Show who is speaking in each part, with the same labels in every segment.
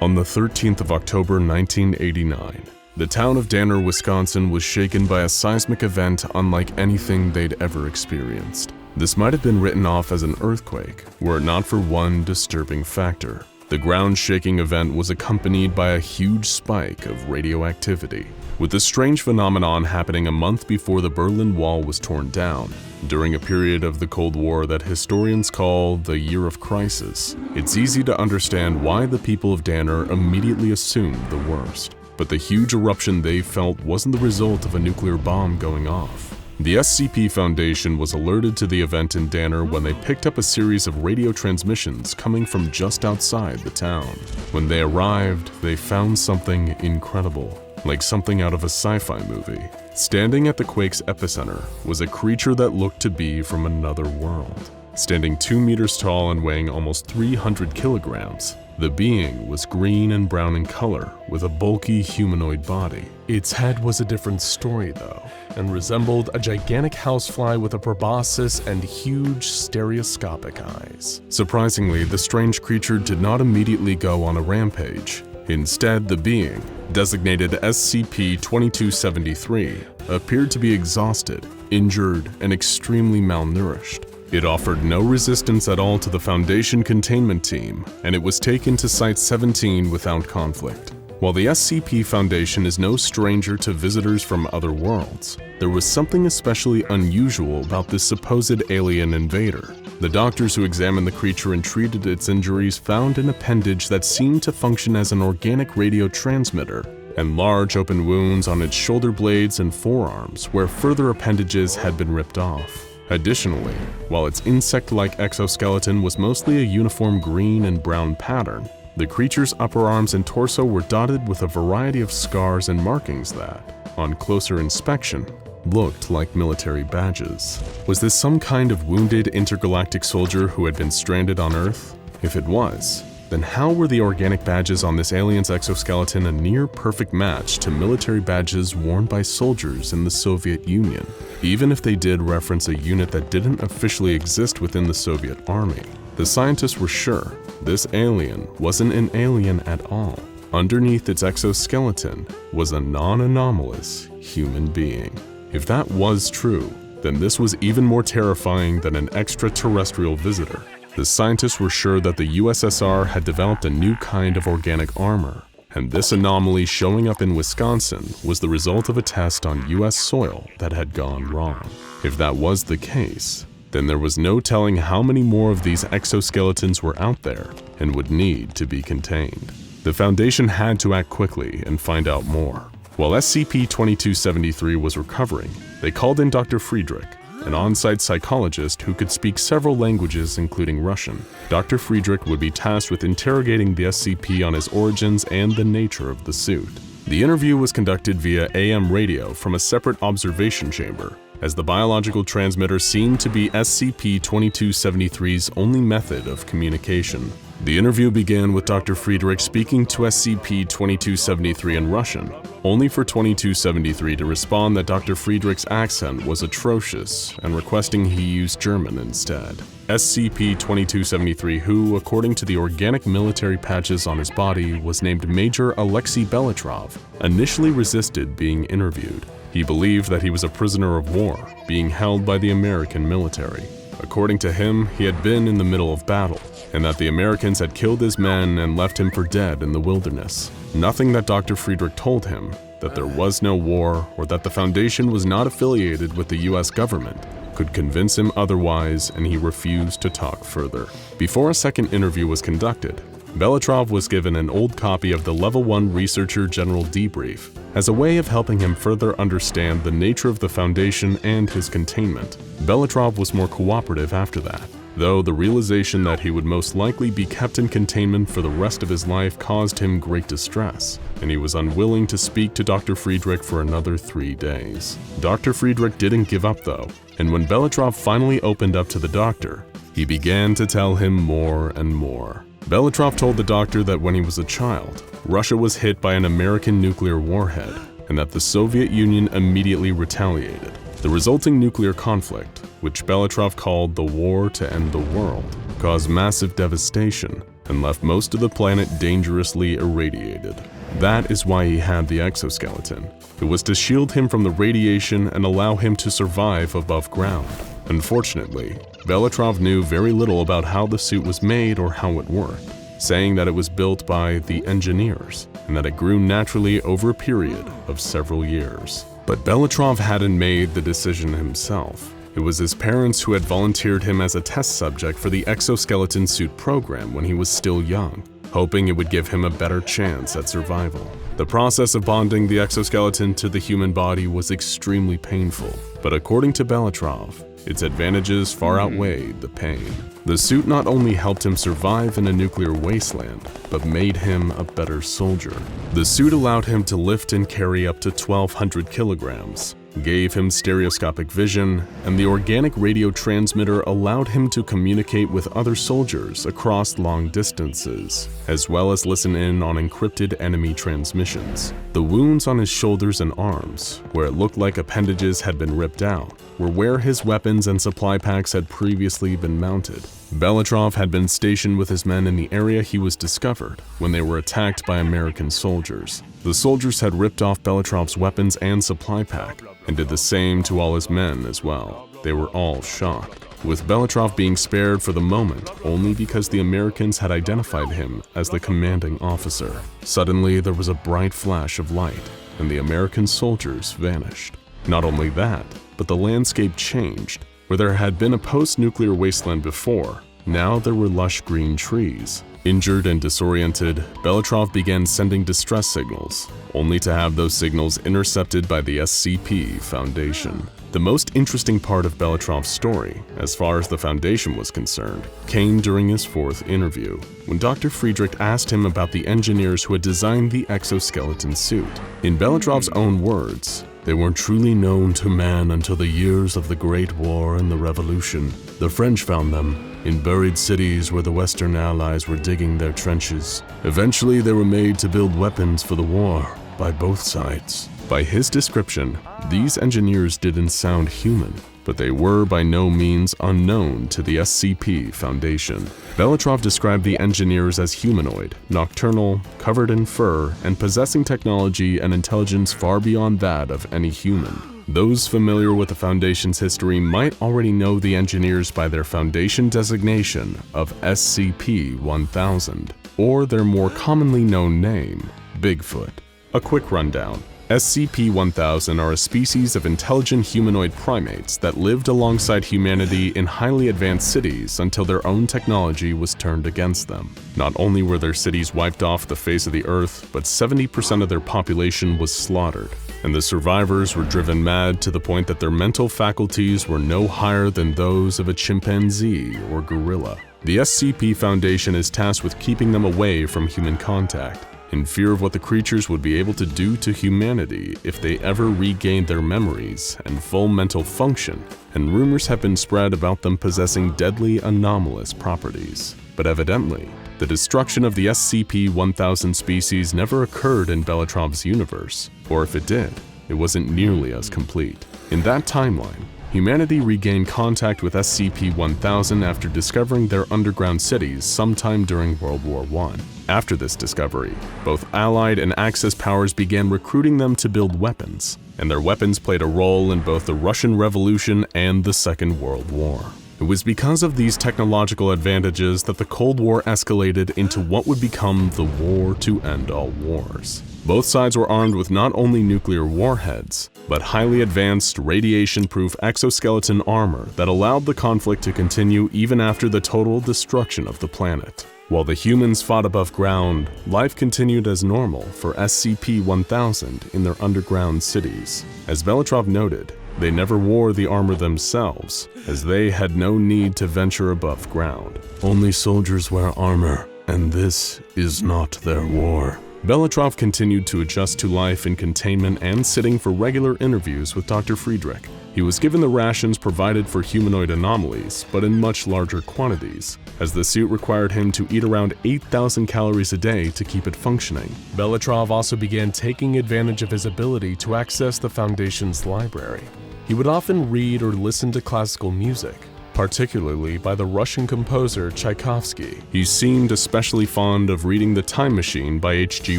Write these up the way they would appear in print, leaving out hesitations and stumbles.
Speaker 1: On the 13th of October 1989, the town of Danner, Wisconsin was shaken by a seismic event unlike anything they'd ever experienced. This might have been written off as an earthquake, were it not for one disturbing factor. The ground-shaking event was accompanied by a huge spike of radioactivity, with this strange phenomenon happening a month before the Berlin Wall was torn down, during a period of the Cold War that historians call the Year of Crisis. It's easy to understand why the people of Danner immediately assumed the worst. But the huge eruption they felt wasn't the result of a nuclear bomb going off. The SCP Foundation was alerted to the event in Danner when they picked up a series of radio transmissions coming from just outside the town. When they arrived, they found something incredible, like something out of a sci-fi movie. Standing at the quake's epicenter was a creature that looked to be from another world. Standing 2 meters tall and weighing almost 300 kilograms, the being was green and brown in color with a bulky humanoid body. Its head was a different story though, and resembled a gigantic housefly with a proboscis and huge stereoscopic eyes. Surprisingly, the strange creature did not immediately go on a rampage. Instead, the being, designated SCP-2273, appeared to be exhausted, injured, and extremely malnourished. It offered no resistance at all to the Foundation containment team, and it was taken to Site-17 without conflict. While the SCP Foundation is no stranger to visitors from other worlds, there was something especially unusual about this supposed alien invader. The doctors who examined the creature and treated its injuries found an appendage that seemed to function as an organic radio transmitter, and large open wounds on its shoulder blades and forearms where further appendages had been ripped off. Additionally, while its insect-like exoskeleton was mostly a uniform green and brown pattern, the creature's upper arms and torso were dotted with a variety of scars and markings that, on closer inspection, looked like military badges. Was this some kind of wounded intergalactic soldier who had been stranded on Earth? If it was, then how were the organic badges on this alien's exoskeleton a near-perfect match to military badges worn by soldiers in the Soviet Union? Even if they did reference a unit that didn't officially exist within the Soviet Army, the scientists were sure this alien wasn't an alien at all. Underneath its exoskeleton was a non-anomalous human being. If that was true, then this was even more terrifying than an extraterrestrial visitor. The scientists were sure that the USSR had developed a new kind of organic armor, and this anomaly showing up in Wisconsin was the result of a test on US soil that had gone wrong. If that was the case, then there was no telling how many more of these exoskeletons were out there and would need to be contained. The Foundation had to act quickly and find out more. While SCP-2273 was recovering, they called in Dr. Friedrich, an on-site psychologist who could speak several languages including Russian. Dr. Friedrich would be tasked with interrogating the SCP on his origins and the nature of the suit. The interview was conducted via AM radio from a separate observation chamber, as the biological transmitter seemed to be SCP-2273's only method of communication. The interview began with Dr. Friedrich speaking to SCP-2273 in Russian, only for 2273 to respond that Dr. Friedrich's accent was atrocious and requesting he use German instead. SCP-2273, who, according to the organic military patches on his body, was named Major Alexei Belitrov, initially resisted being interviewed. He believed that he was a prisoner of war, being held by the American military. According to him, he had been in the middle of battle, and that the Americans had killed his men and left him for dead in the wilderness. Nothing that Dr. Friedrich told him, that there was no war or that the Foundation was not affiliated with the US government, could convince him otherwise, and he refused to talk further. Before a second interview was conducted, Belitrov was given an old copy of the Level 1 Researcher General Debrief as a way of helping him further understand the nature of the Foundation and his containment. Belitrov was more cooperative after that, though the realization that he would most likely be kept in containment for the rest of his life caused him great distress, and he was unwilling to speak to Dr. Friedrich for another 3 days. Dr. Friedrich didn't give up though, and when Belitrov finally opened up to the doctor, he began to tell him more and more. Belitrov told the doctor that when he was a child, Russia was hit by an American nuclear warhead, and that the Soviet Union immediately retaliated. The resulting nuclear conflict, which Belitrov called the War to End the World, caused massive devastation, and left most of the planet dangerously irradiated. That is why he had the exoskeleton. It was to shield him from the radiation and allow him to survive above ground. Unfortunately, Belitrov knew very little about how the suit was made or how it worked, saying that it was built by the engineers and that it grew naturally over a period of several years. But Belitrov hadn't made the decision himself. It was his parents who had volunteered him as a test subject for the exoskeleton suit program when he was still young, hoping it would give him a better chance at survival. The process of bonding the exoskeleton to the human body was extremely painful, but according to Belitrov, its advantages far outweighed the pain. The suit not only helped him survive in a nuclear wasteland, but made him a better soldier. The suit allowed him to lift and carry up to 1,200 kilograms, gave him stereoscopic vision, and the organic radio transmitter allowed him to communicate with other soldiers across long distances, as well as listen in on encrypted enemy transmissions. The wounds on his shoulders and arms, where it looked like appendages had been ripped out, were where his weapons and supply packs had previously been mounted. Belitrov had been stationed with his men in the area he was discovered when they were attacked by American soldiers. The soldiers had ripped off Belitrov's weapons and supply pack, and did the same to all his men as well. They were all shocked, with Belitrov being spared for the moment only because the Americans had identified him as the commanding officer. Suddenly, there was a bright flash of light, and the American soldiers vanished. Not only that, but the landscape changed. Where there had been a post-nuclear wasteland before, now there were lush green trees. Injured and disoriented, Belitrov began sending distress signals, only to have those signals intercepted by the SCP Foundation. The most interesting part of Belitrov's story, as far as the Foundation was concerned, came during his fourth interview, when Dr. Friedrich asked him about the engineers who had designed the exoskeleton suit. In Belitrov's own words, "They weren't truly known to man until the years of the Great War and the Revolution. The French found them in buried cities where the Western Allies were digging their trenches. Eventually, they were made to build weapons for the war by both sides." By his description, these engineers didn't sound human, but they were by no means unknown to the SCP Foundation. Belitrov described the engineers as humanoid, nocturnal, covered in fur, and possessing technology and intelligence far beyond that of any human. Those familiar with the Foundation's history might already know the engineers by their Foundation designation of SCP-1000, or their more commonly known name, Bigfoot. A quick rundown. SCP-1000 are a species of intelligent humanoid primates that lived alongside humanity in highly advanced cities until their own technology was turned against them. Not only were their cities wiped off the face of the earth, but 70% of their population was slaughtered, and the survivors were driven mad to the point that their mental faculties were no higher than those of a chimpanzee or gorilla. The SCP Foundation is tasked with keeping them away from human contact, in fear of what the creatures would be able to do to humanity if they ever regained their memories and full mental function, and rumors have been spread about them possessing deadly anomalous properties. But evidently, the destruction of the SCP-1000 species never occurred in Belitrov's universe, or if it did, it wasn't nearly as complete. In that timeline, humanity regained contact with SCP-1000 after discovering their underground cities sometime during World War I. After this discovery, both Allied and Axis powers began recruiting them to build weapons, and their weapons played a role in both the Russian Revolution and the Second World War. It was because of these technological advantages that the Cold War escalated into what would become the war to end all wars. Both sides were armed with not only nuclear warheads, but highly advanced radiation-proof exoskeleton armor that allowed the conflict to continue even after the total destruction of the planet. While the humans fought above ground, life continued as normal for SCP-1000 in their underground cities. As Belitrov noted, they never wore the armor themselves, as they had no need to venture above ground. "Only soldiers wear armor, and this is not their war." Belitrov continued to adjust to life in containment and sitting for regular interviews with Dr. Friedrich. He was given the rations provided for humanoid anomalies, but in much larger quantities, as the suit required him to eat around 8,000 calories a day to keep it functioning. Belitrov also began taking advantage of his ability to access the Foundation's library. He would often read or listen to classical music, particularly by the Russian composer Tchaikovsky. He seemed especially fond of reading The Time Machine by H.G.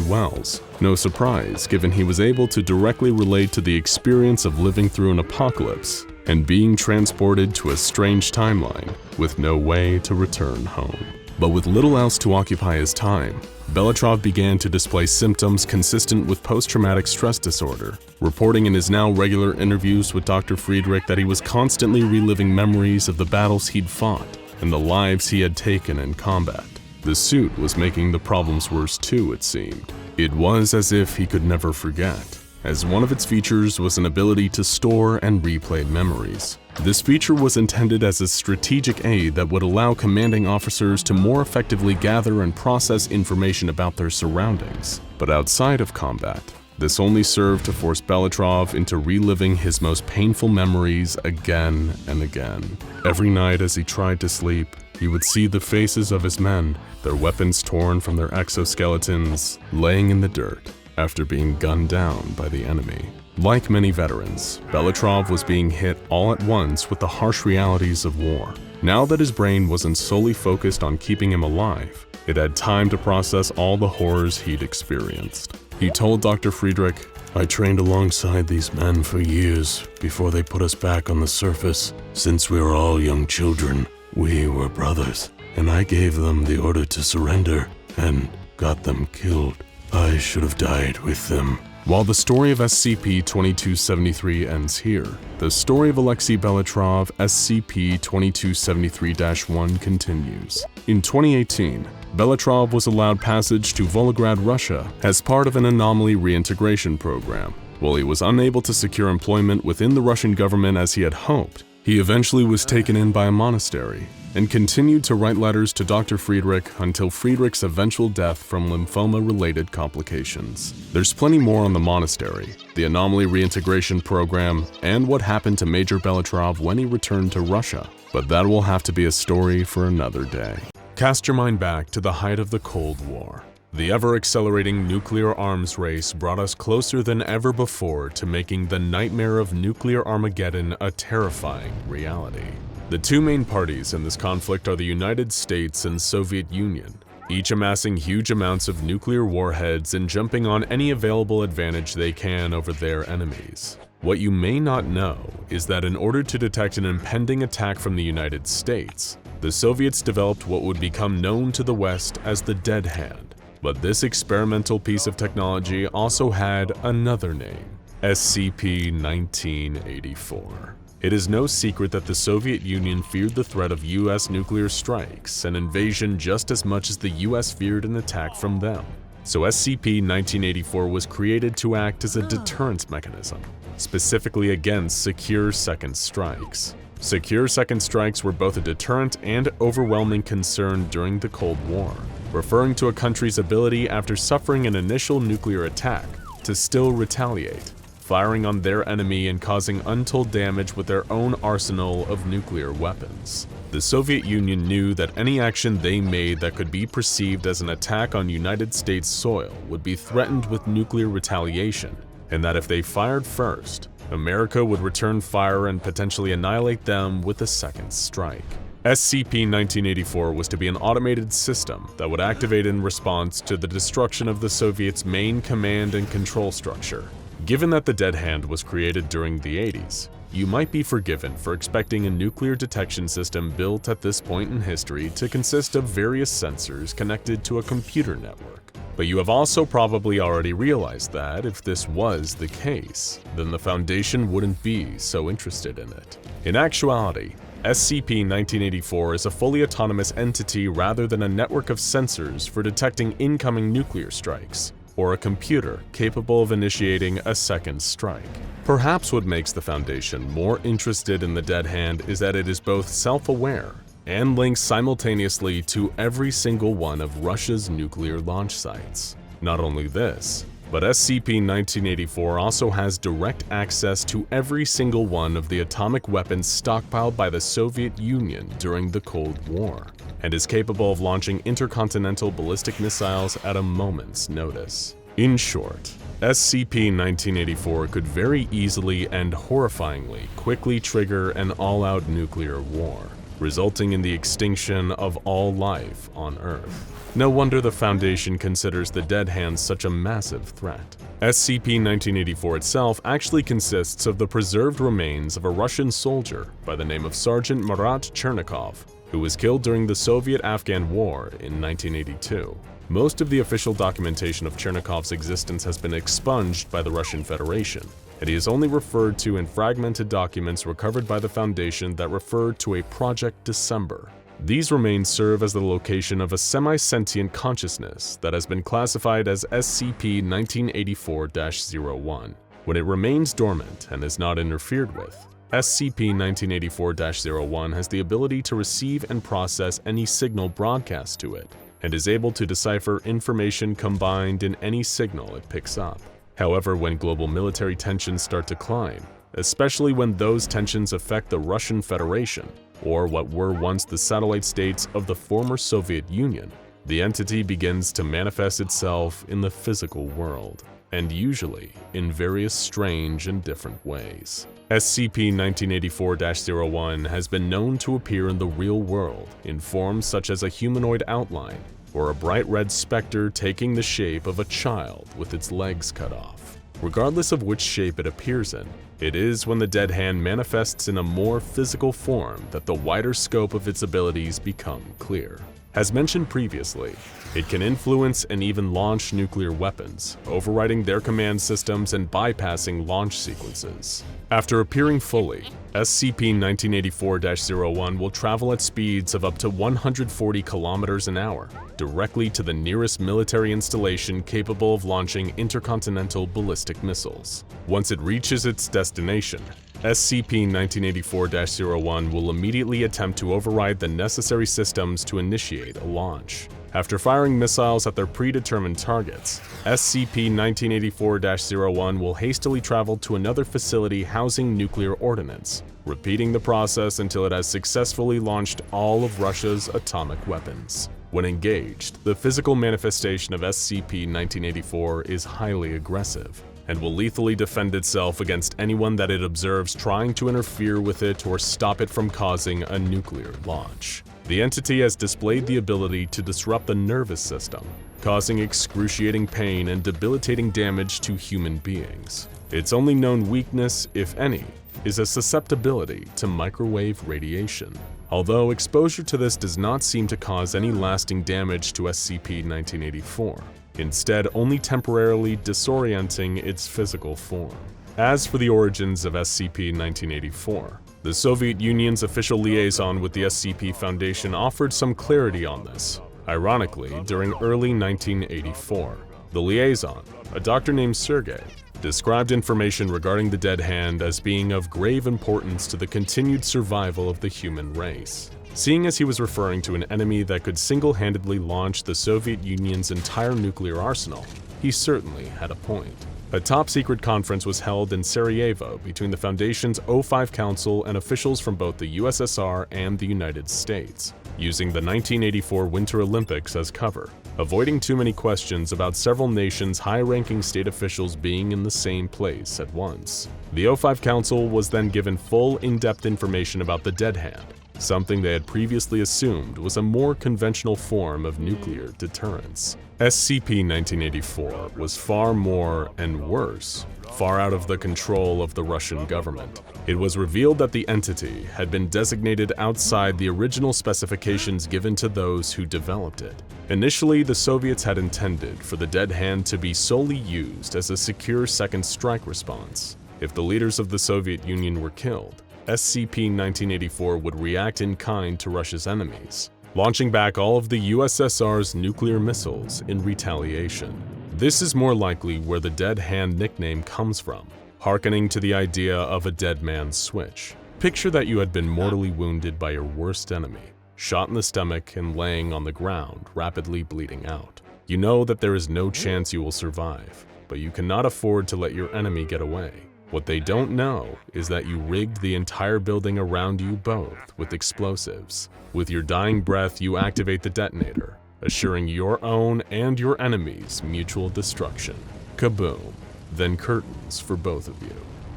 Speaker 1: Wells. No surprise, given he was able to directly relate to the experience of living through an apocalypse and being transported to a strange timeline with no way to return home. But with little else to occupy his time, Belitrov began to display symptoms consistent with post-traumatic stress disorder, reporting in his now regular interviews with Dr. Friedrich that he was constantly reliving memories of the battles he'd fought and the lives he had taken in combat. The suit was making the problems worse too, it seemed. It was as if he could never forget, as one of its features was an ability to store and replay memories. This feature was intended as a strategic aid that would allow commanding officers to more effectively gather and process information about their surroundings. But outside of combat, this only served to force Belitrov into reliving his most painful memories again and again. Every night as he tried to sleep, he would see the faces of his men, their weapons torn from their exoskeletons, laying in the dirt after being gunned down by the enemy. Like many veterans, Belitrov was being hit all at once with the harsh realities of war. Now that his brain wasn't solely focused on keeping him alive, it had time to process all the horrors he'd experienced. He told Dr. Friedrich, "I trained alongside these men for years before they put us back on the surface. Since we were all young children, we were brothers, and I gave them the order to surrender and got them killed. I should have died with them." While the story of SCP-2273 ends here, the story of Alexei Belitrov, SCP-2273-1 continues. In 2018, Belitrov was allowed passage to Volgograd, Russia, as part of an anomaly reintegration program. While he was unable to secure employment within the Russian government as he had hoped, he eventually was taken in by a monastery and continued to write letters to Dr. Friedrich until Friedrich's eventual death from lymphoma-related complications. There's plenty more on the monastery, the anomaly reintegration program, and what happened to Major Belitrov when he returned to Russia, but that will have to be a story for another day. Cast your mind back to the height of the Cold War. The ever-accelerating nuclear arms race brought us closer than ever before to making the nightmare of nuclear Armageddon a terrifying reality. The two main parties in this conflict are the United States and Soviet Union, each amassing huge amounts of nuclear warheads and jumping on any available advantage they can over their enemies. What you may not know is that in order to detect an impending attack from the United States, the Soviets developed what would become known to the West as the Dead Hand. But this experimental piece of technology also had another name, SCP-1984. It is no secret that the Soviet Union feared the threat of US nuclear strikes and invasion just as much as the US feared an attack from them. So SCP-1984 was created to act as a deterrence mechanism, specifically against secure second strikes. Secure second strikes were both a deterrent and overwhelming concern during the Cold War, referring to a country's ability after suffering an initial nuclear attack to still retaliate, firing on their enemy and causing untold damage with their own arsenal of nuclear weapons. The Soviet Union knew that any action they made that could be perceived as an attack on United States soil would be threatened with nuclear retaliation, and that if they fired first, America would return fire and potentially annihilate them with a second strike. SCP-1984 was to be an automated system that would activate in response to the destruction of the Soviets' main command and control structure. Given that the Dead Hand was created during the 80s, you might be forgiven for expecting a nuclear detection system built at this point in history to consist of various sensors connected to a computer network. But you have also probably already realized that if this was the case, then the Foundation wouldn't be so interested in it. In actuality, SCP-1984 is a fully autonomous entity rather than a network of sensors for detecting incoming nuclear strikes, or a computer capable of initiating a second strike. Perhaps what makes the Foundation more interested in the Dead Hand is that it is both self-aware and linked simultaneously to every single one of Russia's nuclear launch sites. Not only this, but SCP-1984 also has direct access to every single one of the atomic weapons stockpiled by the Soviet Union during the Cold War, and is capable of launching intercontinental ballistic missiles at a moment's notice. In short, SCP-1984 could very easily and horrifyingly quickly trigger an all-out nuclear war. resulting in the extinction of all life on Earth. No wonder the Foundation considers the Dead Hand such a massive threat. SCP-1984 itself actually consists of the preserved remains of a Russian soldier by the name of Sergeant Marat Chernikov, who was killed during the Soviet-Afghan War in 1982. Most of the official documentation of Chernikov's existence has been expunged by the Russian Federation, and he is only referred to in fragmented documents recovered by the Foundation that refer to a Project December. These remains serve as the location of a semi-sentient consciousness that has been classified as SCP-1984-01. When it remains dormant and is not interfered with, SCP-1984-01 has the ability to receive and process any signal broadcast to it, and is able to decipher information combined in any signal it picks up. However, when global military tensions start to climb, especially when those tensions affect the Russian Federation, or what were once the satellite states of the former Soviet Union, the entity begins to manifest itself in the physical world, and usually in various strange and different ways. SCP-1984-01 has been known to appear in the real world in forms such as a humanoid outline, or a bright red specter taking the shape of a child with its legs cut off. Regardless of which shape it appears in, it is when the Dead Hand manifests in a more physical form that the wider scope of its abilities become clear. As mentioned previously, it can influence and even launch nuclear weapons, overriding their command systems and bypassing launch sequences. After appearing fully, SCP-1984-01 will travel at speeds of up to 140 kilometers an hour, directly to the nearest military installation capable of launching intercontinental ballistic missiles. Once it reaches its destination, SCP-1984-01 will immediately attempt to override the necessary systems to initiate a launch. After firing missiles at their predetermined targets, SCP-1984-01 will hastily travel to another facility housing nuclear ordnance, repeating the process until it has successfully launched all of Russia's atomic weapons. When engaged, the physical manifestation of SCP-1984 is highly aggressive, and will lethally defend itself against anyone that it observes trying to interfere with it or stop it from causing a nuclear launch. The entity has displayed the ability to disrupt the nervous system, causing excruciating pain and debilitating damage to human beings. Its only known weakness, if any, is a susceptibility to microwave radiation. Although exposure to this does not seem to cause any lasting damage to SCP-1984, instead only temporarily disorienting its physical form. As for the origins of SCP-1984, the Soviet Union's official liaison with the SCP Foundation offered some clarity on this. Ironically, during early 1984, the liaison, a doctor named Sergei, described information regarding the Dead Hand as being of grave importance to the continued survival of the human race. Seeing as he was referring to an enemy that could single-handedly launch the Soviet Union's entire nuclear arsenal, he certainly had a point. A top-secret conference was held in Sarajevo between the Foundation's O5 Council and officials from both the USSR and the United States, using the 1984 Winter Olympics as cover, avoiding too many questions about several nations' high-ranking state officials being in the same place at once. The O5 Council was then given full, in-depth information about the Dead Hand, something they had previously assumed was a more conventional form of nuclear deterrence. SCP-1984 was far more, and worse, far out of the control of the Russian government. It was revealed that the entity had been designated outside the original specifications given to those who developed it. Initially, the Soviets had intended for the Dead Hand to be solely used as a secure second strike response. If the leaders of the Soviet Union were killed, SCP-1984 would react in kind to Russia's enemies, launching back all of the USSR's nuclear missiles in retaliation. This is more likely where the Dead Hand nickname comes from, hearkening to the idea of a dead man's switch. Picture that you had been mortally wounded by your worst enemy, shot in the stomach and laying on the ground, rapidly bleeding out. You know that there is no chance you will survive, but you cannot afford to let your enemy get away. What they don't know is that you rigged the entire building around you both with explosives. With your dying breath, you activate the detonator, assuring your own and your enemy's mutual destruction. Kaboom! Then curtains for both of you.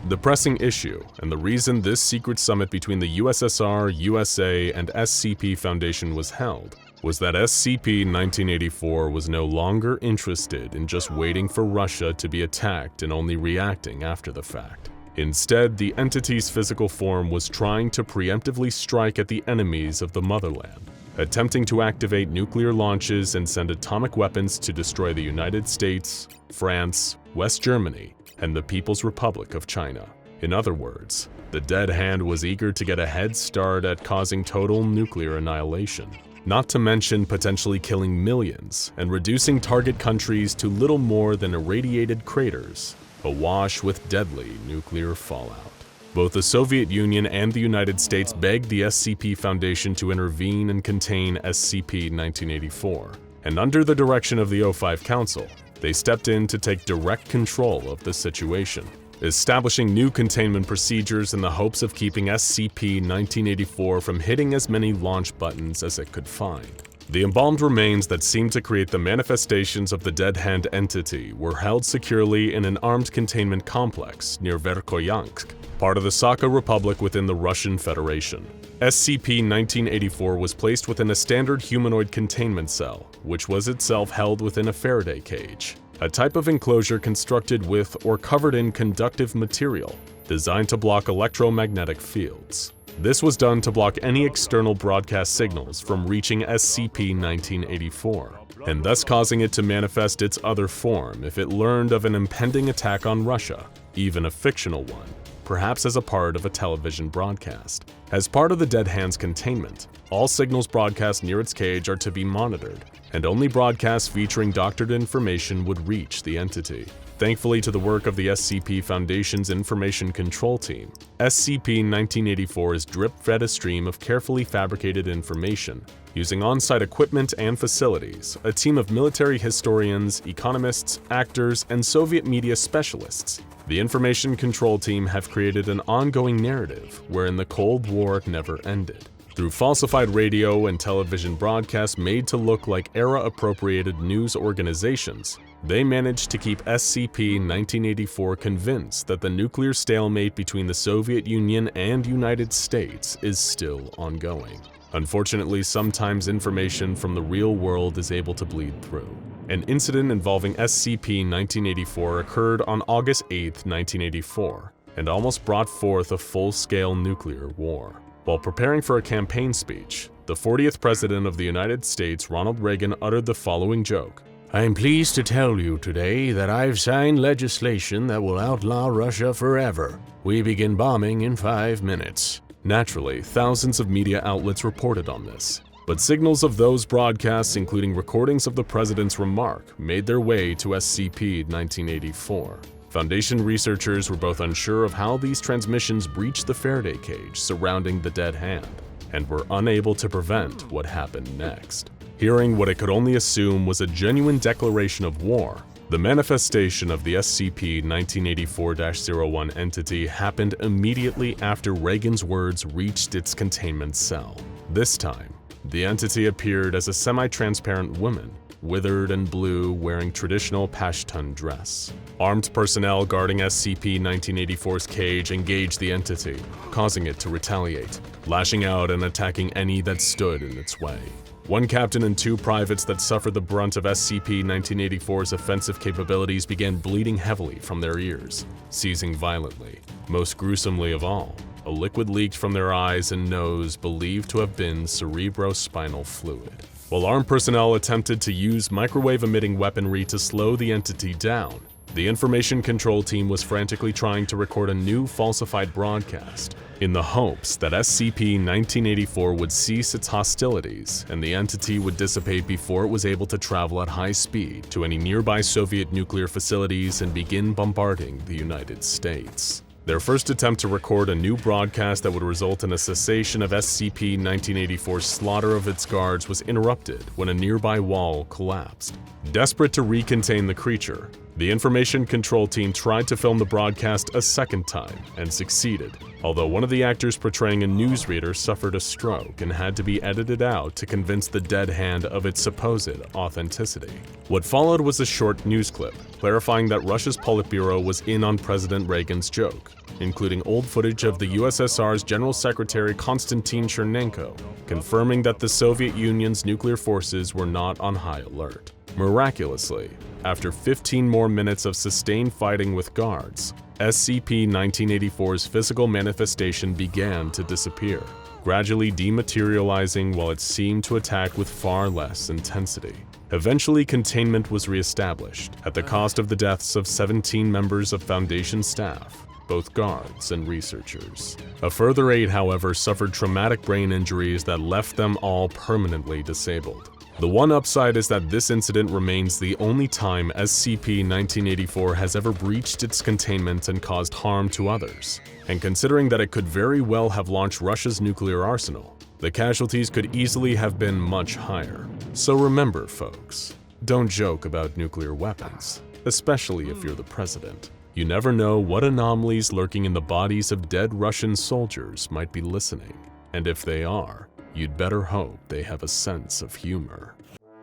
Speaker 1: The pressing issue, and the reason this secret summit between the USSR, USA, and SCP Foundation was held, was that SCP-1984 was no longer interested in just waiting for Russia to be attacked and only reacting after the fact. Instead, the entity's physical form was trying to preemptively strike at the enemies of the motherland, attempting to activate nuclear launches and send atomic weapons to destroy the United States, France, West Germany, and the People's Republic of China. In other words, the Dead Hand was eager to get a head start at causing total nuclear annihilation, not to mention potentially killing millions and reducing target countries to little more than irradiated craters, awash with deadly nuclear fallout. Both the Soviet Union and the United States begged the SCP Foundation to intervene and contain SCP-1984, and under the direction of the O5 Council, they stepped in to take direct control of the situation, establishing new containment procedures in the hopes of keeping SCP-1984 from hitting as many launch buttons as it could find. The embalmed remains that seemed to create the manifestations of the Dead Hand entity were held securely in an armed containment complex near Verkhoyansk, part of the Sakha Republic within the Russian Federation. SCP-1984 was placed within a standard humanoid containment cell, which was itself held within a Faraday cage, a type of enclosure constructed with or covered in conductive material designed to block electromagnetic fields. This was done to block any external broadcast signals from reaching SCP-1984, and thus causing it to manifest its other form if it learned of an impending attack on Russia, even a fictional one, perhaps as a part of a television broadcast. As part of the Dead Hand's containment, all signals broadcast near its cage are to be monitored, and only broadcasts featuring doctored information would reach the entity. Thankfully to the work of the SCP Foundation's Information Control Team, SCP-1984 is drip-fed a stream of carefully fabricated information. Using on-site equipment and facilities, a team of military historians, economists, actors, and Soviet media specialists, the Information Control Team have created an ongoing narrative wherein the Cold War never ended. Through falsified radio and television broadcasts made to look like era-appropriated news organizations, they managed to keep SCP-1984 convinced that the nuclear stalemate between the Soviet Union and United States is still ongoing. Unfortunately, sometimes information from the real world is able to bleed through. An incident involving SCP-1984 occurred on August 8, 1984, and almost brought forth a full-scale nuclear war. While preparing for a campaign speech, the 40th President of the United States, Ronald Reagan, uttered the following joke. "I am pleased to tell you today that I've signed legislation that will outlaw Russia forever. We begin bombing in 5 minutes." Naturally, thousands of media outlets reported on this, but signals of those broadcasts, including recordings of the president's remark, made their way to SCP-1984. Foundation researchers were both unsure of how these transmissions breached the Faraday cage surrounding the Dead Hand, and were unable to prevent what happened next. Hearing what it could only assume was a genuine declaration of war, the manifestation of the SCP-1984-01 entity happened immediately after Reagan's words reached its containment cell. This time, the entity appeared as a semi-transparent woman, withered and blue, wearing traditional Pashtun dress. Armed personnel guarding SCP-1984's cage engaged the entity, causing it to retaliate, lashing out and attacking any that stood in its way. One captain and 2 privates that suffered the brunt of SCP-1984's offensive capabilities began bleeding heavily from their ears, seizing violently. Most gruesomely of all, a liquid leaked from their eyes and nose believed to have been cerebrospinal fluid. While armed personnel attempted to use microwave-emitting weaponry to slow the entity down, the Information Control Team was frantically trying to record a new falsified broadcast, in the hopes that SCP-1984 would cease its hostilities and the entity would dissipate before it was able to travel at high speed to any nearby Soviet nuclear facilities and begin bombarding the United States. Their first attempt to record a new broadcast that would result in a cessation of SCP-1984's slaughter of its guards was interrupted when a nearby wall collapsed. Desperate to recontain the creature, The information control team tried to film the broadcast a second time and succeeded, although one of the actors portraying a newsreader suffered a stroke and had to be edited out to convince the dead hand of its supposed authenticity. What followed was a short news clip clarifying that Russia's Politburo was in on President Reagan's joke, including old footage of the USSR's General Secretary Konstantin Chernenko, confirming that the Soviet Union's nuclear forces were not on high alert. Miraculously, after 15 more minutes of sustained fighting with guards, SCP-1984's physical manifestation began to disappear, gradually dematerializing while it seemed to attack with far less intensity. Eventually, containment was reestablished, at the cost of the deaths of 17 members of Foundation staff, both guards and researchers. A further 8, however, suffered traumatic brain injuries that left them all permanently disabled. The one upside is that this incident remains the only time SCP-1984 has ever breached its containment and caused harm to others. And considering that it could very well have launched Russia's nuclear arsenal, the casualties could easily have been much higher. So remember, folks, don't joke about nuclear weapons, especially if you're the president. You never know what anomalies lurking in the bodies of dead Russian soldiers might be listening, and if they are, you'd better hope they have a sense of humor.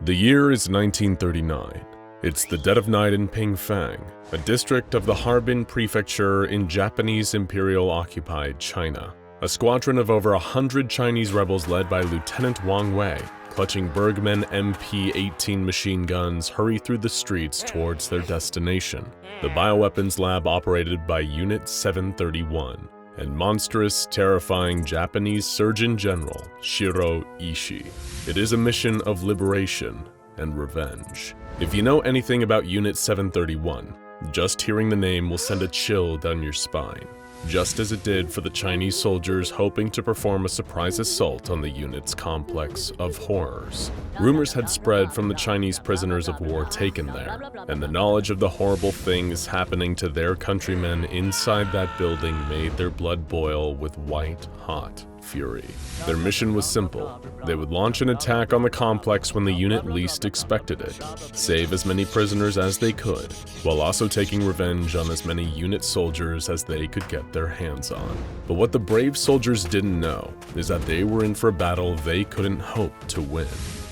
Speaker 1: The year is 1939. It's the dead of night in Pingfang, a district of the Harbin Prefecture in Japanese Imperial-occupied China. A squadron of over 100 Chinese rebels led by Lieutenant Wang Wei, clutching Bergmann MP-18 machine guns, hurry through the streets towards their destination, the bioweapons lab operated by Unit 731. And monstrous, terrifying Japanese Surgeon General Shiro Ishii. It is a mission of liberation and revenge. If you know anything about Unit 731, just hearing the name will send a chill down your spine, just as it did for the Chinese soldiers hoping to perform a surprise assault on the unit's complex of horrors. Rumors had spread from the Chinese prisoners of war taken there, and the knowledge of the horrible things happening to their countrymen inside that building made their blood boil with white-hot fury. Their mission was simple. They would launch an attack on the complex when the unit least expected it, save as many prisoners as they could, while also taking revenge on as many unit soldiers as they could get their hands on. But what the brave soldiers didn't know is that they were in for a battle they couldn't hope to win,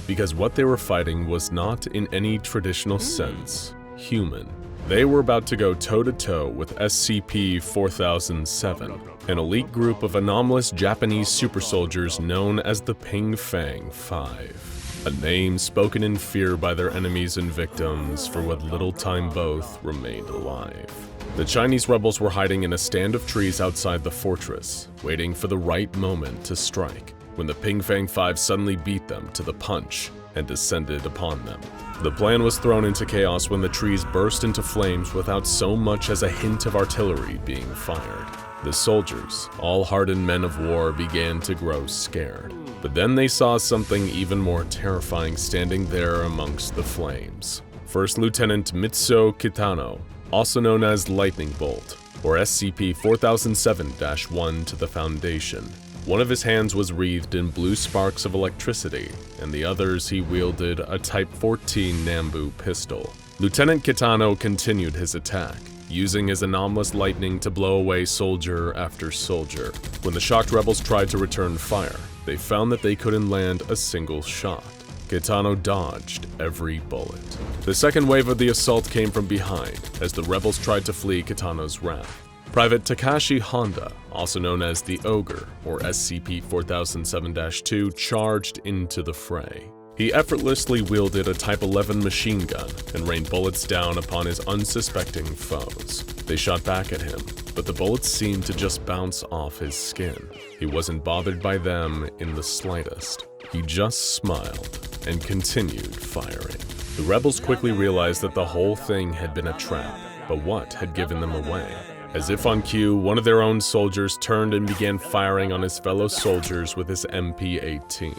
Speaker 1: because what they were fighting was not in any traditional sense human. They were about to go toe-to-toe with SCP-4007, an elite group of anomalous Japanese super soldiers known as the Pingfang 5, a name spoken in fear by their enemies and victims for what little time both remained alive. The Chinese rebels were hiding in a stand of trees outside the fortress, waiting for the right moment to strike, when the Pingfang 5 suddenly beat them to the punch and descended upon them. The plan was thrown into chaos when the trees burst into flames without so much as a hint of artillery being fired. The soldiers, all hardened men of war, began to grow scared. But then they saw something even more terrifying standing there amongst the flames. First Lieutenant Mitsuo Kitano, also known as Lightning Bolt, or SCP-4007-1 to the Foundation. One of his hands was wreathed in blue sparks of electricity, and the others he wielded a Type 14 Nambu pistol. Lieutenant Kitano continued his attack, using his anomalous lightning to blow away soldier after soldier. When the shocked rebels tried to return fire, they found that they couldn't land a single shot. Kitano dodged every bullet. The second wave of the assault came from behind, as the rebels tried to flee Kitano's wrath. Private Takashi Honda, also known as the Ogre, or SCP-4007-2, charged into the fray. He effortlessly wielded a Type 11 machine gun and rained bullets down upon his unsuspecting foes. They shot back at him, but the bullets seemed to just bounce off his skin. He wasn't bothered by them in the slightest. He just smiled and continued firing. The rebels quickly realized that the whole thing had been a trap, but what had given them away? As if on cue, one of their own soldiers turned and began firing on his fellow soldiers with his MP-18.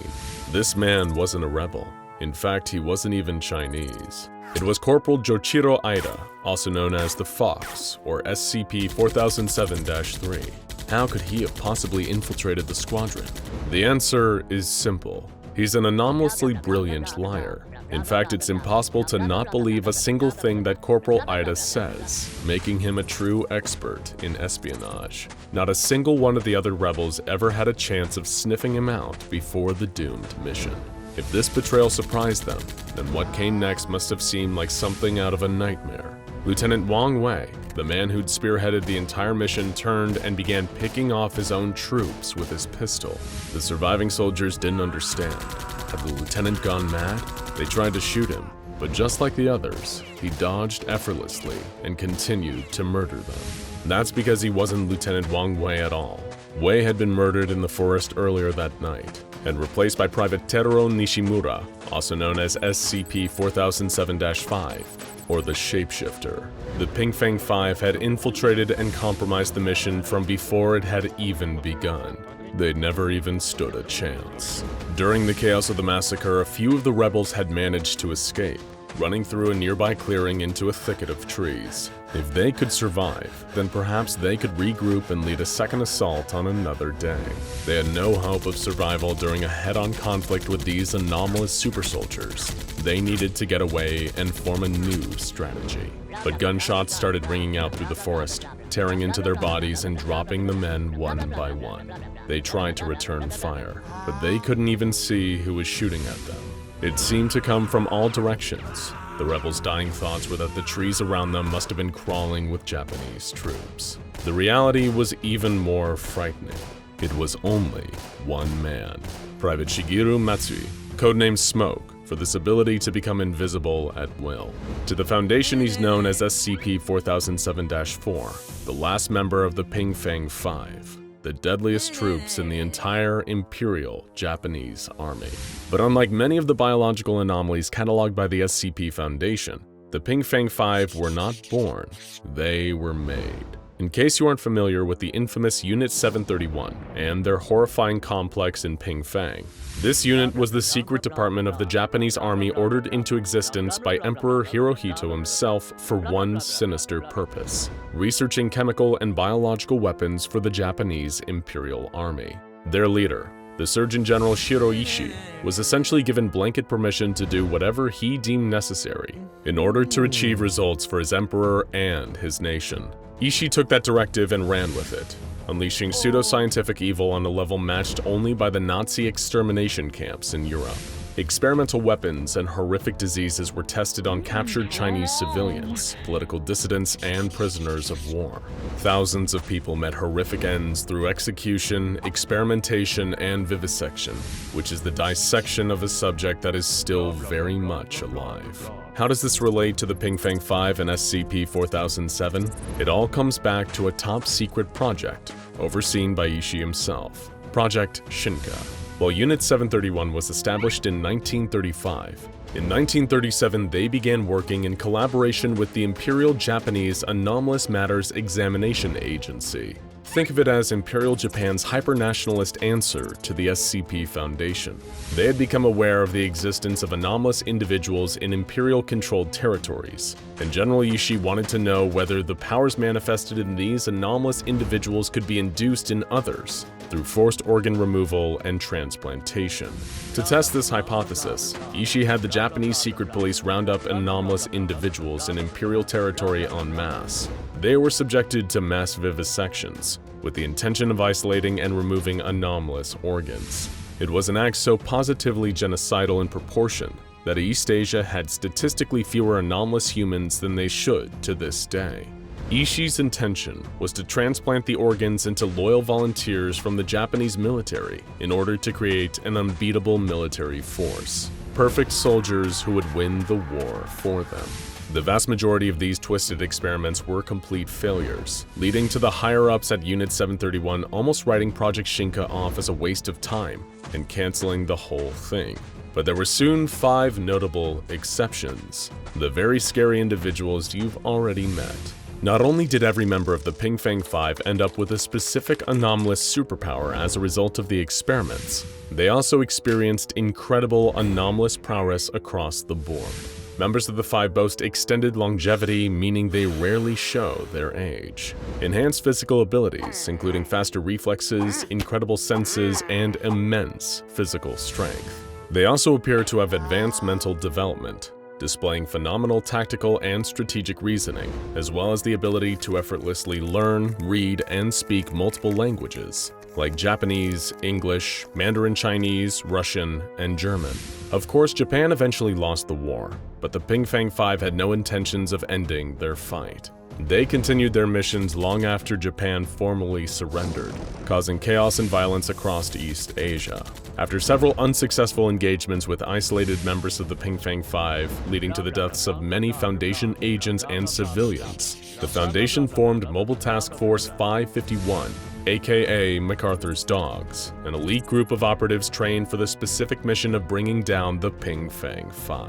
Speaker 1: This man wasn't a rebel. In fact, he wasn't even Chinese. It was Corporal Joichiro Aida, also known as the Fox, or SCP-4007-3. How could he have possibly infiltrated the squadron? The answer is simple. He's an anomalously brilliant liar. In fact, it's impossible to not believe a single thing that Corporal Ida says, making him a true expert in espionage. Not a single one of the other rebels ever had a chance of sniffing him out before the doomed mission. If this betrayal surprised them, then what came next must have seemed like something out of a nightmare. Lieutenant Wang Wei, the man who'd spearheaded the entire mission, turned and began picking off his own troops with his pistol. The surviving soldiers didn't understand. Had the lieutenant gone mad? They tried to shoot him, but just like the others, he dodged effortlessly and continued to murder them. That's because he wasn't Lieutenant Wang Wei at all. Wei had been murdered in the forest earlier that night and replaced by Private Teruo Nishimura, also known as SCP-4007-5, or the Shapeshifter. The Pingfang 5 had infiltrated and compromised the mission from before it had even begun. They'd never even stood a chance. During the chaos of the massacre, a few of the rebels had managed to escape, running through a nearby clearing into a thicket of trees. If they could survive, then perhaps they could regroup and lead a second assault on another day. They had no hope of survival during a head-on conflict with these anomalous super soldiers. They needed to get away and form a new strategy. But gunshots started ringing out through the forest, tearing into their bodies and dropping the men one by one. They tried to return fire, but they couldn't even see who was shooting at them. It seemed to come from all directions. The rebels' dying thoughts were that the trees around them must have been crawling with Japanese troops. The reality was even more frightening. It was only one man, Private Shigeru Matsui, codenamed Smoke, for this ability to become invisible at will. To the Foundation, he's known as SCP-4007-4, the last member of the Pingfang 5. The deadliest troops in the entire Imperial Japanese Army. But unlike many of the biological anomalies cataloged by the SCP Foundation, the Pingfang 5 were not born, they were made. In case you aren't familiar with the infamous Unit 731 and their horrifying complex in Pingfang, this unit was the secret department of the Japanese army ordered into existence by Emperor Hirohito himself for one sinister purpose: researching chemical and biological weapons for the Japanese Imperial Army. Their leader, the Surgeon General Shiroishi, was essentially given blanket permission to do whatever he deemed necessary in order to achieve results for his emperor and his nation. Ishii took that directive and ran with it, unleashing pseudoscientific evil on a level matched only by the Nazi extermination camps in Europe. Experimental weapons and horrific diseases were tested on captured Chinese civilians, political dissidents, and prisoners of war. Thousands of people met horrific ends through execution, experimentation, and vivisection, which is the dissection of a subject that is still very much alive. How does this relate to the Pingfang 5 and SCP-4007? It all comes back to a top-secret project, overseen by Ishii himself, Project Shinka. While Unit 731 was established in 1935, in 1937 they began working in collaboration with the Imperial Japanese Anomalous Matters Examination Agency. Think of it as Imperial Japan's hyper-nationalist answer to the SCP Foundation. They had become aware of the existence of anomalous individuals in Imperial-controlled territories, and General Ishii wanted to know whether the powers manifested in these anomalous individuals could be induced in others through forced organ removal and transplantation. To test this hypothesis, Ishii had the Japanese secret police round up anomalous individuals in Imperial territory en masse. They were subjected to mass vivisections, with the intention of isolating and removing anomalous organs. It was an act so positively genocidal in proportion that East Asia had statistically fewer anomalous humans than they should to this day. Ishii's intention was to transplant the organs into loyal volunteers from the Japanese military in order to create an unbeatable military force. Perfect soldiers who would win the war for them. The vast majority of these twisted experiments were complete failures, leading to the higher-ups at Unit 731 almost writing Project Shinka off as a waste of time and canceling the whole thing. But there were soon 5 notable exceptions, the very scary individuals you've already met. Not only did every member of the Pingfang 5 end up with a specific anomalous superpower as a result of the experiments, they also experienced incredible anomalous prowess across the board. Members of the 5 boast extended longevity, meaning they rarely show their age. Enhanced physical abilities, including faster reflexes, incredible senses, and immense physical strength. They also appear to have advanced mental development, displaying phenomenal tactical and strategic reasoning, as well as the ability to effortlessly learn, read, and speak multiple languages, like Japanese, English, Mandarin Chinese, Russian, and German. Of course, Japan eventually lost the war, but the Ping Fang 5 had no intentions of ending their fight. They continued their missions long after Japan formally surrendered, causing chaos and violence across East Asia. After several unsuccessful engagements with isolated members of the Ping Fang 5, leading to the deaths of many Foundation agents and civilians, the Foundation formed Mobile Task Force 551, aka MacArthur's Dogs, an elite group of operatives trained for the specific mission of bringing down the Ping Fang 5.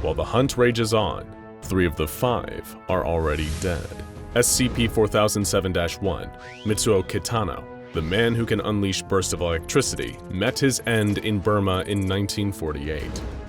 Speaker 1: While the hunt rages on, 3 of the 5 are already dead. SCP-4007-1, Mitsuo Kitano, the man who can unleash bursts of electricity, met his end in Burma in 1948.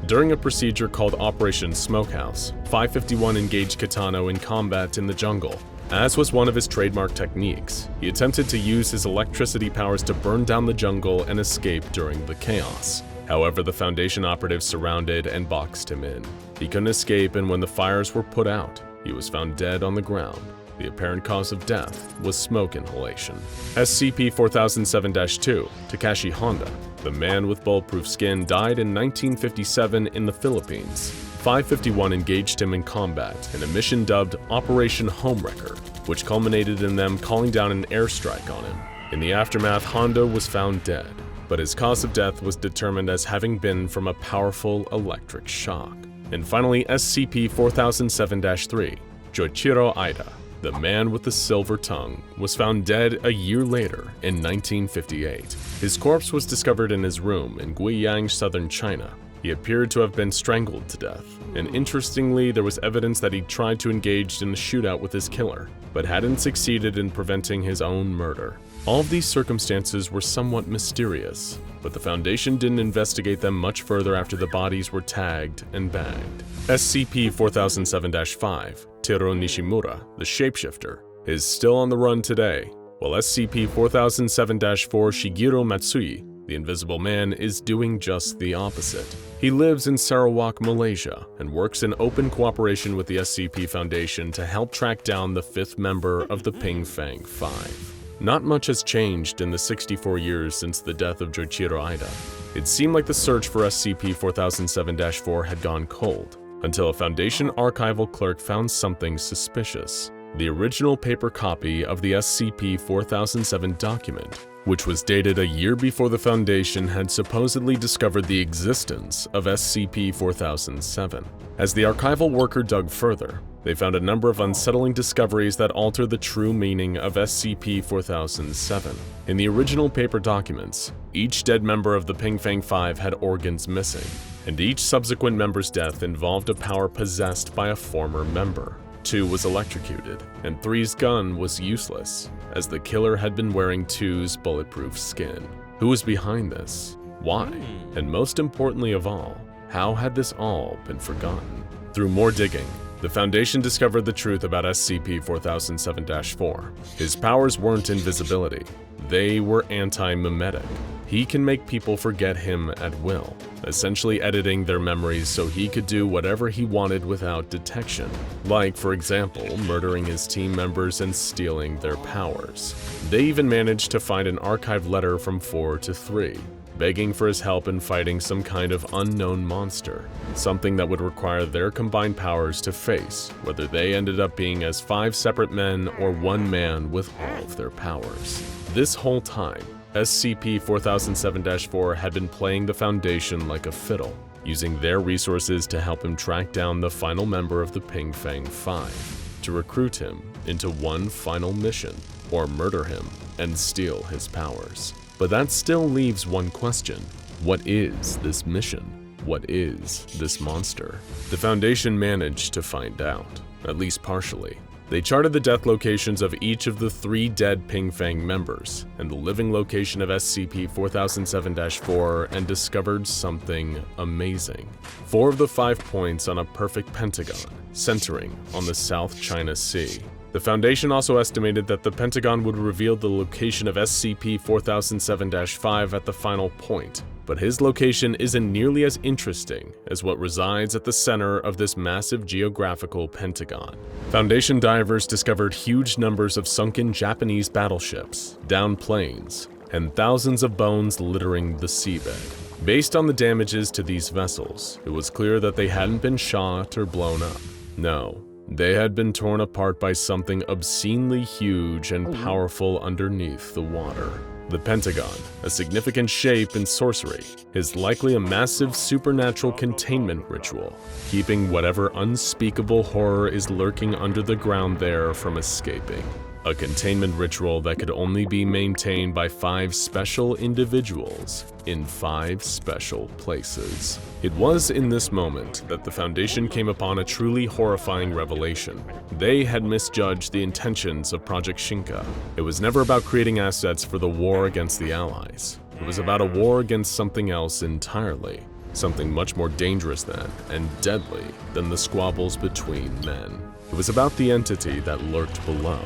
Speaker 1: During a procedure called Operation Smokehouse, 551 engaged Kitano in combat in the jungle. As was one of his trademark techniques, he attempted to use his electricity powers to burn down the jungle and escape during the chaos. However, the Foundation operatives surrounded and boxed him in. He couldn't escape, and when the fires were put out, he was found dead on the ground. The apparent cause of death was smoke inhalation. SCP-4007-2, Takashi Honda, the man with bulletproof skin, died in 1957 in the Philippines. 551 engaged him in combat in a mission dubbed Operation Homewrecker, which culminated in them calling down an airstrike on him. In the aftermath, Honda was found dead, but his cause of death was determined as having been from a powerful electric shock. And finally, SCP-4007-3, Joichiro Ida, the man with the silver tongue, was found dead a year later in 1958. His corpse was discovered in his room in Guiyang, southern China. He appeared to have been strangled to death, and interestingly, there was evidence that he tried to engage in a shootout with his killer, but hadn't succeeded in preventing his own murder. All of these circumstances were somewhat mysterious, but the Foundation didn't investigate them much further after the bodies were tagged and bagged. SCP-4007-5, Teru Nishimura, the Shapeshifter, is still on the run today, while SCP-4007-4 Shigeru Matsui, the Invisible Man, is doing just the opposite. He lives in Sarawak, Malaysia, and works in open cooperation with the SCP Foundation to help track down the 5th member of the Ping Fang 5. Not much has changed in the 64 years since the death of Joichiro Ida. It seemed like the search for SCP-4007-4 had gone cold, until a Foundation archival clerk found something suspicious: the original paper copy of the SCP-4007 document, which was dated a year before the Foundation had supposedly discovered the existence of SCP-4007. As the archival worker dug further, they found a number of unsettling discoveries that alter the true meaning of SCP-4007. In the original paper documents, each dead member of the Ping Fang 5 had organs missing, and each subsequent member's death involved a power possessed by a former member. 2 was electrocuted, and 3's gun was useless, as the killer had been wearing 2's bulletproof skin. Who was behind this? Why? And most importantly of all, how had this all been forgotten? Through more digging, the Foundation discovered the truth about SCP-4007-4. His powers weren't invisibility, they were anti-mimetic. He can make people forget him at will, essentially editing their memories so he could do whatever he wanted without detection, like, for example, murdering his team members and stealing their powers. They even managed to find an archived letter from 4 to 3, begging for his help in fighting some kind of unknown monster, something that would require their combined powers to face, whether they ended up being as 5 separate men or 1 man with all of their powers. This whole time, SCP-4007-4 had been playing the Foundation like a fiddle, using their resources to help him track down the final member of the Ping Fang 5, to recruit him into one final mission, or murder him and steal his powers. But that still leaves one question: what is this mission? What is this monster? The Foundation managed to find out, at least partially. They charted the death locations of each of the 3 dead Ping Fang members and the living location of SCP-4007-4 and discovered something amazing. 4 of the 5 points on a perfect pentagon, centering on the South China Sea. The Foundation also estimated that the Pentagon would reveal the location of SCP-4007-5 at the final point, but his location isn't nearly as interesting as what resides at the center of this massive geographical pentagon. Foundation divers discovered huge numbers of sunken Japanese battleships, downed planes, and thousands of bones littering the seabed. Based on the damages to these vessels, it was clear that they hadn't been shot or blown up. No, they had been torn apart by something obscenely huge and powerful underneath the water. The Pentagon, a significant shape in sorcery, is likely a massive supernatural containment ritual, keeping whatever unspeakable horror is lurking under the ground there from escaping. A containment ritual that could only be maintained by 5 special individuals in 5 special places. It was in this moment that the Foundation came upon a truly horrifying revelation. They had misjudged the intentions of Project Shinka. It was never about creating assets for the war against the Allies. It was about a war against something else entirely. Something much more dangerous than, and deadly than, the squabbles between men. It was about the entity that lurked below.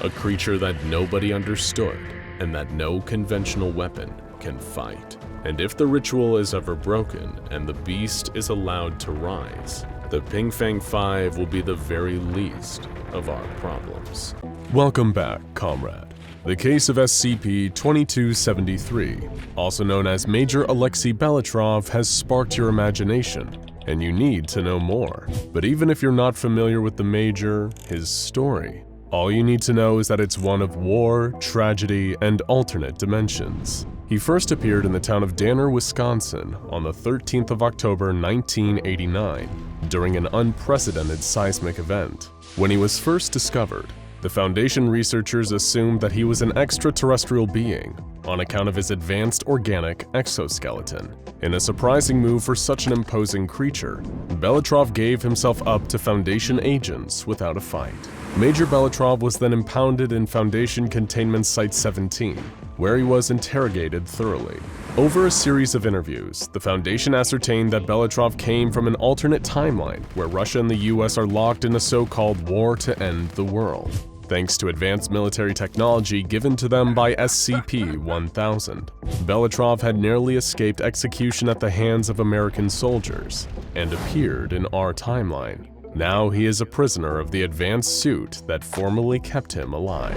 Speaker 1: A creature that nobody understood, and that no conventional weapon can fight. And if the ritual is ever broken, and the beast is allowed to rise, the Ping Fang 5 will be the very least of our problems. Welcome back, comrade. The case of SCP-2273, also known as Major Alexei Belitrov, has sparked your imagination, and you need to know more. But even if you're not familiar with the Major, his story, all you need to know is that it's one of war, tragedy, and alternate dimensions. He first appeared in the town of Danner, Wisconsin on the 13th of October 1989 during an unprecedented seismic event. When he was first discovered, the Foundation researchers assumed that he was an extraterrestrial being on account of his advanced organic exoskeleton. In a surprising move for such an imposing creature, Belitrov gave himself up to Foundation agents without a fight. Major Belitrov was then impounded in Foundation Containment Site 17, where he was interrogated thoroughly. Over a series of interviews, the Foundation ascertained that Belitrov came from an alternate timeline where Russia and the US are locked in a so-called war to end the world, thanks to advanced military technology given to them by SCP-1000. Belitrov had narrowly escaped execution at the hands of American soldiers and appeared in our timeline. Now he is a prisoner of the advanced suit that formerly kept him alive.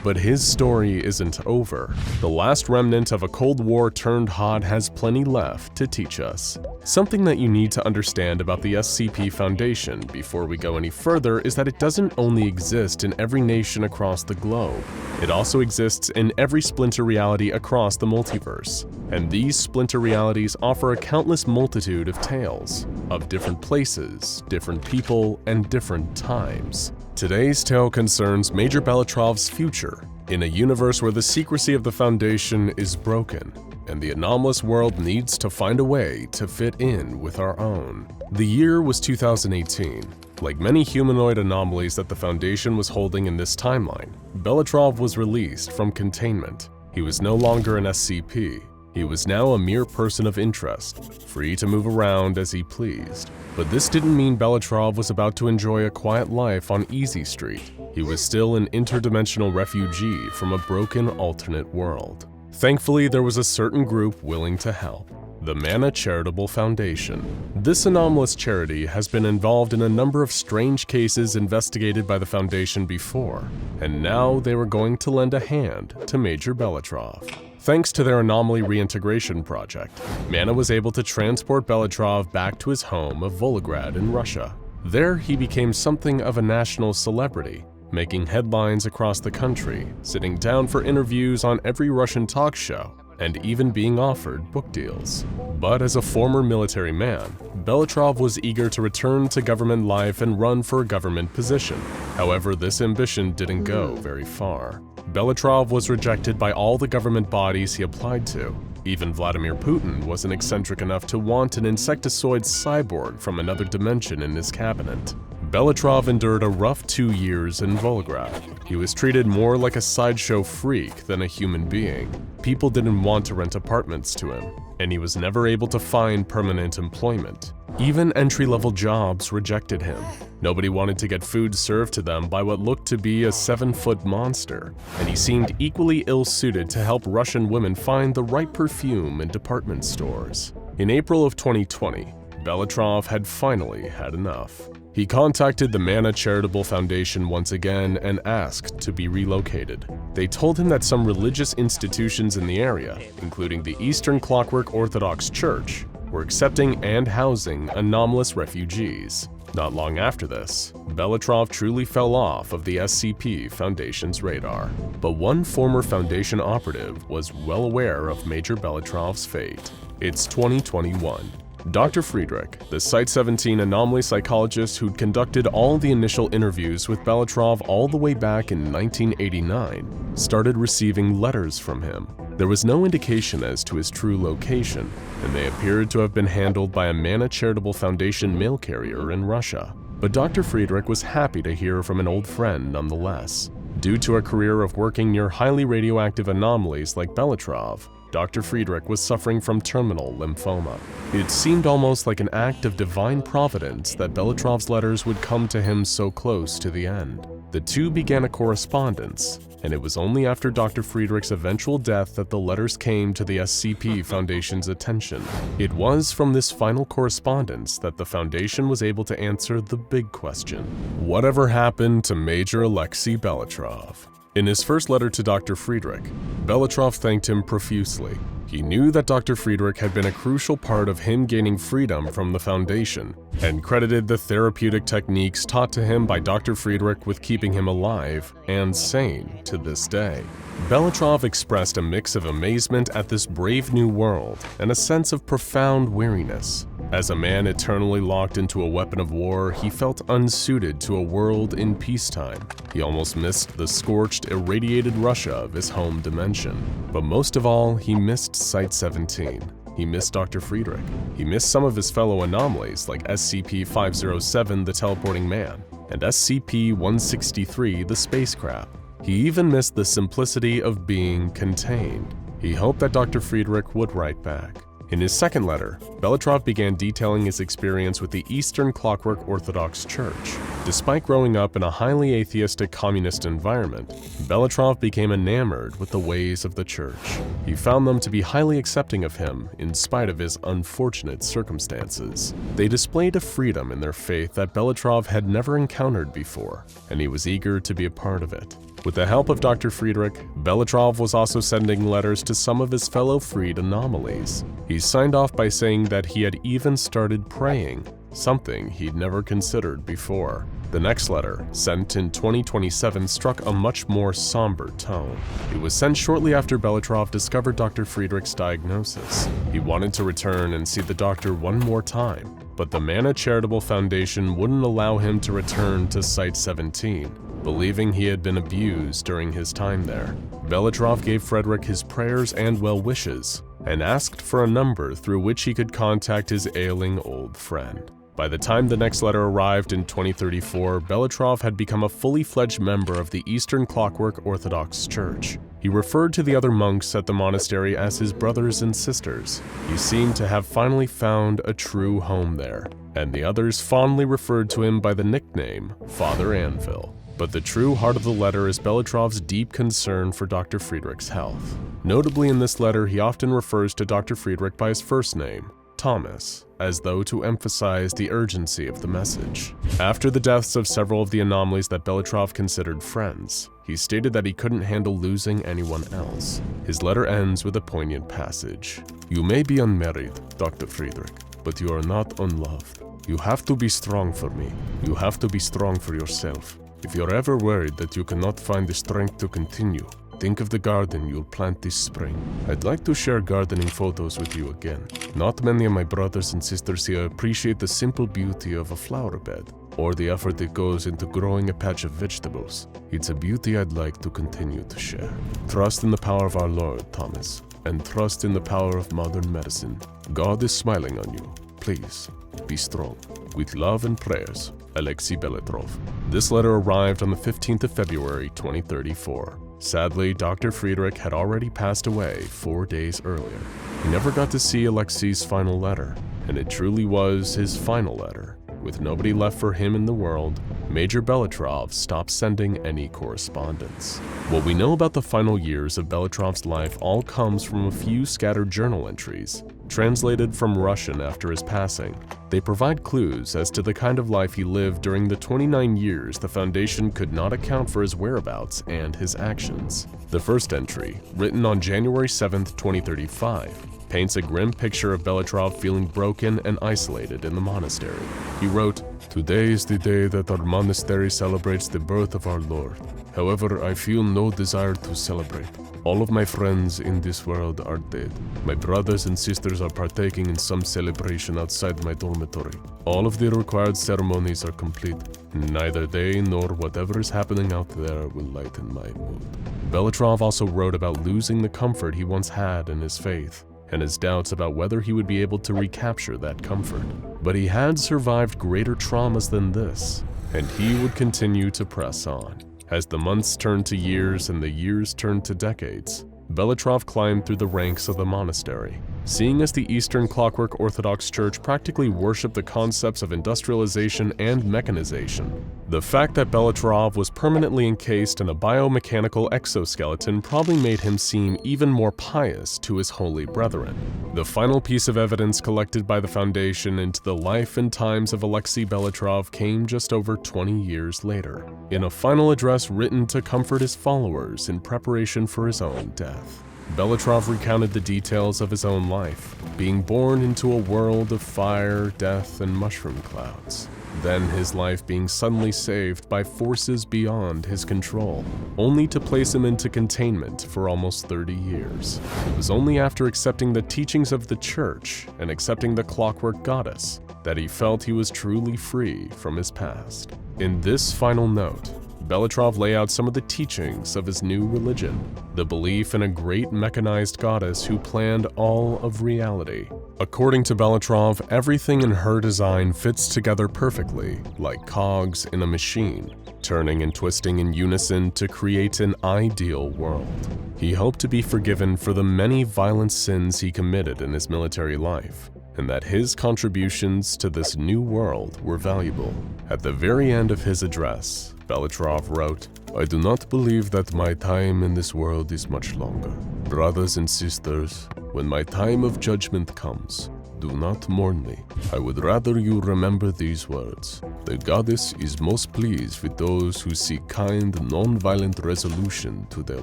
Speaker 1: But his story isn't over. The last remnant of a Cold War turned hot has plenty left to teach us. Something that you need to understand about the SCP Foundation before we go any further is that it doesn't only exist in every nation across the globe. It also exists in every splinter reality across the multiverse. And these splinter realities offer a countless multitude of tales, of different places, different people, and different times. Today's tale concerns Major Belitrov's future in a universe where the secrecy of the Foundation is broken, and the anomalous world needs to find a way to fit in with our own. The year was 2018. Like many humanoid anomalies that the Foundation was holding in this timeline, Belitrov was released from containment. He was no longer an SCP. He was now a mere person of interest, free to move around as he pleased. But this didn't mean Belitrov was about to enjoy a quiet life on Easy Street. He was still an interdimensional refugee from a broken alternate world. Thankfully, there was a certain group willing to help. The Mana Charitable Foundation. This anomalous charity has been involved in a number of strange cases investigated by the Foundation before, and now they were going to lend a hand to Major Belitrov. Thanks to their anomaly reintegration project, Mana was able to transport Belitrov back to his home of Volgograd in Russia. There, he became something of a national celebrity, making headlines across the country, sitting down for interviews on every Russian talk show, and even being offered book deals. But as a former military man, Belitrov was eager to return to government life and run for a government position. However, this ambition didn't go very far. Belitrov was rejected by all the government bodies he applied to. Even Vladimir Putin wasn't eccentric enough to want an insectoid cyborg from another dimension in his cabinet. Belitrov endured a rough 2 years in Volgograd. He was treated more like a sideshow freak than a human being. People didn't want to rent apartments to him, and he was never able to find permanent employment. Even entry-level jobs rejected him. Nobody wanted to get food served to them by what looked to be a 7-foot monster, and he seemed equally ill-suited to help Russian women find the right perfume in department stores. In April of 2020, Belitrov had finally had enough. He contacted the Mana Charitable Foundation once again and asked to be relocated. They told him that some religious institutions in the area, including the Eastern Clockwork Orthodox Church, were accepting and housing anomalous refugees. Not long after this, Belitrov truly fell off of the SCP Foundation's radar. But one former Foundation operative was well aware of Major Belitrov's fate. It's 2021. Dr. Friedrich, the Site-17 anomaly psychologist who'd conducted all the initial interviews with Belitrov all the way back in 1989, started receiving letters from him. There was no indication as to his true location, and they appeared to have been handled by a Mana Charitable Foundation mail carrier in Russia. But Dr. Friedrich was happy to hear from an old friend nonetheless. Due to a career of working near highly radioactive anomalies like Belitrov, Dr. Friedrich was suffering from terminal lymphoma. It seemed almost like an act of divine providence that Belitrov's letters would come to him so close to the end. The two began a correspondence, and it was only after Dr. Friedrich's eventual death that the letters came to the SCP Foundation's attention. It was from this final correspondence that the Foundation was able to answer the big question: whatever happened to Major Alexei Belitrov? In his first letter to Dr. Friedrich, Belitrov thanked him profusely. He knew that Dr. Friedrich had been a crucial part of him gaining freedom from the Foundation, and credited the therapeutic techniques taught to him by Dr. Friedrich with keeping him alive and sane to this day. Belitrov expressed a mix of amazement at this brave new world and a sense of profound weariness. As a man eternally locked into a weapon of war, he felt unsuited to a world in peacetime. He almost missed the scorched, irradiated Russia of his home dimension. But most of all, he missed Site-17. He missed Dr. Friedrich. He missed some of his fellow anomalies like SCP-507, the Teleporting Man, and SCP-163, the Spacecraft. He even missed the simplicity of being contained. He hoped that Dr. Friedrich would write back. In his second letter, Belitrov began detailing his experience with the Eastern Clockwork Orthodox Church. Despite growing up in a highly atheistic communist environment, Belitrov became enamored with the ways of the church. He found them to be highly accepting of him in spite of his unfortunate circumstances. They displayed a freedom in their faith that Belitrov had never encountered before, and he was eager to be a part of it. With the help of Dr. Friedrich, Belitrov was also sending letters to some of his fellow freed anomalies. He signed off by saying that he had even started praying, something he'd never considered before. The next letter, sent in 2027, struck a much more somber tone. It was sent shortly after Belitrov discovered Dr. Friedrich's diagnosis. He wanted to return and see the doctor one more time, but the Mana Charitable Foundation wouldn't allow him to return to Site-17. Believing he had been abused during his time there, Belitrov gave Frederick his prayers and well wishes, and asked for a number through which he could contact his ailing old friend. By the time the next letter arrived in 2034, Belitrov had become a fully fledged member of the Eastern Clockwork Orthodox Church. He referred to the other monks at the monastery as his brothers and sisters. He seemed to have finally found a true home there, and the others fondly referred to him by the nickname Father Anvil. But the true heart of the letter is Belitrov's deep concern for Dr. Friedrich's health. Notably in this letter, he often refers to Dr. Friedrich by his first name, Thomas, as though to emphasize the urgency of the message. After the deaths of several of the anomalies that Belitrov considered friends, he stated that he couldn't handle losing anyone else. His letter ends with a poignant passage. "You may be unmarried, Dr. Friedrich, but you are not unloved. You have to be strong for me. You have to be strong for yourself. If you're ever worried that you cannot find the strength to continue, think of the garden you'll plant this spring. I'd like to share gardening photos with you again. Not many of my brothers and sisters here appreciate the simple beauty of a flower bed, or the effort that goes into growing a patch of vegetables. It's a beauty I'd like to continue to share. Trust in the power of our Lord, Thomas, and trust in the power of modern medicine. God is smiling on you. Please, be strong. With love and prayers, Alexei Belitrov. This letter arrived on the 15th of February 2034. Sadly, Dr. Friedrich had already passed away 4 days earlier. He never got to see Alexei's final letter, and it truly was his final letter. With nobody left for him in the world, Major Belitrov stopped sending any correspondence. What we know about the final years of Belitrov's life all comes from a few scattered journal entries, translated from Russian after his passing. They provide clues as to the kind of life he lived during the 29 years the Foundation could not account for his whereabouts and his actions. The first entry, written on January 7, 2035, paints a grim picture of Belitrov feeling broken and isolated in the monastery. He wrote, "Today is the day that our monastery celebrates the birth of our Lord. However, I feel no desire to celebrate. All of my friends in this world are dead. My brothers and sisters are partaking in some celebration outside my dormitory. All of the required ceremonies are complete. Neither they nor whatever is happening out there will lighten my mood." Belitrov also wrote about losing the comfort he once had in his faith, and his doubts about whether he would be able to recapture that comfort. But he had survived greater traumas than this, and he would continue to press on. As the months turned to years and the years turned to decades, Belitrov climbed through the ranks of the monastery. Seeing as the Eastern Clockwork Orthodox Church practically worshipped the concepts of industrialization and mechanization, the fact that Belitrov was permanently encased in a biomechanical exoskeleton probably made him seem even more pious to his holy brethren. The final piece of evidence collected by the Foundation into the life and times of Alexei Belitrov came just over 20 years later, in a final address written to comfort his followers in preparation for his own death. Belitrov recounted the details of his own life, being born into a world of fire, death, and mushroom clouds. Then his life being suddenly saved by forces beyond his control, only to place him into containment for almost 30 years. It was only after accepting the teachings of the church and accepting the clockwork goddess that he felt he was truly free from his past. In this final note, Belitrov lay out some of the teachings of his new religion, the belief in a great mechanized goddess who planned all of reality. According to Belitrov, everything in her design fits together perfectly, like cogs in a machine, turning and twisting in unison to create an ideal world. He hoped to be forgiven for the many violent sins he committed in his military life, and that his contributions to this new world were valuable. At the very end of his address, Belitrov wrote, "I do not believe that my time in this world is much longer. Brothers and sisters, when my time of judgment comes, do not mourn me. I would rather you remember these words. The goddess is most pleased with those who seek kind, non-violent resolution to their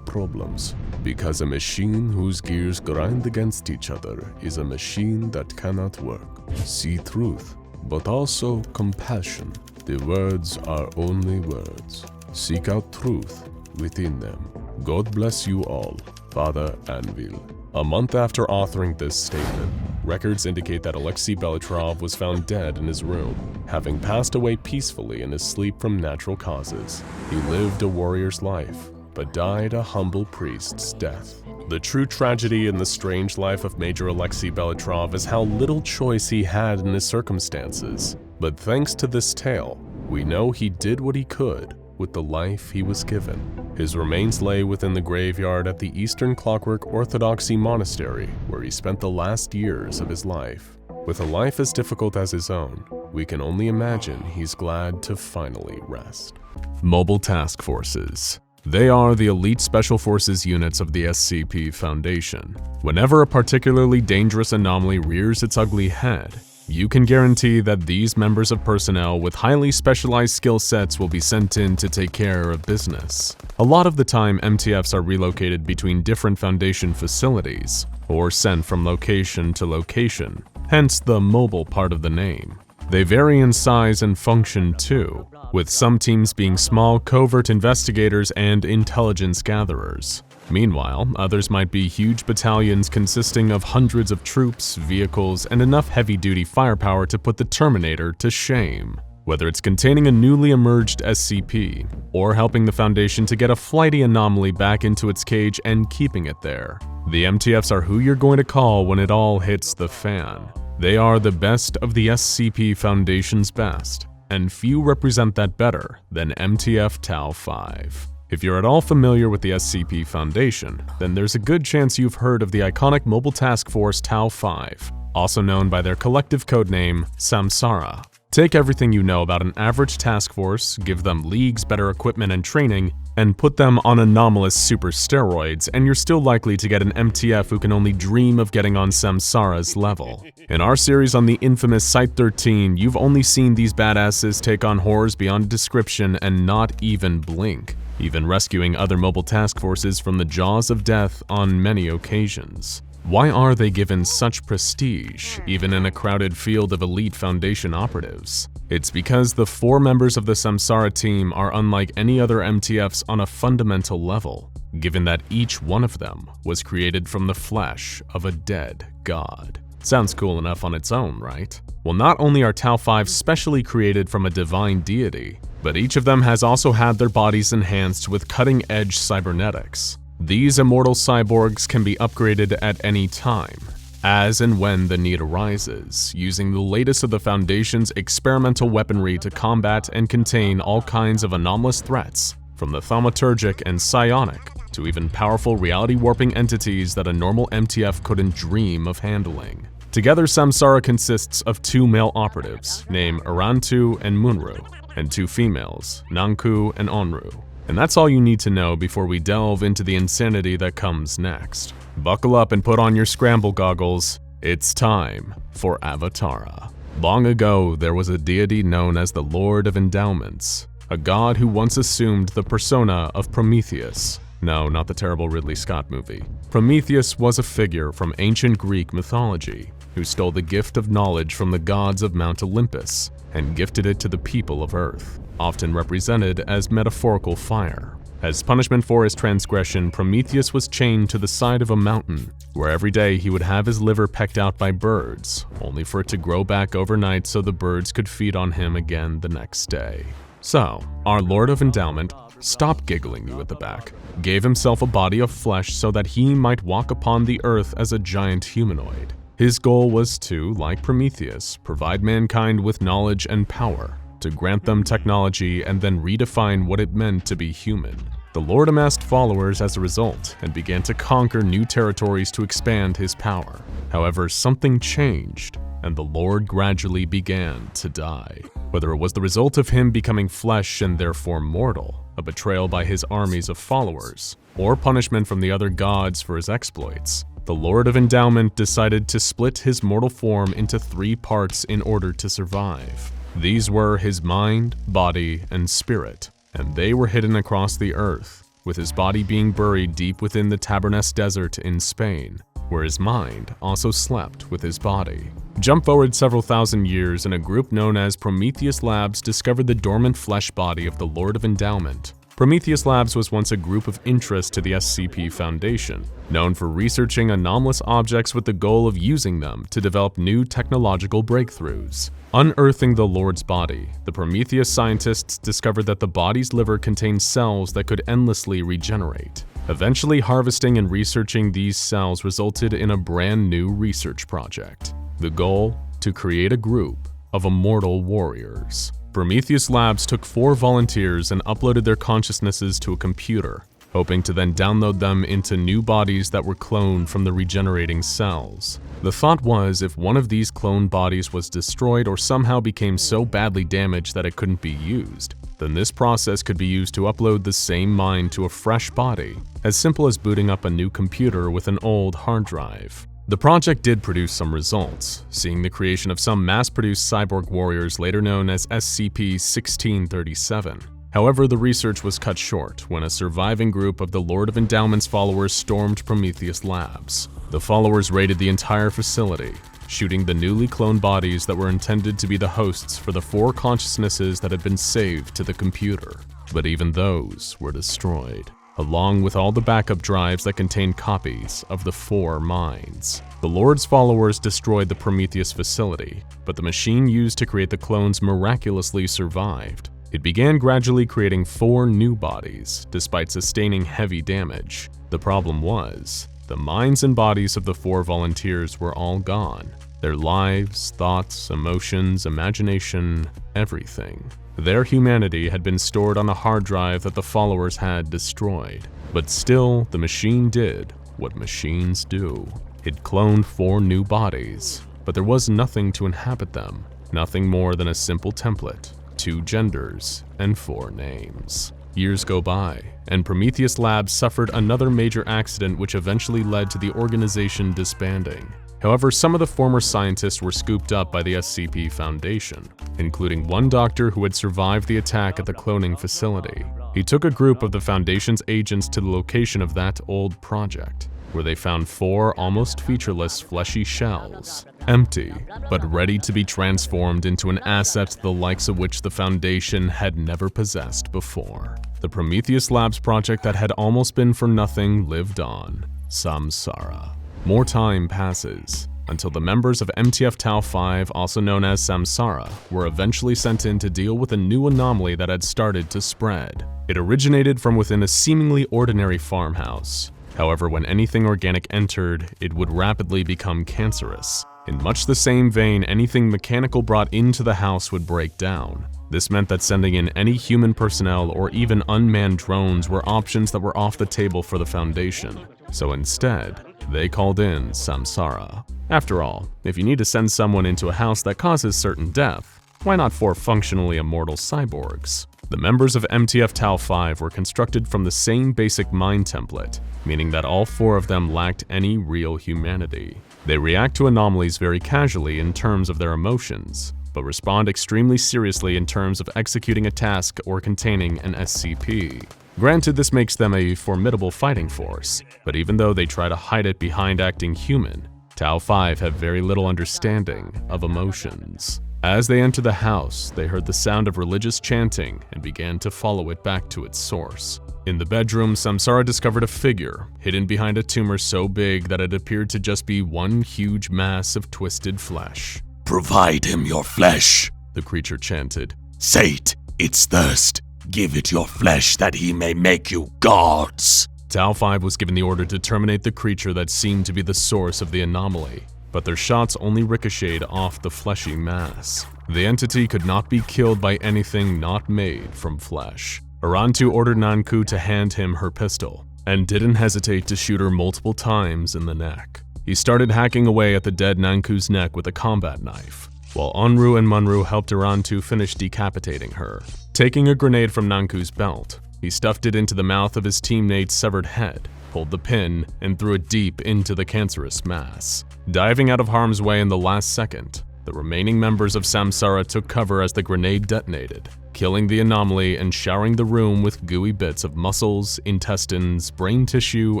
Speaker 1: problems, because a machine whose gears grind against each other is a machine that cannot work. See truth, but also compassion. The words are only words. Seek out truth within them. God bless you all, Father Anvil." A month after authoring this statement, records indicate that Alexei Belitrov was found dead in his room, having passed away peacefully in his sleep from natural causes. He lived a warrior's life, but died a humble priest's death. The true tragedy in the strange life of Major Alexei Belitrov is how little choice he had in his circumstances. But thanks to this tale, we know he did what he could with the life he was given. His remains lay within the graveyard at the Eastern Clockwork Orthodoxy Monastery, where he spent the last years of his life. With a life as difficult as his own, we can only imagine he's glad to finally rest. Mobile Task Forces. They are the elite special forces units of the SCP Foundation. Whenever a particularly dangerous anomaly rears its ugly head, you can guarantee that these members of personnel with highly specialized skill sets will be sent in to take care of business. A lot of the time, MTFs are relocated between different Foundation facilities, or sent from location to location, hence the mobile part of the name. They vary in size and function too, with some teams being small covert investigators and intelligence gatherers. Meanwhile, others might be huge battalions consisting of hundreds of troops, vehicles, and enough heavy-duty firepower to put the Terminator to shame. Whether it's containing a newly emerged SCP, or helping the Foundation to get a flighty anomaly back into its cage and keeping it there, the MTFs are who you're going to call when it all hits the fan. They are the best of the SCP Foundation's best, and few represent that better than MTF Tau 5. If you're at all familiar with the SCP Foundation, then there's a good chance you've heard of the iconic Mobile Task Force Tau 5, also known by their collective codename Samsara. Take everything you know about an average task force, give them leagues better equipment and training, and put them on anomalous super steroids, and you're still likely to get an MTF who can only dream of getting on Samsara's level. In our series on the infamous Site-13, you've only seen these badasses take on horrors beyond description and not even blink, even rescuing other mobile task forces from the jaws of death on many occasions. Why are they given such prestige, even in a crowded field of elite Foundation operatives? It's because the 4 members of the Samsara team are unlike any other MTFs on a fundamental level, given that each one of them was created from the flesh of a dead god. Sounds cool enough on its own, right? Well, not only are Tau 5 specially created from a divine deity, but each of them has also had their bodies enhanced with cutting-edge cybernetics. These immortal cyborgs can be upgraded at any time, as and when the need arises, using the latest of the Foundation's experimental weaponry to combat and contain all kinds of anomalous threats, from the thaumaturgic and psionic to even powerful reality-warping entities that a normal MTF couldn't dream of handling. Together, Samsara consists of 2 male operatives, named Arantu and Munru, and 2 females, Nanku and Onru. And that's all you need to know before we delve into the insanity that comes next. Buckle up and put on your scramble goggles. It's time for Avatara. Long ago, there was a deity known as the Lord of Endowments, a god who once assumed the persona of Prometheus. No, not the terrible Ridley Scott movie. Prometheus was a figure from ancient Greek mythology who stole the gift of knowledge from the gods of Mount Olympus and gifted it to the people of Earth, often represented as metaphorical fire. As punishment for his transgression, Prometheus was chained to the side of a mountain, where every day he would have his liver pecked out by birds, only for it to grow back overnight so the birds could feed on him again the next day. So, our Lord of Endowment, stop giggling you at the back, gave himself a body of flesh so that he might walk upon the earth as a giant humanoid. His goal was to, like Prometheus, provide mankind with knowledge and power, to grant them technology and then redefine what it meant to be human. The Lord amassed followers as a result and began to conquer new territories to expand his power. However, something changed, and the Lord gradually began to die. Whether it was the result of him becoming flesh and therefore mortal, a betrayal by his armies of followers, or punishment from the other gods for his exploits, the Lord of Endowment decided to split his mortal form into 3 parts in order to survive. These were his mind, body, and spirit, and they were hidden across the earth, with his body being buried deep within the Tabernas Desert in Spain, where his mind also slept with his body. Jump forward several thousand years, and a group known as Prometheus Labs discovered the dormant flesh body of the Lord of Endowment. Prometheus Labs was once a group of interest to the SCP Foundation, known for researching anomalous objects with the goal of using them to develop new technological breakthroughs. Unearthing the Lord's body, the Prometheus scientists discovered that the body's liver contained cells that could endlessly regenerate. Eventually, harvesting and researching these cells resulted in a brand new research project. The goal? To create a group of immortal warriors. Prometheus Labs took 4 volunteers and uploaded their consciousnesses to a computer, hoping to then download them into new bodies that were cloned from the regenerating cells. The thought was, if one of these cloned bodies was destroyed or somehow became so badly damaged that it couldn't be used, then this process could be used to upload the same mind to a fresh body, as simple as booting up a new computer with an old hard drive. The project did produce some results, seeing the creation of some mass-produced cyborg warriors later known as SCP-1637. However, the research was cut short when a surviving group of the Lord of Endowment's followers stormed Prometheus Labs. The followers raided the entire facility, shooting the newly cloned bodies that were intended to be the hosts for the 4 consciousnesses that had been saved to the computer. But even those were destroyed, along with all the backup drives that contained copies of the 4 minds. The Lord's followers destroyed the Prometheus facility, but the machine used to create the clones miraculously survived. It began gradually creating 4 new bodies, despite sustaining heavy damage. The problem was, the minds and bodies of the 4 volunteers were all gone, Their lives, thoughts, emotions, imagination, everything. Their humanity had been stored on a hard drive that the followers had destroyed. But still, the machine did what machines do. It cloned 4 new bodies, but there was nothing to inhabit them. Nothing more than a simple template, 2 genders, and 4 names. Years go by, and Prometheus Labs suffered another major accident which eventually led to the organization disbanding. However, some of the former scientists were scooped up by the SCP Foundation, including one doctor who had survived the attack at the cloning facility. He took a group of the Foundation's agents to the location of that old project, where they found 4 almost featureless fleshy shells, empty, but ready to be transformed into an asset the likes of which the Foundation had never possessed before. The Prometheus Labs project that had almost been for nothing lived on. Samsara. More time passes, until the members of MTF Tau 5, also known as Samsara, were eventually sent in to deal with a new anomaly that had started to spread. It originated from within a seemingly ordinary farmhouse. However, when anything organic entered, it would rapidly become cancerous. In much the same vein, anything mechanical brought into the house would break down. This meant that sending in any human personnel or even unmanned drones were options that were off the table for the Foundation. So instead, they called in Samsara. After all, if you need to send someone into a house that causes certain death, why not 4 functionally immortal cyborgs? The members of MTF Tau 5 were constructed from the same basic mind template, meaning that all 4 of them lacked any real humanity. They react to anomalies very casually in terms of their emotions, but respond extremely seriously in terms of executing a task or containing an SCP. Granted, this makes them a formidable fighting force, but even though they try to hide it behind acting human, Tau 5 have very little understanding of emotions. As they entered the house, they heard the sound of religious chanting and began to follow it back to its source. In the bedroom, Samsara discovered a figure hidden behind a tumor so big that it appeared to just be one huge mass of twisted flesh.
Speaker 2: "Provide him your flesh,"
Speaker 1: the creature chanted.
Speaker 2: "Sate its thirst. Give it your flesh that he may make you gods."
Speaker 1: Tau 5 was given the order to terminate the creature that seemed to be the source of the anomaly, but their shots only ricocheted off the fleshy mass. The entity could not be killed by anything not made from flesh. Arantu ordered Nanku to hand him her pistol, and didn't hesitate to shoot her multiple times in the neck. He started hacking away at the dead Nanku's neck with a combat knife, while Onru and Munru helped Arantu finish decapitating her. Taking a grenade from Nanku's belt, he stuffed it into the mouth of his teammate's severed head, pulled the pin, and threw it deep into the cancerous mass. Diving out of harm's way in the last second, the remaining members of Samsara took cover as the grenade detonated, killing the anomaly and showering the room with gooey bits of muscles, intestines, brain tissue,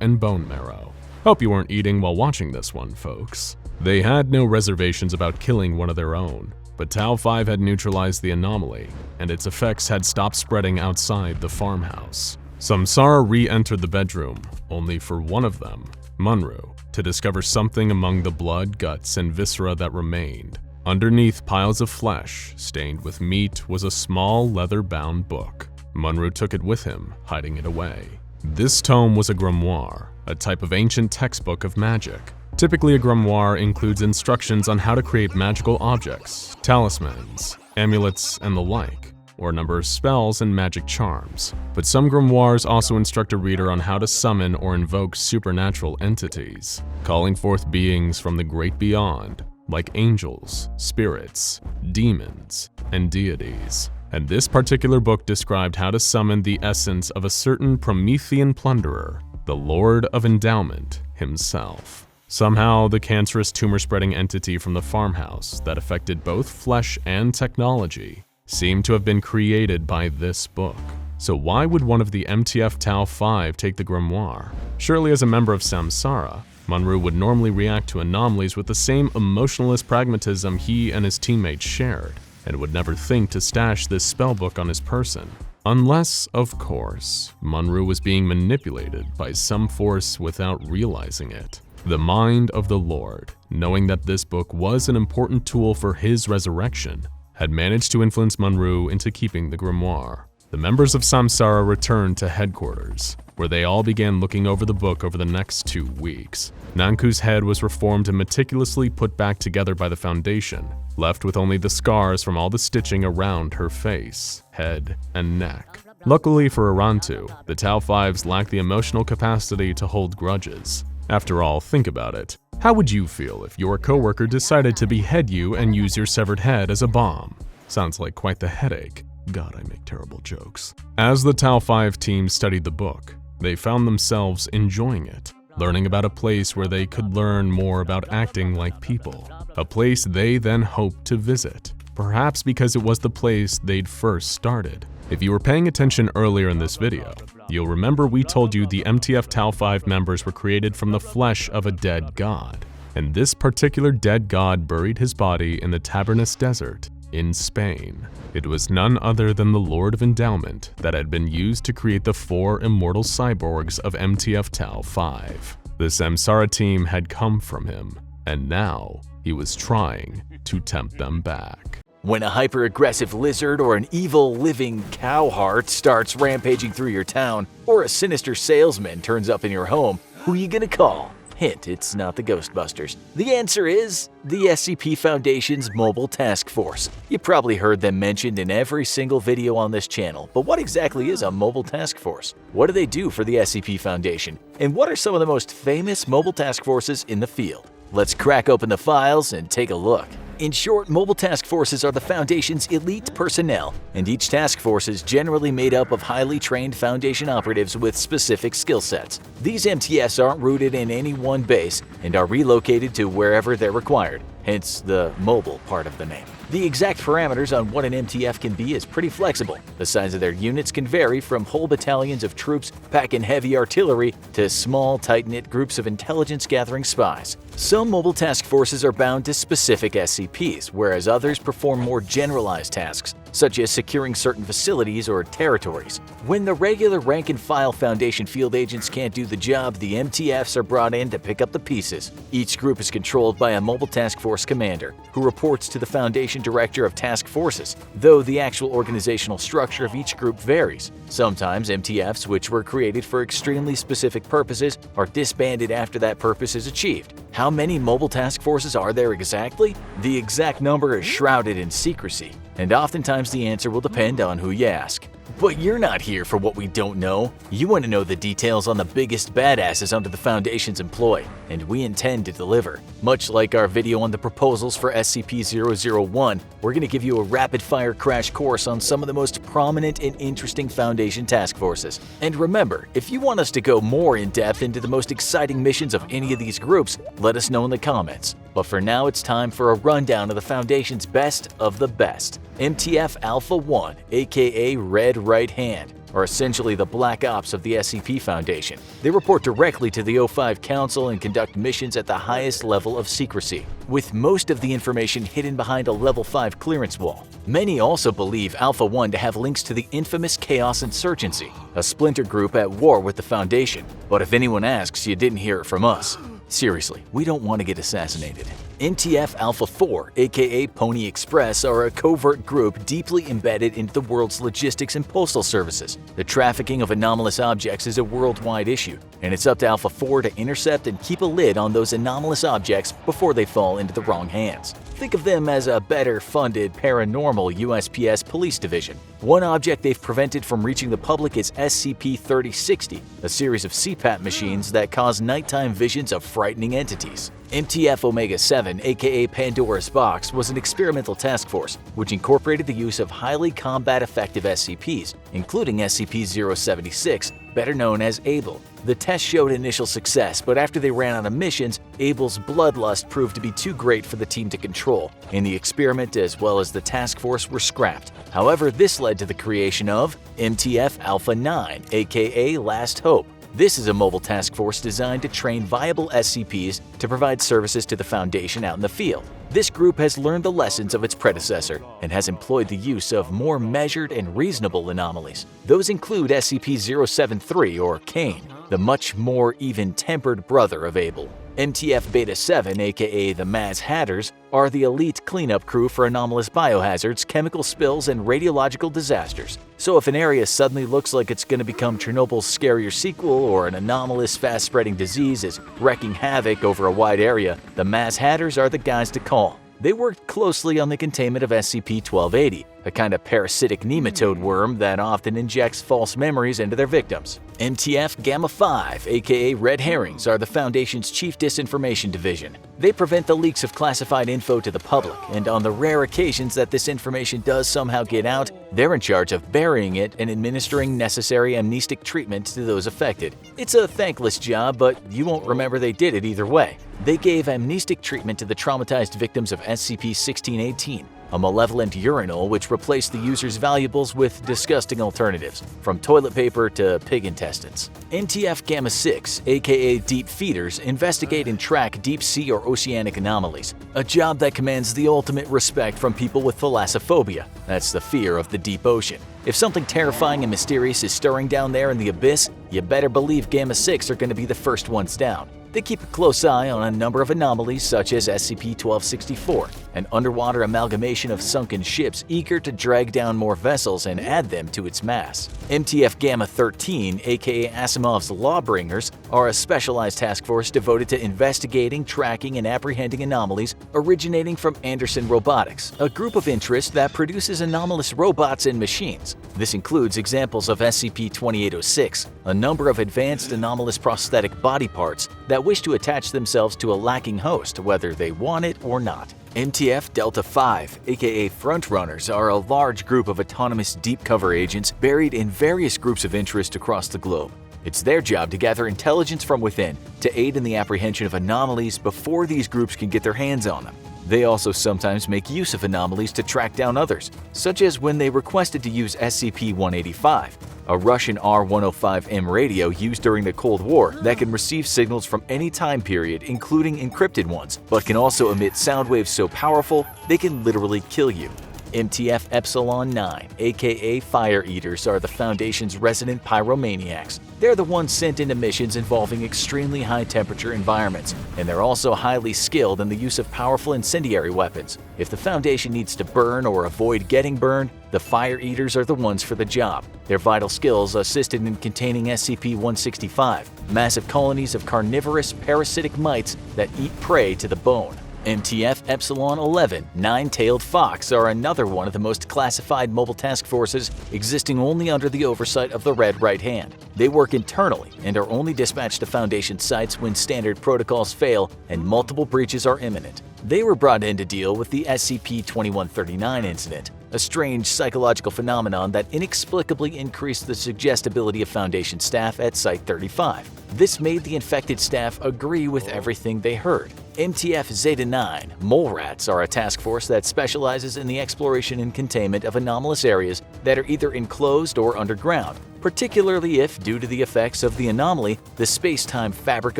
Speaker 1: and bone marrow. Hope you weren't eating while watching this one, folks. They had no reservations about killing one of their own, but Tau 5 had neutralized the anomaly, and its effects had stopped spreading outside the farmhouse. Samsara re-entered the bedroom, only for one of them, Munru, to discover something among the blood, guts, and viscera that remained. Underneath piles of flesh, stained with meat, was a small leather-bound book. Munru took it with him, hiding it away. This tome was a grimoire, a type of ancient textbook of magic. Typically, a grimoire includes instructions on how to create magical objects, talismans, amulets, and the like, or a number of spells and magic charms. But some grimoires also instruct a reader on how to summon or invoke supernatural entities, calling forth beings from the great beyond, like angels, spirits, demons, and deities. And this particular book described how to summon the essence of a certain Promethean plunderer, the Lord of Endowment himself. Somehow, the cancerous tumor-spreading entity from the farmhouse that affected both flesh and technology seemed to have been created by this book. So why would one of the MTF Tau 5 take the grimoire? Surely as a member of Samsara, Munru would normally react to anomalies with the same emotionless pragmatism he and his teammates shared, and would never think to stash this spellbook on his person. Unless, of course, Munru was being manipulated by some force without realizing it. The mind of the Lord, knowing that this book was an important tool for his resurrection, had managed to influence Munru into keeping the grimoire. The members of Samsara returned to headquarters. where they all began looking over the book over the next 2 weeks. Nanku's head was reformed and meticulously put back together by the Foundation, left with only the scars from all the stitching around her face, head, and neck. Luckily for Arantu, the Tau 5s lack the emotional capacity to hold grudges. After all, think about it. How would you feel if your coworker decided to behead you and use your severed head as a bomb? Sounds like quite the headache. God, I make terrible jokes. As the Tau 5 team studied the book, they found themselves enjoying it, learning about a place where they could learn more about acting like people, a place they then hoped to visit, perhaps because it was the place they'd first started. If you were paying attention earlier in this video, you'll remember we told you the MTF Tau 5 members were created from the flesh of a dead god, and this particular dead god buried his body in the Tabernas Desert in Spain. It was none other than the Lord of Endowment that had been used to create the 4 immortal cyborgs of MTF Tau 5. The Samsara team had come from him, and now he was trying to tempt them back.
Speaker 3: When a hyper-aggressive lizard or an evil living cow heart starts rampaging through your town, or a sinister salesman turns up in your home, who you gonna call? Hint, it's not the Ghostbusters. The answer is the SCP Foundation's Mobile Task Force. You probably heard them mentioned in every single video on this channel, but what exactly is a Mobile Task Force? What do they do for the SCP Foundation? And what are some of the most famous Mobile Task Forces in the field? Let's crack open the files and take a look. In short, Mobile Task Forces are the Foundation's elite personnel, and each task force is generally made up of highly trained Foundation operatives with specific skill sets. These MTFs aren't rooted in any one base and are relocated to wherever they're required, hence the mobile part of the name. The exact parameters on what an MTF can be is pretty flexible. The size of their units can vary from whole battalions of troops packing heavy artillery to small, tight-knit groups of intelligence-gathering spies. Some mobile task forces are bound to specific SCPs, whereas others perform more generalized tasks, such as securing certain facilities or territories. When the regular rank-and-file Foundation field agents can't do the job, the MTFs are brought in to pick up the pieces. Each group is controlled by a Mobile Task Force commander, who reports to the Foundation Director of Task Forces, though the actual organizational structure of each group varies. Sometimes MTFs, which were created for extremely specific purposes, are disbanded after that purpose is achieved. How many mobile task forces are there exactly? The exact number is shrouded in secrecy, and oftentimes the answer will depend on who you ask. But you're not here for what we don't know. You want to know the details on the biggest badasses under the Foundation's employ, and we intend to deliver. Much like our video on the proposals for SCP-001, we're going to give you a rapid-fire crash course on some of the most prominent and interesting Foundation task forces. And remember, if you want us to go more in-depth into the most exciting missions of any of these groups, let us know in the comments. But for now, it's time for a rundown of the Foundation's best of the best. MTF Alpha 1, aka Red Right Hand, are essentially the Black Ops of the SCP Foundation. They report directly to the O5 Council and conduct missions at the highest level of secrecy, with most of the information hidden behind a Level 5 clearance wall. Many also believe Alpha 1 to have links to the infamous Chaos Insurgency, a splinter group at war with the Foundation. But if anyone asks, you didn't hear it from us. Seriously, we don't want to get assassinated. MTF Alpha 4, aka Pony Express, are a covert group deeply embedded into the world's logistics and postal services. The trafficking of anomalous objects is a worldwide issue, and it's up to Alpha 4 to intercept and keep a lid on those anomalous objects before they fall into the wrong hands. Think of them as a better-funded paranormal USPS police division. One object they've prevented from reaching the public is SCP-3060, a series of CPAP machines that cause nighttime visions of frightening entities. MTF Omega-7, aka Pandora's Box, was an experimental task force which incorporated the use of highly combat-effective SCPs, including SCP-076, better known as Abel. The test showed initial success, but after they ran out of missions, Abel's bloodlust proved to be too great for the team to control, and the experiment as well as the task force were scrapped. However, this led to the creation of MTF Alpha 9, aka Last Hope. This is a mobile task force designed to train viable SCPs to provide services to the Foundation out in the field. This group has learned the lessons of its predecessor and has employed the use of more measured and reasonable anomalies. Those include SCP-073 or Cain, the much more even-tempered brother of Abel. MTF Beta 7, aka the Maz Hatters, are the elite cleanup crew for anomalous biohazards, chemical spills, and radiological disasters. So if an area suddenly looks like it's going to become Chernobyl's scarier sequel, or an anomalous fast-spreading disease is wreaking havoc over a wide area, the Mass Hatters are the guys to call. They worked closely on the containment of SCP-1280, a kind of parasitic nematode worm that often injects false memories into their victims. MTF Gamma-5, aka Red Herrings, are the Foundation's chief disinformation division. They prevent the leaks of classified info to the public, and on the rare occasions that this information does somehow get out, they're in charge of burying it and administering necessary amnestic treatment to those affected. It's a thankless job, but you won't remember they did it either way. They gave amnestic treatment to the traumatized victims of SCP-1618, a malevolent urinal which replaced the user's valuables with disgusting alternatives, from toilet paper to pig intestines. NTF Gamma-6, aka Deep Feeders, investigate and track deep-sea or oceanic anomalies, a job that commands the ultimate respect from people with thalassophobia. That's the fear of the deep ocean. If something terrifying and mysterious is stirring down there in the abyss, you better believe Gamma-6 are going to be the first ones down. They keep a close eye on a number of anomalies such as SCP-1264, an underwater amalgamation of sunken ships eager to drag down more vessels and add them to its mass. MTF Gamma-13, aka Asimov's Lawbringers, are a specialized task force devoted to investigating, tracking, and apprehending anomalies originating from Anderson Robotics, a group of interest that produces anomalous robots and machines. This includes examples of SCP-2806, a number of advanced anomalous prosthetic body parts that wish to attach themselves to a lacking host, whether they want it or not. MTF Delta-5, aka Frontrunners, are a large group of autonomous deep cover agents buried in various groups of interest across the globe. It's their job to gather intelligence from within to aid in the apprehension of anomalies before these groups can get their hands on them. They also sometimes make use of anomalies to track down others, such as when they requested to use SCP-185, a Russian R-105M radio used during the Cold War that can receive signals from any time period, including encrypted ones, but can also emit sound waves so powerful they can literally kill you. MTF Epsilon 9, aka Fire Eaters, are the Foundation's resident pyromaniacs. They're the ones sent into missions involving extremely high-temperature environments, and they're also highly skilled in the use of powerful incendiary weapons. If the Foundation needs to burn or avoid getting burned, the Fire Eaters are the ones for the job. Their vital skills assisted in containing SCP-165, massive colonies of carnivorous parasitic mites that eat prey to the bone. MTF Epsilon 11, Nine-Tailed Fox, are another one of the most classified mobile task forces existing only under the oversight of the Red Right Hand. They work internally and are only dispatched to Foundation sites when standard protocols fail and multiple breaches are imminent. They were brought in to deal with the SCP-2139 incident, a strange psychological phenomenon that inexplicably increased the suggestibility of Foundation staff at Site-35. This made the infected staff agree with everything they heard. MTF Zeta-9, Mole Rats, are a task force that specializes in the exploration and containment of anomalous areas that are either enclosed or underground, particularly if, due to the effects of the anomaly, the space-time fabric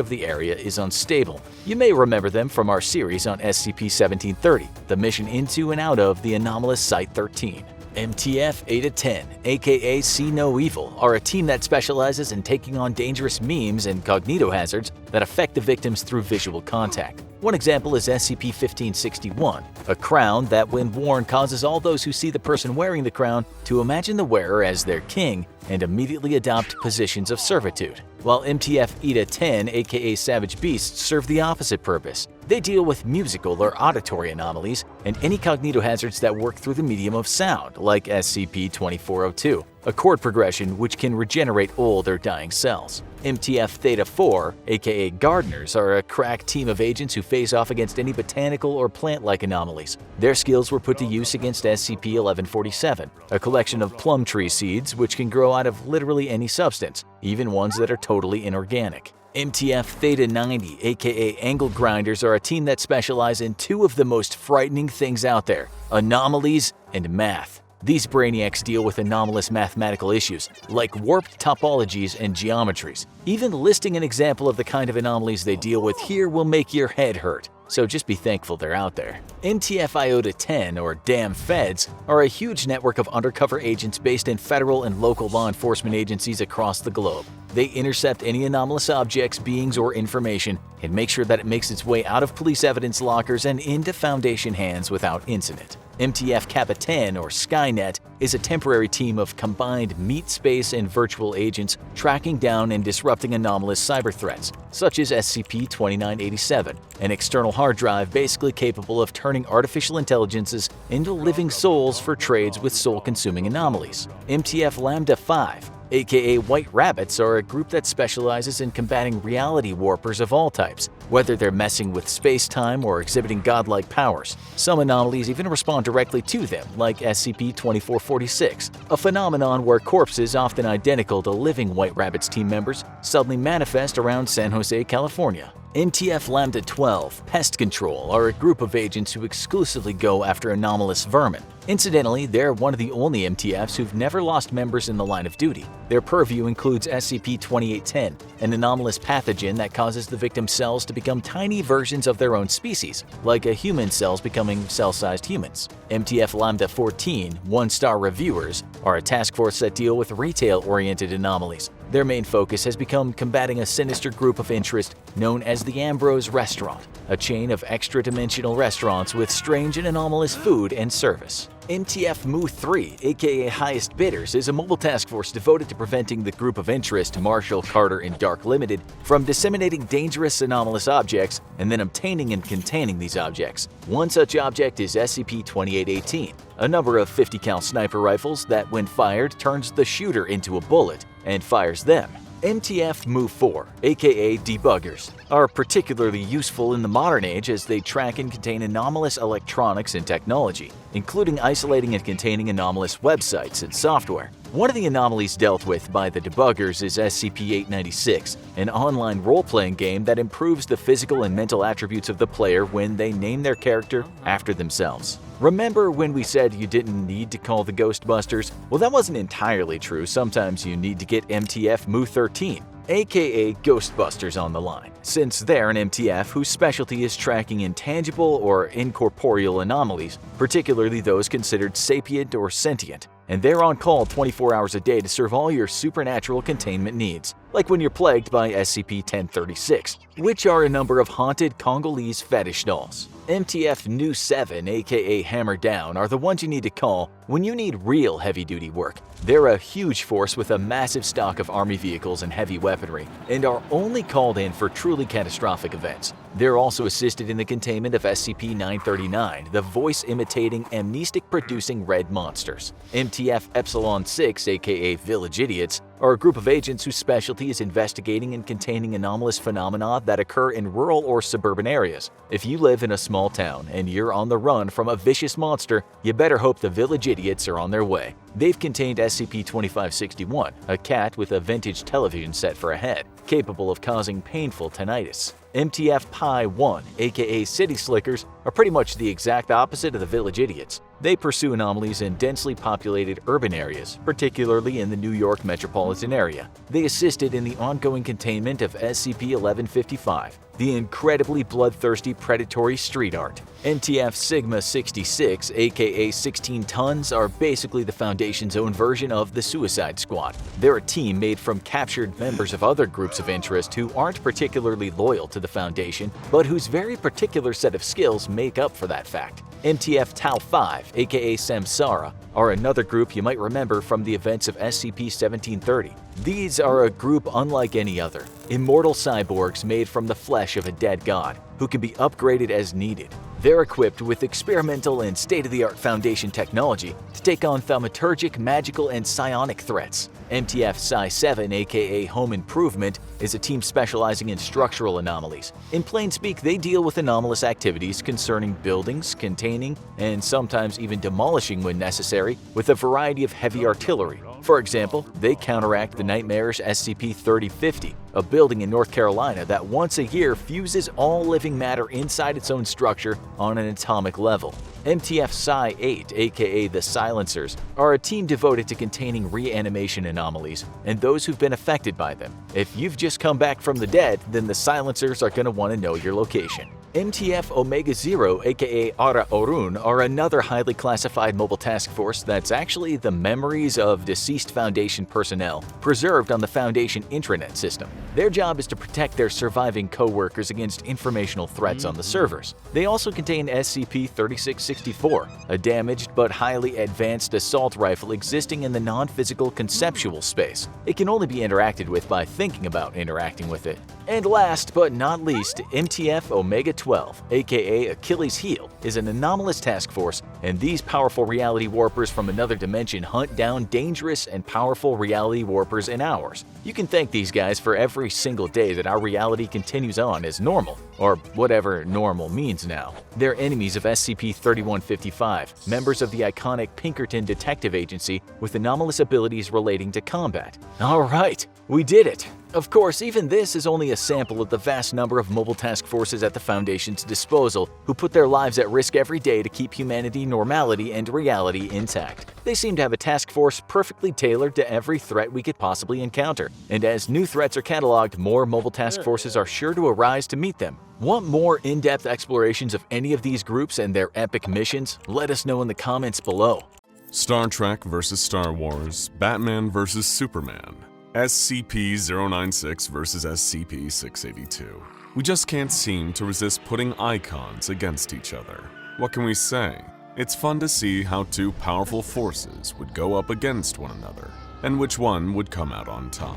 Speaker 3: of the area is unstable. You may remember them from our series on SCP-1730, the mission into and out of the anomalous Site-13. MTF Eta-10, aka See No Evil, are a team that specializes in taking on dangerous memes and cognitohazards that affect the victims through visual contact. One example is SCP-1561, a crown that when worn causes all those who see the person wearing the crown to imagine the wearer as their king and immediately adopt positions of servitude. While MTF Eta-10, aka Savage Beasts, serve the opposite purpose. They deal with musical or auditory anomalies and any cognitohazards that work through the medium of sound, like SCP-2402, a chord progression which can regenerate old or dying cells. MTF Theta-4, aka Gardeners, are a crack team of agents who face off against any botanical or plant-like anomalies. Their skills were put to use against SCP-1147, a collection of plum tree seeds which can grow out of literally any substance, even ones that are totally inorganic. MTF Theta-90, aka Angle Grinders, are a team that specialize in two of the most frightening things out there: anomalies and math. These brainiacs deal with anomalous mathematical issues, like warped topologies and geometries. Even listing an example of the kind of anomalies they deal with here will make your head hurt, so just be thankful they're out there. MTF Iota-10, or Damn Feds, are a huge network of undercover agents based in federal and local law enforcement agencies across the globe. They intercept any anomalous objects, beings, or information and make sure that it makes its way out of police evidence lockers and into Foundation hands without incident. MTF Kappa 10, or Skynet, is a temporary team of combined meat space and virtual agents tracking down and disrupting anomalous cyber threats, such as SCP-2987, an external hard drive basically capable of turning artificial intelligences into living souls for trades with soul-consuming anomalies. MTF Lambda 5, aka White Rabbits, are a group that specializes in combating reality warpers of all types, whether they're messing with space-time or exhibiting godlike powers. Some anomalies even respond directly to them, like SCP-2446, a phenomenon where corpses often identical to living White Rabbits team members suddenly manifest around San Jose, California. MTF Lambda 12, Pest Control, are a group of agents who exclusively go after anomalous vermin. Incidentally, they're one of the only MTFs who've never lost members in the line of duty. Their purview includes SCP-2810, an anomalous pathogen that causes the victim's cells to become tiny versions of their own species, like a human cells becoming cell-sized humans. MTF Lambda 14, One-Star Reviewers, are a task force that deal with retail-oriented anomalies. Their main focus has become combating a sinister group of interest known as the Ambrose Restaurant, a chain of extra-dimensional restaurants with strange and anomalous food and service. MTF Mu-3, aka Highest Bidders, is a mobile task force devoted to preventing the group of interest, Marshall, Carter, and Dark Limited, from disseminating dangerous anomalous objects and then obtaining and containing these objects. One such object is SCP-2818, a number of 50 cal sniper rifles that, when fired, turns the shooter into a bullet and fires them. MTF Mu-4, aka Debuggers, are particularly useful in the modern age as they track and contain anomalous electronics and technology, including isolating and containing anomalous websites and software. One of the anomalies dealt with by the Debuggers is SCP-896, an online role-playing game that improves the physical and mental attributes of the player when they name their character after themselves. Remember when we said you didn't need to call the Ghostbusters? Well, that wasn't entirely true. Sometimes you need to get MTF Mu-13, aka Ghostbusters, on the line, since they're an MTF whose specialty is tracking intangible or incorporeal anomalies, particularly those considered sapient or sentient, and they're on call 24 hours a day to serve all your supernatural containment needs, like when you're plagued by SCP-1036, which are a number of haunted Congolese fetish dolls. MTF Nu-7, aka Hammer Down, are the ones you need to call when you need real heavy-duty work. They're a huge force with a massive stock of army vehicles and heavy weaponry, and are only called in for truly catastrophic events. They're also assisted in the containment of SCP-939, the voice-imitating, amnestic-producing red monsters. MTF Epsilon 6, aka Village Idiots, are a group of agents whose specialty is investigating and containing anomalous phenomena that occur in rural or suburban areas. If you live in a small town and you're on the run from a vicious monster, you better hope the Village Idiots are on their way. They've contained SCP-2561, a cat with a vintage television set for a head, capable of causing painful tinnitus. MTF Pi 1, aka City Slickers, are pretty much the exact opposite of the Village Idiots. They pursue anomalies in densely populated urban areas, particularly in the New York metropolitan area. They assisted in the ongoing containment of SCP-1155, the incredibly bloodthirsty predatory street art. MTF Sigma 66, aka 16 Tons, are basically the Foundation's own version of the Suicide Squad. They're a team made from captured members of other groups of interest who aren't particularly loyal to the Foundation, but whose very particular set of skills make up for that fact. MTF Tau 5, aka Samsara, are another group you might remember from the events of SCP-1730. These are a group unlike any other, immortal cyborgs made from the flesh of a dead god, who can be upgraded as needed. They're equipped with experimental and state-of-the-art Foundation technology to take on thaumaturgic, magical, and psionic threats. MTF Psi-7, aka Home Improvement, is a team specializing in structural anomalies. In plain speak, they deal with anomalous activities concerning buildings, containing, and sometimes even demolishing when necessary, with a variety of heavy artillery. For example, they counteract the nightmarish SCP-3050, a building in North Carolina that once a year fuses all living matter inside its own structure on an atomic level. MTF Psi-8, aka the Silencers, are a team devoted to containing reanimation anomalies and those who've been affected by them. If you've just come back from the dead, then the Silencers are going to want to know your location. MTF Omega-0, aka Ara Orun, are another highly classified mobile task force that's actually the memories of deceased Foundation personnel preserved on the Foundation intranet system. Their job is to protect their surviving co-workers against informational threats on the servers. They also contain SCP-3664, a damaged but highly advanced assault rifle existing in the non-physical conceptual space. It can only be interacted with by thinking about interacting with it. And last but not least, MTF Omega-12, aka Achilles' Heel, is an anomalous task force, and these powerful reality warpers from another dimension hunt down dangerous and powerful reality warpers in ours. You can thank these guys for every single day that our reality continues on as normal, or whatever normal means now. They're enemies of SCP-3155, members of the iconic Pinkerton Detective Agency with anomalous abilities relating to combat. Alright, we did it! Of course, even this is only a sample of the vast number of mobile task forces at the Foundation's disposal who put their lives at risk every day to keep humanity, normality, and reality intact. They seem to have a task force perfectly tailored to every threat we could possibly encounter, and as new threats are cataloged, more mobile task forces are sure to arise to meet them. Want more in-depth explorations of any of these groups and their epic missions? Let us know in the comments below.
Speaker 1: Star Trek vs. Star Wars, Batman vs. Superman, SCP-096 vs. SCP-682. We just can't seem to resist putting icons against each other. What can we say? It's fun to see how two powerful forces would go up against one another, and which one would come out on top.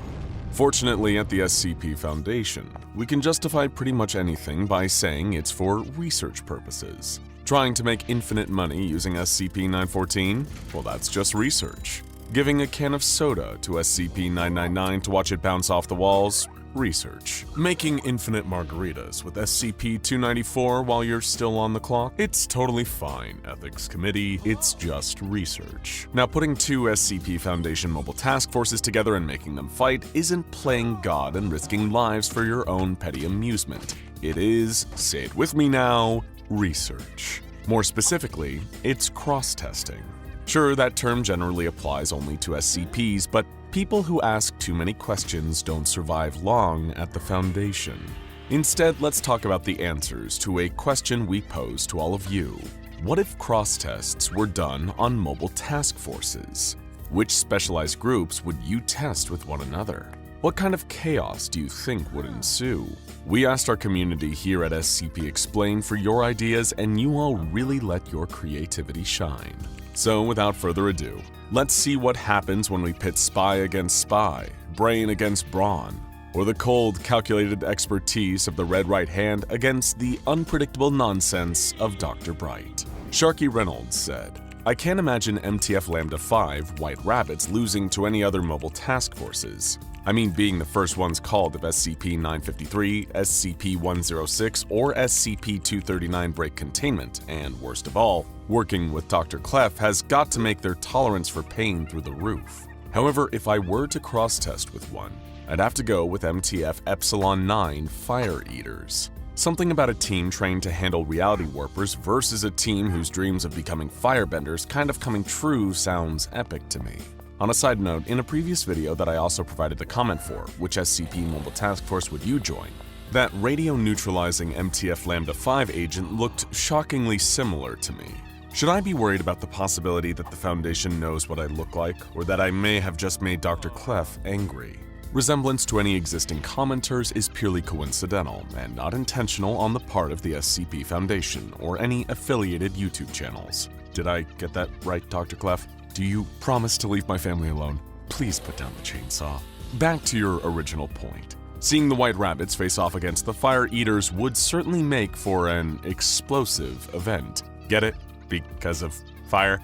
Speaker 1: Fortunately, at the SCP Foundation, we can justify pretty much anything by saying it's for research purposes. Trying to make infinite money using SCP-914? Well, that's just research. Giving a can of soda to SCP-999 to watch it bounce off the walls? Research. Making infinite margaritas with SCP-294 while you're still on the clock? It's totally fine, Ethics Committee, it's just research. Now, putting two SCP Foundation mobile task forces together and making them fight isn't playing God and risking lives for your own petty amusement. It is, say it with me now, research. More specifically, it's cross-testing. Sure, that term generally applies only to SCPs, but people who ask too many questions don't survive long at the Foundation. Instead, let's talk about the answers to a question we pose to all of you. What if cross-tests were done on mobile task forces? Which specialized groups would you test with one another? What kind of chaos do you think would ensue? We asked our community here at SCP Explain for your ideas, and you all really let your creativity shine. So without further ado, let's see what happens when we pit spy against spy, brain against brawn, or the cold, calculated expertise of the Red Right Hand against the unpredictable nonsense of Dr. Bright. Sharky Reynolds said, I can't imagine MTF Lambda-5 White Rabbits losing to any other mobile task forces. I mean, being the first ones called of SCP-953, SCP-106, or SCP-239 break containment, and worst of all, working with Dr. Clef has got to make their tolerance for pain through the roof. However, if I were to cross-test with one, I'd have to go with MTF Epsilon 9 Fire Eaters. Something about a team trained to handle reality warpers versus a team whose dreams of becoming firebenders kind of coming true sounds epic to me. On a side note, in a previous video that I also provided the comment for, which SCP Mobile Task Force would you join, that radio-neutralizing MTF Lambda-5 agent looked shockingly similar to me. Should I be worried about the possibility that the Foundation knows what I look like, or that I may have just made Dr. Clef angry? Resemblance to any existing commenters is purely coincidental and not intentional on the part of the SCP Foundation or any affiliated YouTube channels. Did I get that right, Dr. Clef? Do you promise to leave my family alone? Please put down the chainsaw. Back to your original point. Seeing the White Rabbits face off against the Fire Eaters would certainly make for an explosive event. Get it? Because of fire?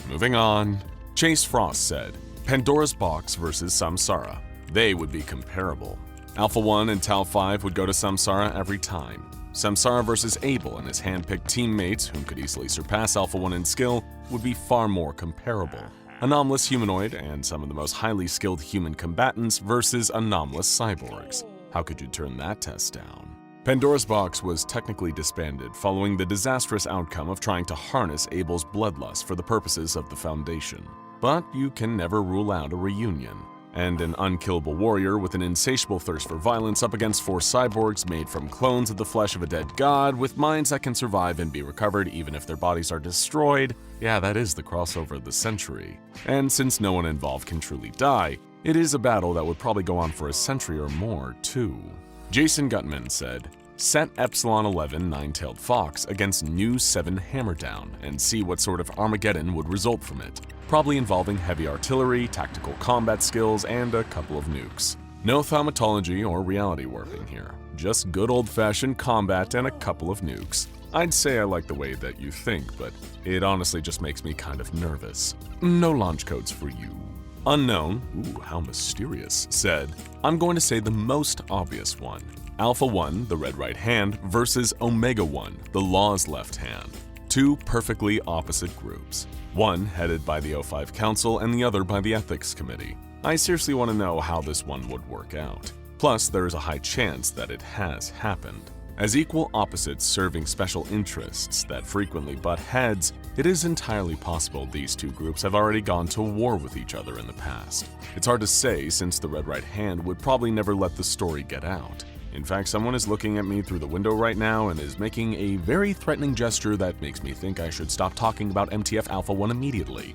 Speaker 1: Moving on. Chase Frost said, Pandora's Box versus Samsara. They would be comparable. Alpha 1 and Tau 5 would go to Samsara every time. Samsara versus Abel and his hand-picked teammates, whom could easily surpass Alpha 1 in skill, would be far more comparable. Anomalous humanoid and some of the most highly skilled human combatants versus anomalous cyborgs. How could you turn that test down? Pandora's Box was technically disbanded following the disastrous outcome of trying to harness Abel's bloodlust for the purposes of the Foundation. But you can never rule out a reunion. and an unkillable warrior with an insatiable thirst for violence up against 4 cyborgs made from clones of the flesh of a dead god with minds that can survive and be recovered even if their bodies are destroyed. Yeah, that is the crossover of the century. And since no one involved can truly die, it is a battle that would probably go on for a century or more, too. Jason Gutman said, "Set Epsilon 11 Nine-Tailed Fox against New 7 Hammerdown and see what sort of Armageddon would result from it. Probably involving heavy artillery, tactical combat skills, and a couple of nukes. No thaumatology or reality warping here. Just good old-fashioned combat and a couple of nukes. I'd say I like the way that you think, but it honestly just makes me kind of nervous. No launch codes for you." Unknown, ooh, how mysterious, said, "I'm going to say the most obvious one. Alpha 1, the red right hand, versus Omega 1, the law's left hand. 2 perfectly opposite groups. One headed by the O5 Council and the other by the Ethics Committee. I seriously want to know how this one would work out. Plus, there is a high chance that it has happened. As equal opposites serving special interests that frequently butt heads, it is entirely possible these 2 groups have already gone to war with each other in the past. It's hard to say since the red right hand would probably never let the story get out. In fact, someone is looking at me through the window right now and is making a very threatening gesture that makes me think I should stop talking about MTF Alpha 1 immediately."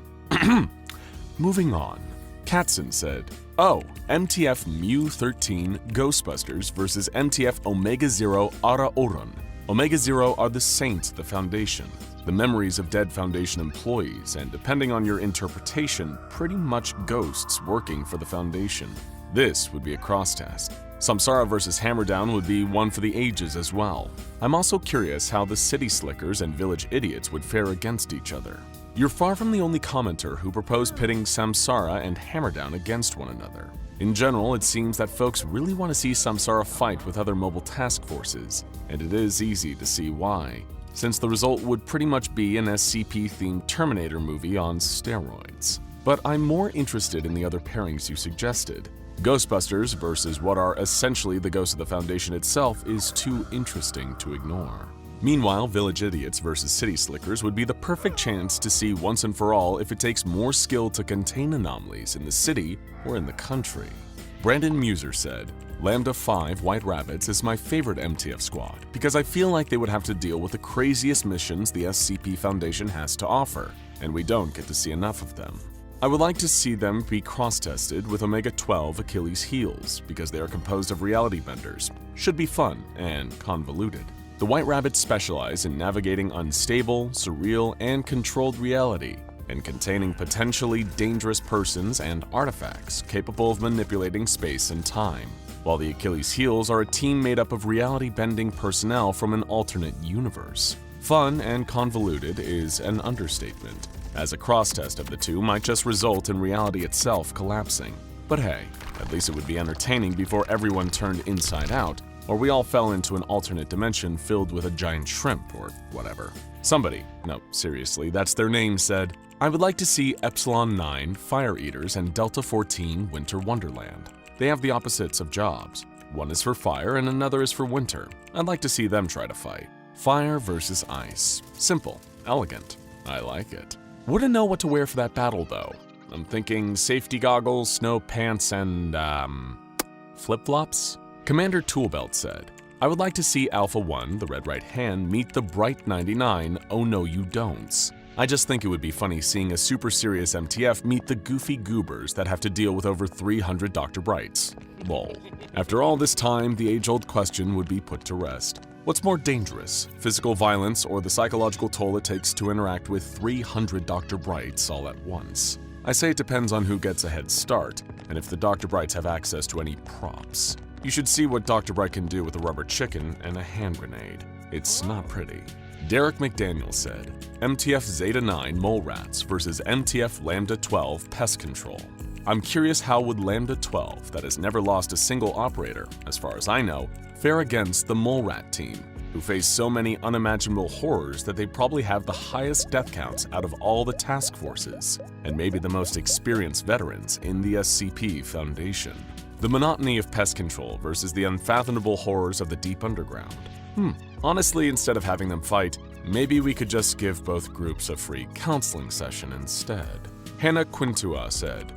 Speaker 1: Moving on. Katzen said, "Oh, MTF Mu 13 Ghostbusters versus MTF Omega 0 Ara Oron. Omega 0 are the Saints of the Foundation, the memories of dead Foundation employees, and depending on your interpretation, pretty much ghosts working for the Foundation. This would be a cross-test. Samsara versus Hammerdown would be one for the ages as well. I'm also curious how the City Slickers and Village Idiots would fare against each other. You're far from the only commenter who proposed pitting Samsara and Hammerdown against one another. In general, it seems that folks really want to see Samsara fight with other mobile task forces, and it is easy to see why, since the result would pretty much be an SCP-themed Terminator movie on steroids. But I'm more interested in the other pairings you suggested. Ghostbusters versus what are essentially the ghosts of the Foundation itself is too interesting to ignore. Meanwhile, Village Idiots versus City Slickers would be the perfect chance to see once and for all if it takes more skill to contain anomalies in the city or in the country. Brandon Muser said, "Lambda 5 White Rabbits is my favorite MTF squad because I feel like they would have to deal with the craziest missions the SCP Foundation has to offer, and we don't get to see enough of them. I would like to see them be cross-tested with Omega 12 Achilles Heels because they are composed of reality benders. Should be fun and convoluted. The White Rabbits specialize in navigating unstable, surreal, and controlled reality, and containing potentially dangerous persons and artifacts capable of manipulating space and time, while the Achilles Heels are a team made up of reality-bending personnel from an alternate universe. Fun and convoluted is an understatement, as a cross-test of the two might just result in reality itself collapsing. But hey, at least it would be entertaining before everyone turned inside out, or we all fell into an alternate dimension filled with a giant shrimp or whatever. Somebody, no, seriously, that's their name, said, I would like to see Epsilon 9 Fire Eaters and Delta 14 Winter Wonderland. They have the opposites of jobs. One is for fire and another is for winter. I'd like to see them try to fight. Fire versus ice. Simple, elegant. I like it. Wouldn't know what to wear for that battle though. I'm thinking safety goggles, snow pants, and flip-flops? Commander Toolbelt said, I would like to see Alpha 1, the Red Right Hand, meet the Bright 99, Oh No You Don'ts. I just think it would be funny seeing a super serious MTF meet the goofy goobers that have to deal with over 300 Dr. Brights. Lol. After all this time, the age-old question would be put to rest. What's more dangerous, physical violence or the psychological toll it takes to interact with 300 Dr. Brights all at once? I say it depends on who gets a head start, and if the Dr. Brights have access to any props. You should see what Dr. Bright can do with a rubber chicken and a hand grenade. It's not pretty. Derek McDaniel said, MTF Zeta 9 Mole Rats versus MTF Lambda 12 Pest Control. I'm curious how would Lambda 12, that has never lost a single operator, as far as I know, fare against the Mole Rat team, who face so many unimaginable horrors that they probably have the highest death counts out of all the task forces, and maybe the most experienced veterans in the SCP Foundation. The monotony of pest control versus the unfathomable horrors of the deep underground. Honestly, instead of having them fight, maybe we could just give both groups a free counseling session instead. Hannah Quintua said,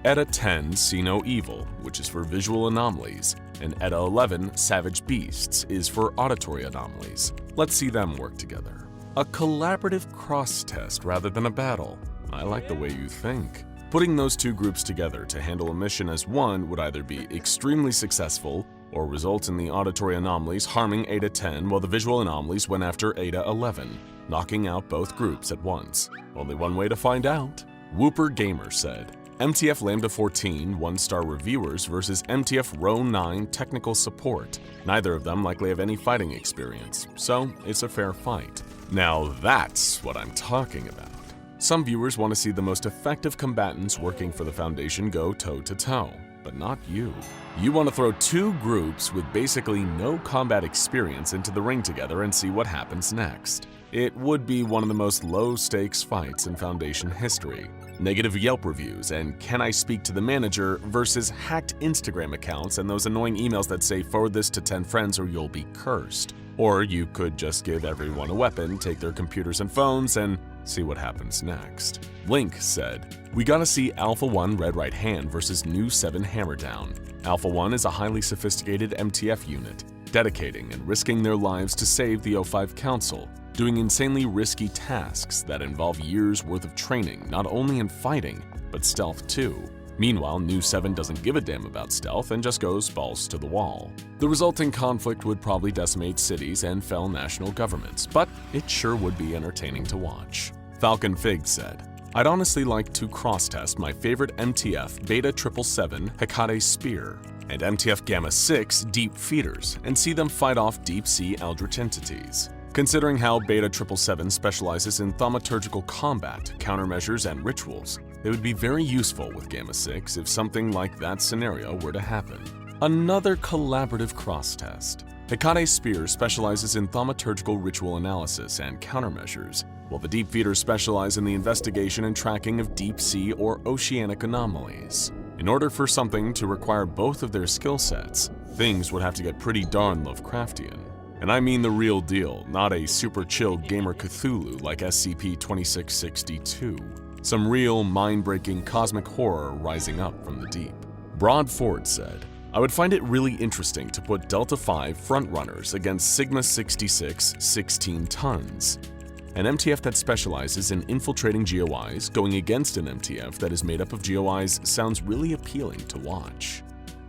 Speaker 1: ETA 10 See No Evil, which is for visual anomalies, and ETA 11 Savage Beasts is for auditory anomalies. Let's see them work together. A collaborative cross-test rather than a battle. I like the way you think. Putting those two groups together to handle a mission as one would either be extremely successful or result in the auditory anomalies harming ETA 10 while the visual anomalies went after ETA 11, knocking out both groups at once. Only one way to find out. Whooper Gamer said, MTF Lambda 14 1-star reviewers versus MTF Row 9 technical support. Neither of them likely have any fighting experience, so it's a fair fight. Now that's what I'm talking about. Some viewers want to see the most effective combatants working for the Foundation go toe-to-toe, but not you. You want to throw two groups with basically no combat experience into the ring together and see what happens next. It would be one of the most low-stakes fights in Foundation history. Negative Yelp reviews and can I speak to the manager versus hacked Instagram accounts and those annoying emails that say forward this to 10 friends or you'll be cursed. Or you could just give everyone a weapon, take their computers and phones, and see what happens next. Link said, we gotta see Alpha 1 Red Right Hand versus New 7 Hammer Down. Alpha 1 is a highly sophisticated MTF unit, dedicating and risking their lives to save the O5 Council, doing insanely risky tasks that involve years worth of training not only in fighting, but stealth too. Meanwhile, New 7 doesn't give a damn about stealth and just goes balls to the wall. The resulting conflict would probably decimate cities and fell national governments, but it sure would be entertaining to watch. Falcon Fig said, I'd honestly like to cross-test my favorite MTF Beta 777 Hecate Spear and MTF Gamma 6 Deep Feeders and see them fight off deep-sea eldritch entities. Considering how Beta 777 specializes in thaumaturgical combat, countermeasures, and rituals, it would be very useful with Gamma 6 if something like that scenario were to happen. Another collaborative cross-test. Hecate Spear specializes in thaumaturgical ritual analysis and countermeasures, while the Deep Feeders specialize in the investigation and tracking of deep-sea or oceanic anomalies. In order for something to require both of their skill sets, things would have to get pretty darn Lovecraftian. And I mean the real deal, not a super chill gamer Cthulhu like SCP-2662. Some real mind-breaking cosmic horror rising up from the deep. Broad Ford said, I would find it really interesting to put Delta 5 frontrunners against Sigma 66 16 tons. An MTF that specializes in infiltrating GOIs going against an MTF that is made up of GOIs sounds really appealing to watch.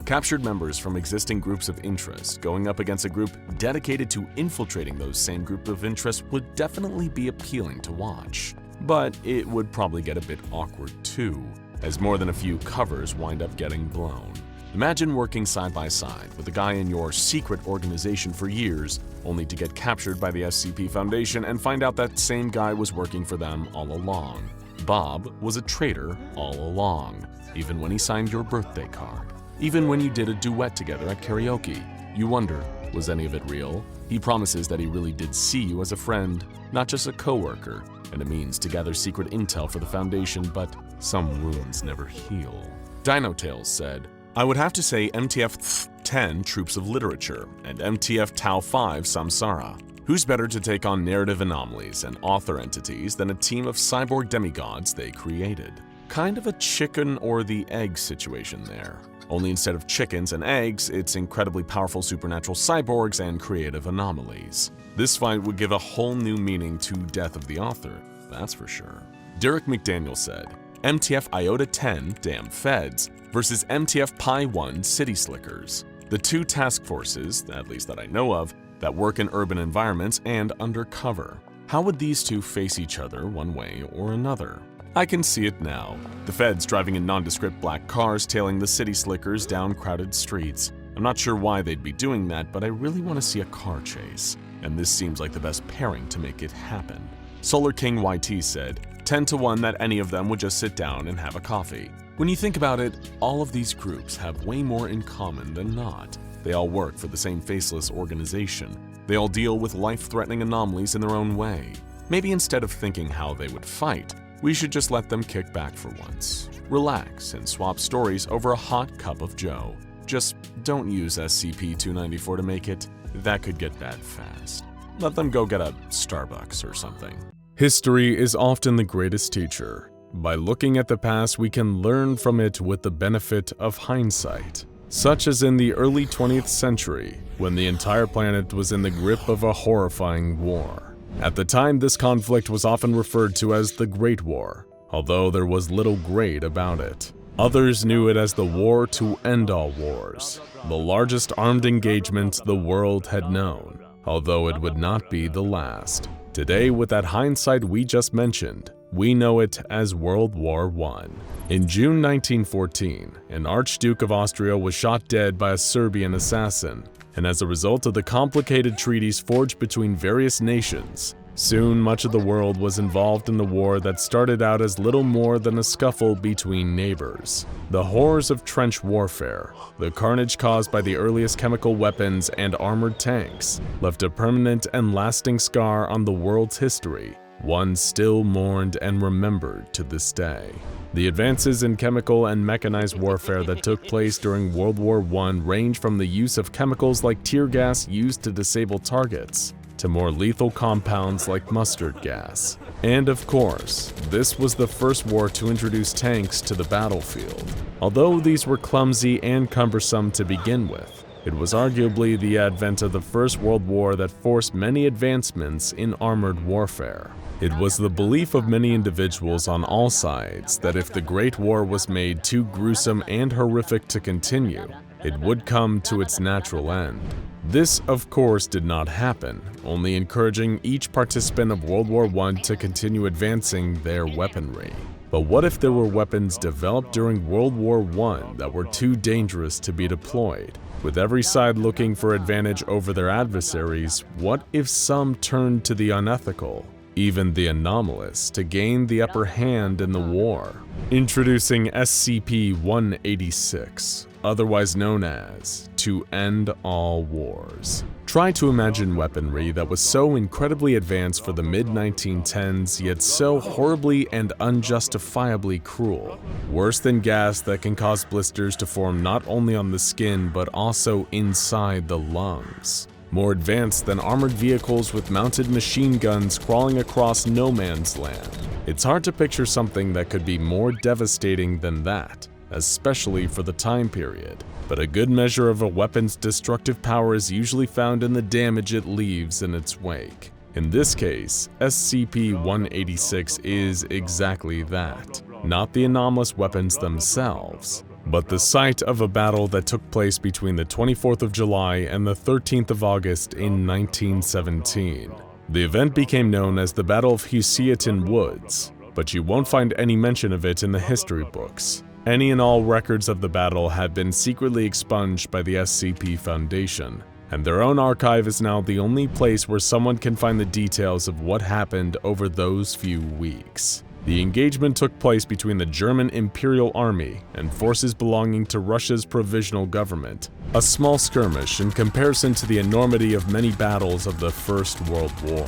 Speaker 1: Captured members from existing groups of interest going up against a group dedicated to infiltrating those same group of interest would definitely be appealing to watch. But it would probably get a bit awkward too, as more than a few covers wind up getting blown. Imagine working side by side with a guy in your secret organization for years, only to get captured by the SCP Foundation and find out that same guy was working for them all along. Bob was a traitor all along, even when he signed your birthday card. Even when you did a duet together at karaoke, you wonder, was any of it real? He promises that he really did see you as a friend, not just a coworker, and a means to gather secret intel for the Foundation, but some wounds never heal. Dino Tales said, I would have to say MTF 10 Troops of Literature and MTF Tau 5 Samsara. Who's better to take on narrative anomalies and author entities than a team of cyborg demigods they created? Kind of a chicken or the egg situation there. Only instead of chickens and eggs, it's incredibly powerful supernatural cyborgs and creative anomalies. This fight would give a whole new meaning to Death of the Author, that's for sure. Derek McDaniel said, MTF Iota 10 Damn Feds versus MTF Pi 1 City Slickers. The two task forces, at least that I know of, that work in urban environments and undercover. How would these two face each other one way or another? I can see it now. The feds driving in nondescript black cars tailing the city slickers down crowded streets. I'm not sure why they'd be doing that, but I really want to see a car chase. And this seems like the best pairing to make it happen. Solar King YT said, 10 to 1 that any of them would just sit down and have a coffee. When you think about it, all of these groups have way more in common than not. They all work for the same faceless organization. They all deal with life-threatening anomalies in their own way. Maybe instead of thinking how they would fight, we should just let them kick back for once. Relax and swap stories over a hot cup of joe. Just don't use SCP-294 to make it. That could get bad fast. Let them go get a Starbucks or something. History is often the greatest teacher. By looking at the past, we can learn from it with the benefit of hindsight, such as in the early 20th century, when the entire planet was in the grip of a horrifying war. At the time, this conflict was often referred to as the Great War, although there was little great about it. Others knew it as the war to end all wars, the largest armed engagement the world had known, although it would not be the last. Today, with that hindsight we just mentioned, we know it as World War I. In June 1914, an Archduke of Austria was shot dead by a Serbian assassin, and as a result of the complicated treaties forged between various nations, soon much of the world was involved in the war that started out as little more than a scuffle between neighbors. The horrors of trench warfare, the carnage caused by the earliest chemical weapons and armored tanks, left a permanent and lasting scar on the world's history, one still mourned and remembered to this day. The advances in chemical and mechanized warfare that took place during World War I range from the use of chemicals like tear gas used to disable targets, to more lethal compounds like mustard gas. And of course, this was the first war to introduce tanks to the battlefield. Although these were clumsy and cumbersome to begin with, it was arguably the advent of the First World War that forced many advancements in armored warfare. It was the belief of many individuals on all sides that if the Great War was made too gruesome and horrific to continue, it would come to its natural end. This, of course, did not happen, only encouraging each participant of World War I to continue advancing their weaponry. But what if there were weapons developed during World War I that were too dangerous to be deployed? With every side looking for advantage over their adversaries, what if some turned to the unethical, even the anomalous, to gain the upper hand in the war? Introducing SCP-186, otherwise known as To End All Wars. Try to imagine weaponry that was so incredibly advanced for the mid-1910s, yet so horribly and unjustifiably cruel. Worse than gas that can cause blisters to form not only on the skin but also inside the lungs. More advanced than armored vehicles with mounted machine guns crawling across no man's land. It's hard to picture something that could be more devastating than that, especially for the time period. But a good measure of a weapon's destructive power is usually found in the damage it leaves in its wake. In this case, SCP-186 is exactly that. Not the anomalous weapons themselves, but the site of a battle that took place between the 24th of July and the 13th of August in 1917. The event became known as the Battle of Husiatin Woods, but you won't find any mention of it in the history books. Any and all records of the battle had been secretly expunged by the SCP Foundation, and their own archive is now the only place where someone can find the details of what happened over those few weeks. The engagement took place between the German Imperial Army and forces belonging to Russia's provisional government, a small skirmish in comparison to the enormity of many battles of the First World War.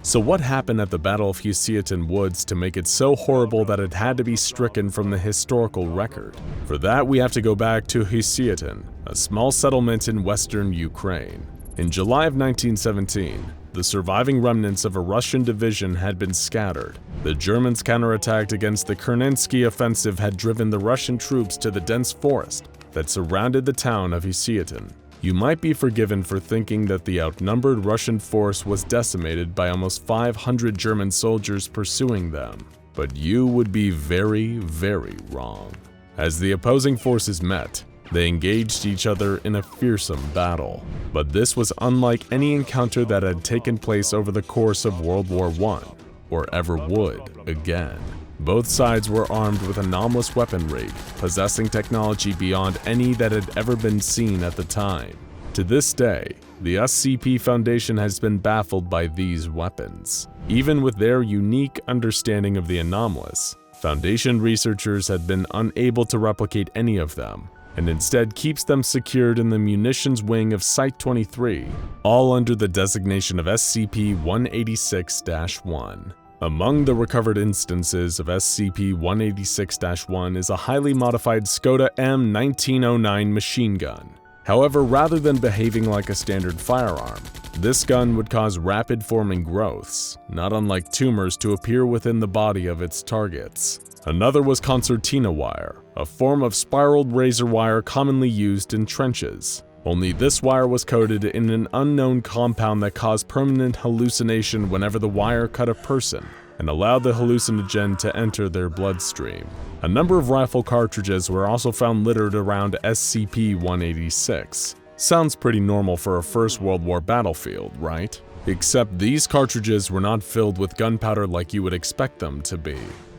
Speaker 1: So what happened at the Battle of Husiatin Woods to make it so horrible that it had to be stricken from the historical record? For that, we have to go back to Husiatin, a small settlement in western Ukraine. In July of 1917, the surviving remnants of a Russian division had been scattered. The Germans counterattacked against the Kernensky offensive had driven the Russian troops to the dense forest that surrounded the town of Husiatin. You might be forgiven for thinking that the outnumbered Russian force was decimated by almost 500 German soldiers pursuing them, but you would be very, very wrong. As the opposing forces met, they engaged each other in a fearsome battle. But this was unlike any encounter that had taken place over the course of World War I, or ever would again. Both sides were armed with anomalous weaponry, possessing technology beyond any that had ever been seen at the time. To this day, the SCP Foundation has been baffled by these weapons. Even with their unique understanding of the anomalous, Foundation researchers had been unable to replicate any of them, and instead keeps them secured in the munitions wing of Site-23, all under the designation of SCP-186-1. Among the recovered instances of SCP-186-1 is a highly modified Skoda M1909 machine gun. However, rather than behaving like a standard firearm, this gun would cause rapid forming growths, not unlike tumors, to appear within the body of its targets. Another was concertina wire, a form of spiraled razor wire commonly used in trenches. Only this wire was coated in an unknown compound that caused permanent hallucination whenever the wire cut a person, and allowed the hallucinogen to enter their bloodstream. A number of rifle cartridges were also found littered around SCP-186. Sounds pretty normal for a First World War battlefield, right? Except these cartridges were not filled with gunpowder like you would expect them to be.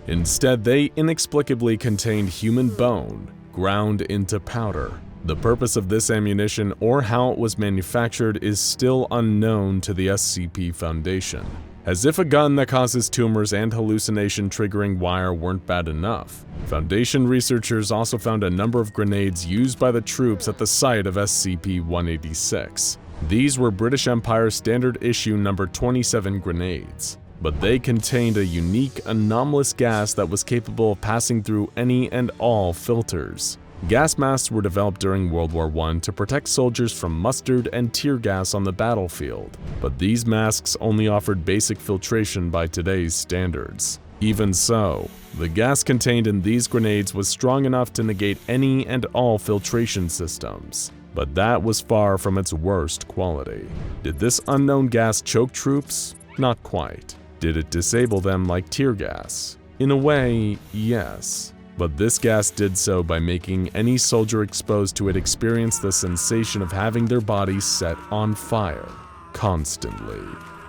Speaker 1: Instead, they inexplicably contained human bone, ground into powder. The purpose of this ammunition or how it was manufactured is still unknown to the SCP Foundation. As if a gun that causes tumors and hallucination-triggering wire weren't bad enough, Foundation researchers also found a number of grenades used by the troops at the site of SCP-186. These were British Empire Standard Issue No. 27 grenades, but they contained a unique, anomalous gas that was capable of passing through any and all filters. Gas masks were developed during World War I to protect soldiers from mustard and tear gas on the battlefield, but these masks only offered basic filtration by today's standards. Even so, the gas contained in these grenades was strong enough to negate any and all filtration systems, but that was far from its worst quality. Did this unknown gas choke troops? Not quite. Did it disable them like tear gas? In a way, yes. But this gas did so by making any soldier exposed to it experience the sensation of having their body set on fire, constantly.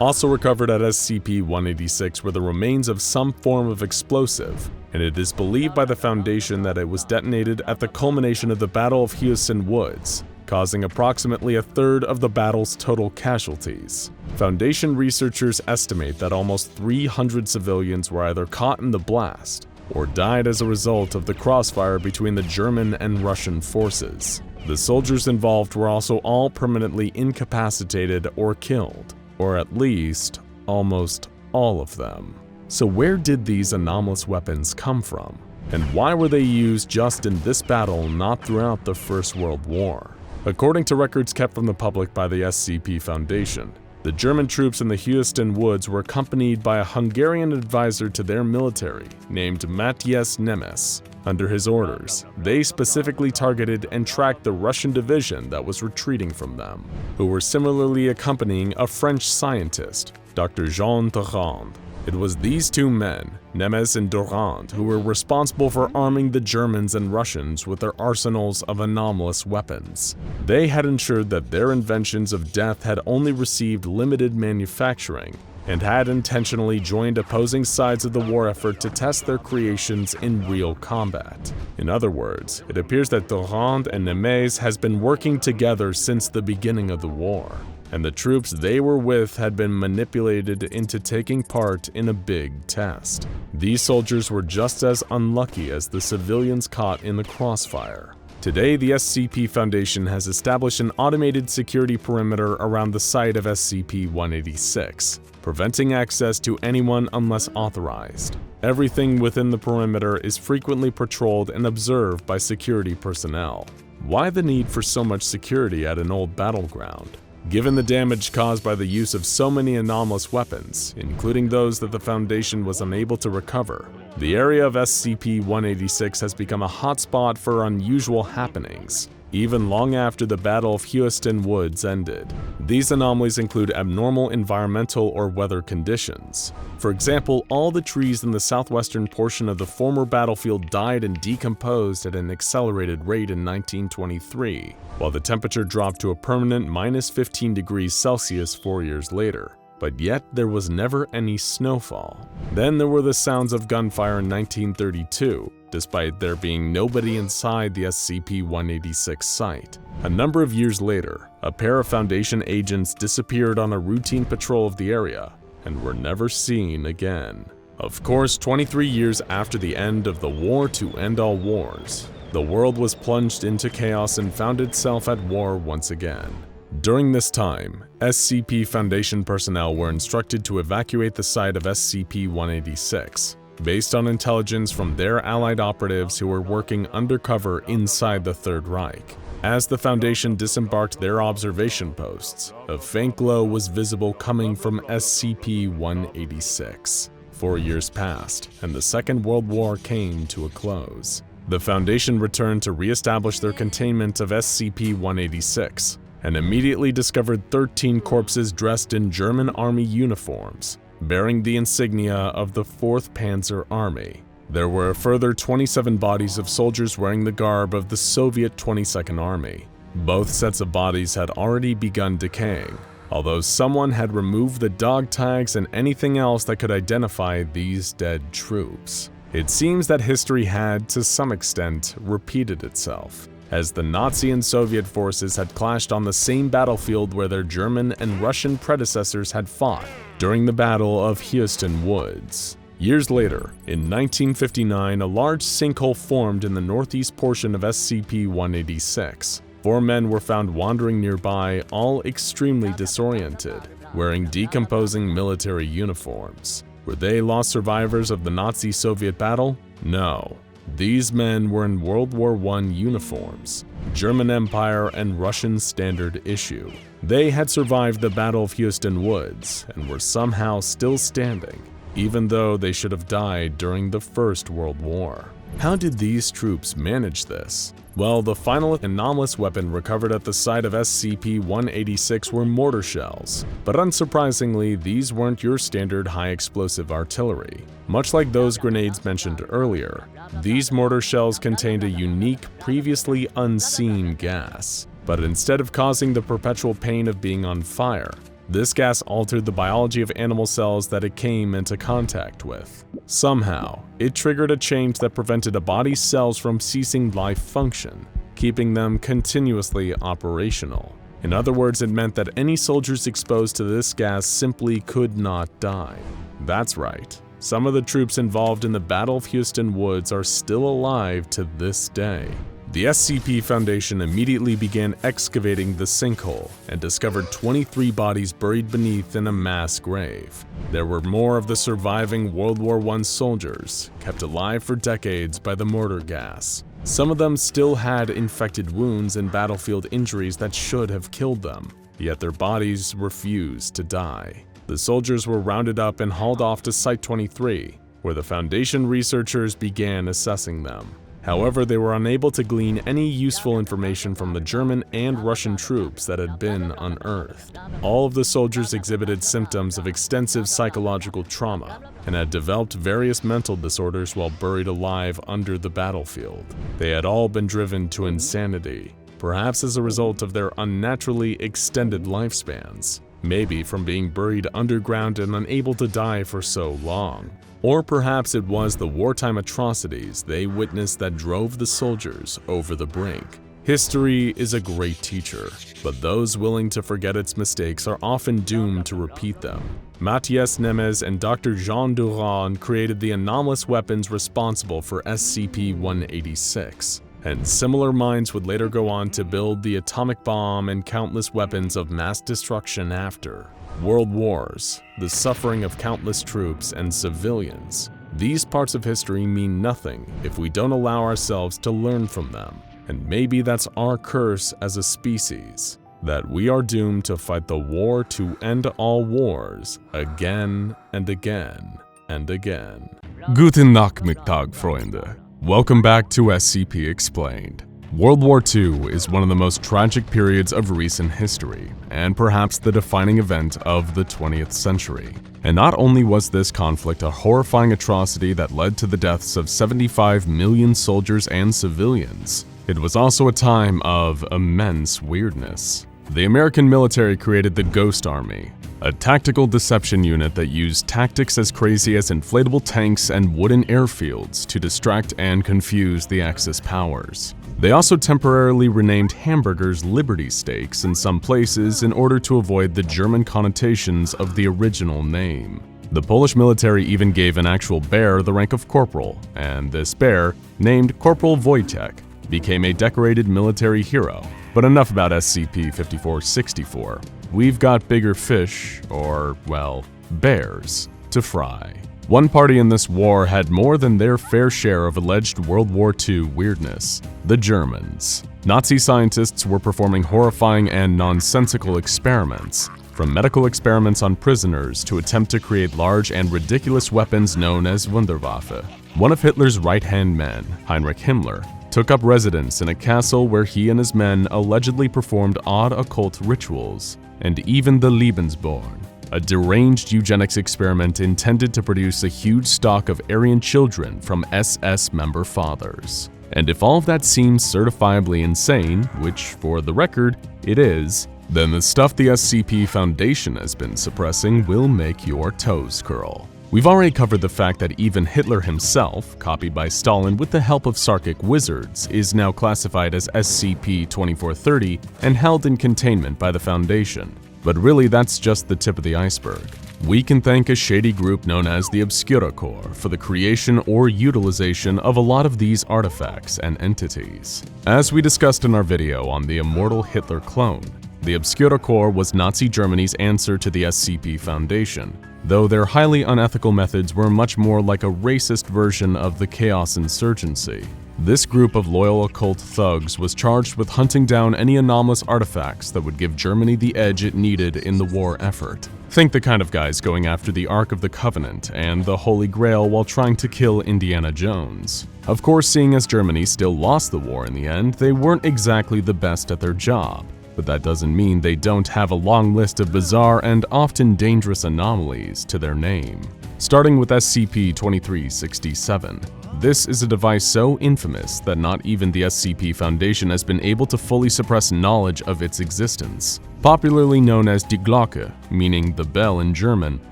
Speaker 1: Also recovered at SCP-186 were the remains of some form of explosive, and it is believed by the Foundation that it was detonated at the culmination of the Battle of Houston Woods, causing approximately a third of the battle's total casualties. Foundation researchers estimate that almost 300 civilians were either caught in the blast or died as a result of the crossfire between the German and Russian forces. The soldiers involved were also all permanently incapacitated or killed, or at least, almost all of them. So where did these anomalous weapons come from? And why were they used just in this battle, not throughout the First World War? According to records kept from the public by the SCP Foundation, the German troops in the Houston Woods were accompanied by a Hungarian advisor to their military named Matthias Nemes. Under his orders, they specifically targeted and tracked the Russian division that was retreating from them, who were similarly accompanying a French scientist, Dr. Jean Durand. It was these two men, Nemes and Durand, who were responsible for arming the Germans and Russians with their arsenals of anomalous weapons. They had ensured that their inventions of death had only received limited manufacturing, and had intentionally joined opposing sides of the war effort to test their creations in real combat. In other words, it appears that Durand and Nemes has been working together since the beginning of the war, and the troops they were with had been manipulated into taking part in a big test. These soldiers were just as unlucky as the civilians caught in the crossfire. Today, the SCP Foundation has established an automated security perimeter around the site of SCP-186, preventing access to anyone unless authorized. Everything within the perimeter is frequently patrolled and observed by security personnel. Why the need for so much security at an old battleground? Given the damage caused by the use of so many anomalous weapons, including those that the Foundation was unable to recover, the area of SCP-186 has become a hotspot for unusual happenings, even long after the Battle of Houston Woods ended. These anomalies include abnormal environmental or weather conditions. For example, all the trees in the southwestern portion of the former battlefield died and decomposed at an accelerated rate in 1923, while the temperature dropped to a permanent -15 degrees Celsius 4 years later. But yet there was never any snowfall. Then there were the sounds of gunfire in 1932, despite there being nobody inside the SCP-186 site. A number of years later, a pair of Foundation agents disappeared on a routine patrol of the area and were never seen again. Of course, 23 years after the end of the war to end all wars, the world was plunged into chaos and found itself at war once again. During this time, SCP Foundation personnel were instructed to evacuate the site of SCP-186, based on intelligence from their allied operatives who were working undercover inside the Third Reich. As the Foundation disembarked their observation posts, a faint glow was visible coming from SCP-186. 4 years passed, and the Second World War came to a close. The Foundation returned to re-establish their containment of SCP-186, and immediately discovered 13 corpses dressed in German army uniforms, bearing the insignia of the 4th Panzer Army. There were a further 27 bodies of soldiers wearing the garb of the Soviet 22nd Army. Both sets of bodies had already begun decaying, although someone had removed the dog tags and anything else that could identify these dead troops. It seems that history had, to some extent, repeated itself, as the Nazi and Soviet forces had clashed on the same battlefield where their German and Russian predecessors had fought during the Battle of Houston Woods. Years later, in 1959, a large sinkhole formed in the northeast portion of SCP-186. 4 men were found wandering nearby, all extremely disoriented, wearing decomposing military uniforms. Were they lost survivors of the Nazi-Soviet battle? No. These men were in World War I uniforms, German Empire and Russian Standard Issue. They had survived the Battle of Houston Woods and were somehow still standing, even though they should have died during the First World War. How did these troops manage this? Well, the final anomalous weapon recovered at the site of SCP-186 were mortar shells, but unsurprisingly, these weren't your standard high-explosive artillery. Much like those grenades mentioned earlier, these mortar shells contained a unique, previously unseen gas. But instead of causing the perpetual pain of being on fire, this gas altered the biology of animal cells that it came into contact with. Somehow, it triggered a change that prevented a body's cells from ceasing life function, keeping them continuously operational. In other words, it meant that any soldiers exposed to this gas simply could not die. That's right. Some of the troops involved in the Battle of Houston Woods are still alive to this day. The SCP Foundation immediately began excavating the sinkhole and discovered 23 bodies buried beneath in a mass grave. There were more of the surviving World War I soldiers, kept alive for decades by the mortar gas. Some of them still had infected wounds and battlefield injuries that should have killed them, yet their bodies refused to die. The soldiers were rounded up and hauled off to Site-23, where the Foundation researchers began assessing them. However, they were unable to glean any useful information from the German and Russian troops that had been unearthed. All of the soldiers exhibited symptoms of extensive psychological trauma and had developed various mental disorders while buried alive under the battlefield. They had all been driven to insanity, perhaps as a result of their unnaturally extended lifespans, maybe from being buried underground and unable to die for so long. Or perhaps it was the wartime atrocities they witnessed that drove the soldiers over the brink. History is a great teacher, but those willing to forget its mistakes are often doomed to repeat them. Matthias Nemes and Dr. Jean Durand created the anomalous weapons responsible for SCP-186, and similar minds would later go on to build the atomic bomb and countless weapons of mass destruction after. World wars, the suffering of countless troops and civilians. These parts of history mean nothing if we don't allow ourselves to learn from them. And maybe that's our curse as a species, that we are doomed to fight the war to end all wars again and again and again.
Speaker 4: Guten Nachmittag, Freunde. Welcome back to SCP Explained. World War II is one of the most tragic periods of recent history, and perhaps the defining event of the 20th century. And not only was this conflict a horrifying atrocity that led to the deaths of 75 million soldiers and civilians, it was also a time of immense weirdness. The American military created the Ghost Army, a tactical deception unit that used tactics as crazy as inflatable tanks and wooden airfields to distract and confuse the Axis powers. They also temporarily renamed hamburgers Liberty Steaks in some places in order to avoid the German connotations of the original name. The Polish military even gave an actual bear the rank of corporal, and this bear, named Corporal Wojtek, became a decorated military hero. But enough about SCP-5464. We've got bigger fish, or, well, bears, to fry. One party in this war had more than their fair share of alleged World War II weirdness: the Germans. Nazi scientists were performing horrifying and nonsensical experiments, from medical experiments on prisoners to attempt to create large and ridiculous weapons known as Wunderwaffe. One of Hitler's right-hand men, Heinrich Himmler, took up residence in a castle where he and his men allegedly performed odd occult rituals, and even the Lebensborn, a deranged eugenics experiment intended to produce a huge stock of Aryan children from SS member fathers. And if all of that seems certifiably insane, which for the record, it is, then the stuff the SCP Foundation has been suppressing will make your toes curl. We've already covered the fact that even Hitler himself, copied by Stalin with the help of Sarkic wizards, is now classified as SCP-2430 and held in containment by the Foundation. But really, that's just the tip of the iceberg. We can thank a shady group known as the Obscura Corps for the creation or utilization of a lot of these artifacts and entities. As we discussed in our video on the immortal Hitler clone, the Obscura Corps was Nazi Germany's answer to the SCP Foundation, though their highly unethical methods were much more like a racist version of the Chaos Insurgency. This group of loyal occult thugs was charged with hunting down any anomalous artifacts that would give Germany the edge it needed in the war effort. Think the kind of guys going after the Ark of the Covenant and the Holy Grail while trying to kill Indiana Jones. Of course, seeing as Germany still lost the war in the end, they weren't exactly the best at their job. But that doesn't mean they don't have a long list of bizarre and often dangerous anomalies to their name. Starting with SCP-2367. This is a device so infamous that not even the SCP Foundation has been able to fully suppress knowledge of its existence. Popularly known as Die Glocke, meaning the bell in German,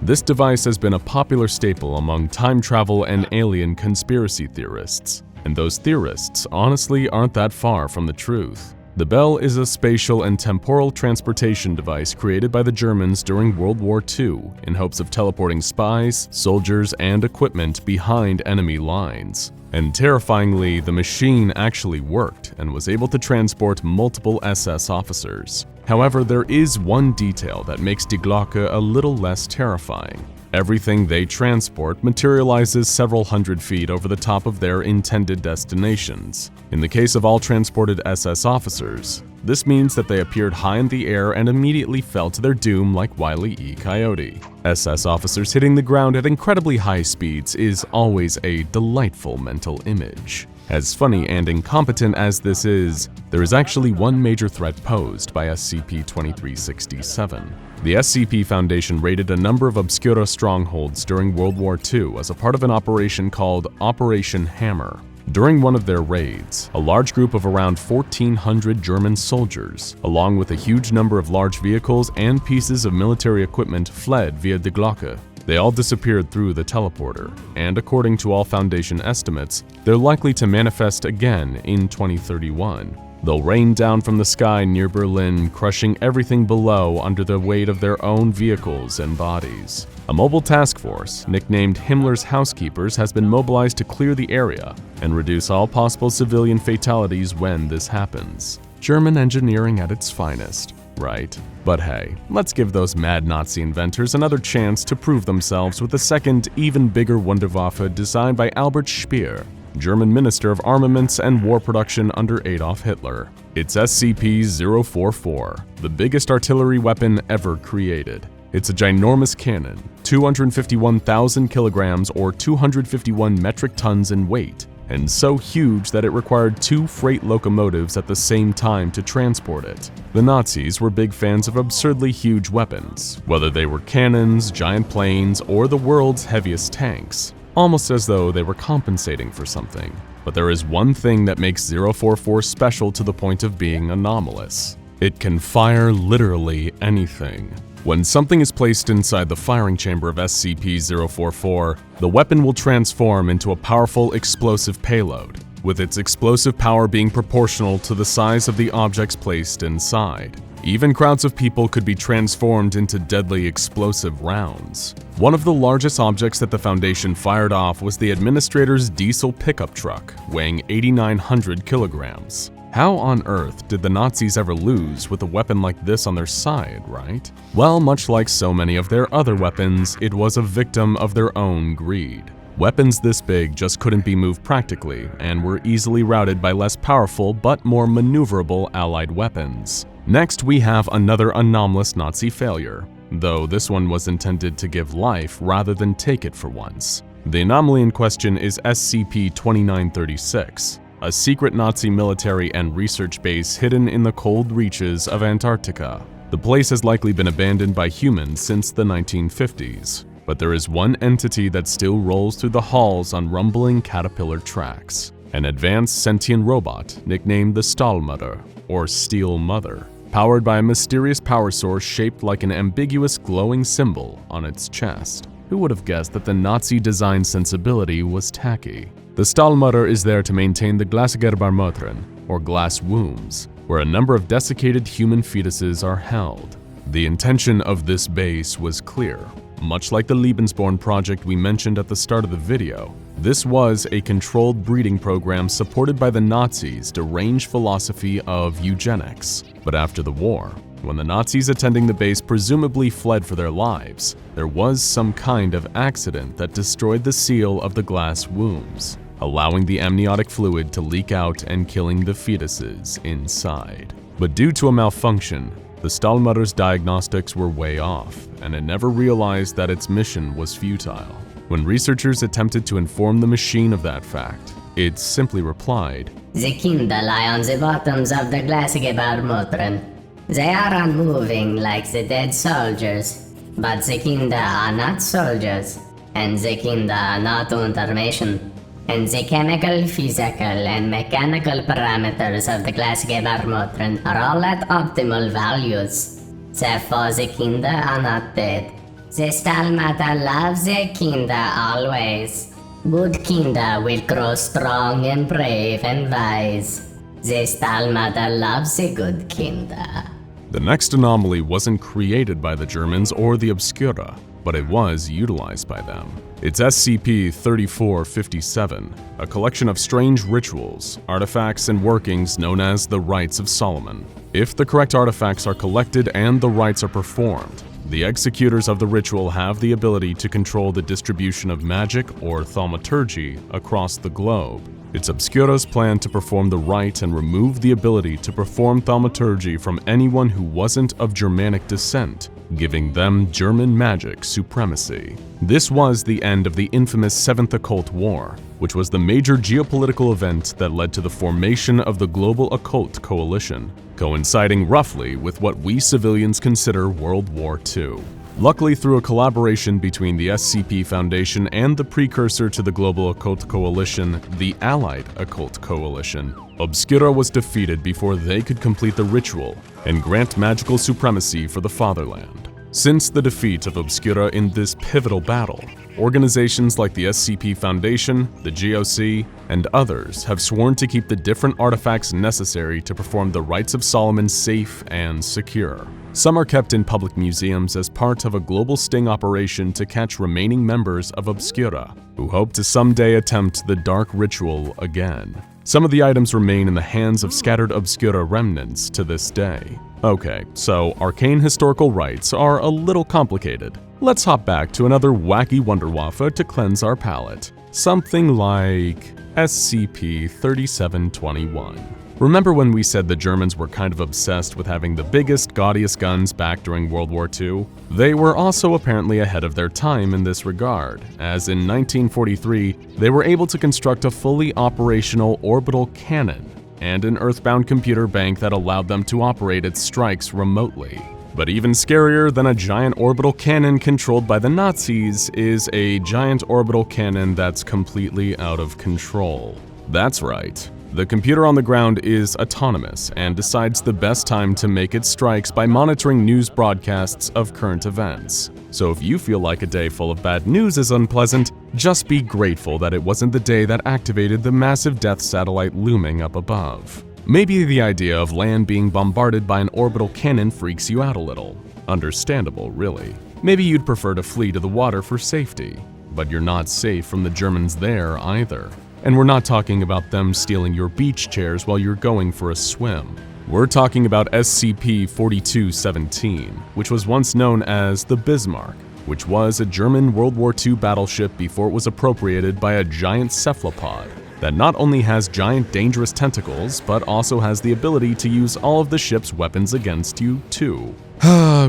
Speaker 4: this device has been a popular staple among time travel and alien conspiracy theorists. And those theorists honestly aren't that far from the truth. The bell is a spatial and temporal transportation device created by the Germans during World War II in hopes of teleporting spies, soldiers, and equipment behind enemy lines. And terrifyingly, the machine actually worked and was able to transport multiple SS officers. However, there is one detail that makes Die Glocke a little less terrifying. Everything they transport materializes several hundred feet over the top of their intended destinations. In the case of all transported SS officers, this means that they appeared high in the air and immediately fell to their doom like Wile E. Coyote. SS officers hitting the ground at incredibly high speeds is always a delightful mental image. As funny and incompetent as this is, there is actually one major threat posed by SCP-2367. The SCP Foundation raided a number of Obscura strongholds during World War II as a part of an operation called Operation Hammer. During one of their raids, a large group of around 1,400 German soldiers, along with a huge number of large vehicles and pieces of military equipment, fled via Die Glocke. They all disappeared through the teleporter, and according to all Foundation estimates, they're likely to manifest again in 2031. They'll rain down from the sky near Berlin, crushing everything below under the weight of their own vehicles and bodies. A mobile task force, nicknamed Himmler's Housekeepers, has been mobilized to clear the area and reduce all possible civilian fatalities when this happens. German engineering at its finest, right? But hey, let's give those mad Nazi inventors another chance to prove themselves with a second, even bigger Wunderwaffe designed by Albert Speer, German Minister of Armaments and War Production under Adolf Hitler. It's SCP-044, the biggest artillery weapon ever created. It's a ginormous cannon, 251,000 kilograms or 251 metric tons in weight, and so huge that it required 2 freight locomotives at the same time to transport it. The Nazis were big fans of absurdly huge weapons, whether they were cannons, giant planes, or the world's heaviest tanks, almost as though they were compensating for something. But there is one thing that makes 044 special to the point of being anomalous. It can fire literally anything. When something is placed inside the firing chamber of SCP-044, the weapon will transform into a powerful explosive payload, with its explosive power being proportional to the size of the objects placed inside. Even crowds of people could be transformed into deadly explosive rounds. One of the largest objects that the Foundation fired off was the Administrator's diesel pickup truck, weighing 8,900 kilograms. How on earth did the Nazis ever lose with a weapon like this on their side, right? Well, much like so many of their other weapons, it was a victim of their own greed. Weapons this big just couldn't be moved practically, and were easily routed by less powerful but more maneuverable Allied weapons. Next, we have another anomalous Nazi failure, though this one was intended to give life rather than take it for once. The anomaly in question is SCP-2936, a secret Nazi military and research base hidden in the cold reaches of Antarctica. The place has likely been abandoned by humans since the 1950s, but there is one entity that still rolls through the halls on rumbling caterpillar tracks. An advanced sentient robot nicknamed the Stahlmother, or Steel Mother, powered by a mysterious power source shaped like an ambiguous glowing symbol on its chest. Who would have guessed that the Nazi design sensibility was tacky? The Stahlmother is there to maintain the Glasgerbarmotren, or glass wombs, where a number of desiccated human fetuses are held. The intention of this base was clear. Much like the Lebensborn project we mentioned at the start of the video, this was a controlled breeding program supported by the Nazis' deranged philosophy of eugenics. But after the war, when the Nazis attending the base presumably fled for their lives, there was some kind of accident that destroyed the seal of the glass wombs, allowing the amniotic fluid to leak out and killing the fetuses inside. But due to a malfunction, the Stahlmother's diagnostics were way off, and it never realized that its mission was futile. When researchers attempted to inform the machine of that fact, it simply replied,
Speaker 5: "The kinder lie on the bottoms of the Glasgerbarmotren. They are unmoving like the dead soldiers, but the kinder are not soldiers, and the kinder are not under mission. And the chemical, physical, and mechanical parameters of the Glasgerbarmotren are all at optimal values. Therefore the kinder are not dead. The Stahlmother loves the kinder always. Good kinder will grow strong and brave and wise. The Stahlmother loves the good kinder."
Speaker 4: The next anomaly wasn't created by the Germans or the Obscura, but it was utilized by them. It's SCP-3457, a collection of strange rituals, artifacts, and workings known as the Rites of Solomon. If the correct artifacts are collected and the rites are performed, the executors of the ritual have the ability to control the distribution of magic or thaumaturgy across the globe. It's Obscura's plan to perform the rite and remove the ability to perform thaumaturgy from anyone who wasn't of Germanic descent, giving them German magic supremacy. This was the end of the infamous Seventh Occult War, which was the major geopolitical event that led to the formation of the Global Occult Coalition, coinciding roughly with what we civilians consider World War II. Luckily, through a collaboration between the SCP Foundation and the precursor to the Global Occult Coalition, the Allied Occult Coalition, Obscura was defeated before they could complete the ritual and grant magical supremacy for the fatherland. Since the defeat of Obscura in this pivotal battle, organizations like the SCP Foundation, the GOC, and others have sworn to keep the different artifacts necessary to perform the Rites of Solomon safe and secure. Some are kept in public museums as part of a global sting operation to catch remaining members of Obscura, who hope to someday attempt the dark ritual again. Some of the items remain in the hands of scattered Obscura remnants to this day. Okay, so arcane historical rites are a little complicated. Let's hop back to another wacky Wunderwaffe to cleanse our palate. Something like SCP-3721. Remember when we said the Germans were kind of obsessed with having the biggest, gaudiest guns back during World War II? They were also apparently ahead of their time in this regard, as in 1943, they were able to construct a fully operational orbital cannon and an Earthbound computer bank that allowed them to operate its strikes remotely. But even scarier than a giant orbital cannon controlled by the Nazis is a giant orbital cannon that's completely out of control. That's right. The computer on the ground is autonomous and decides the best time to make its strikes by monitoring news broadcasts of current events. So if you feel like a day full of bad news is unpleasant, just be grateful that it wasn't the day that activated the massive death satellite looming up above. Maybe the idea of land being bombarded by an orbital cannon freaks you out a little. Understandable, really. Maybe you'd prefer to flee to the water for safety, but you're not safe from the Germans there either. And we're not talking about them stealing your beach chairs while you're going for a swim. We're talking about SCP-4217, which was once known as the Bismarck, which was a German World War II battleship before it was appropriated by a giant cephalopod. that not only has giant dangerous tentacles, but also has the ability to use all of the ship's weapons against you too.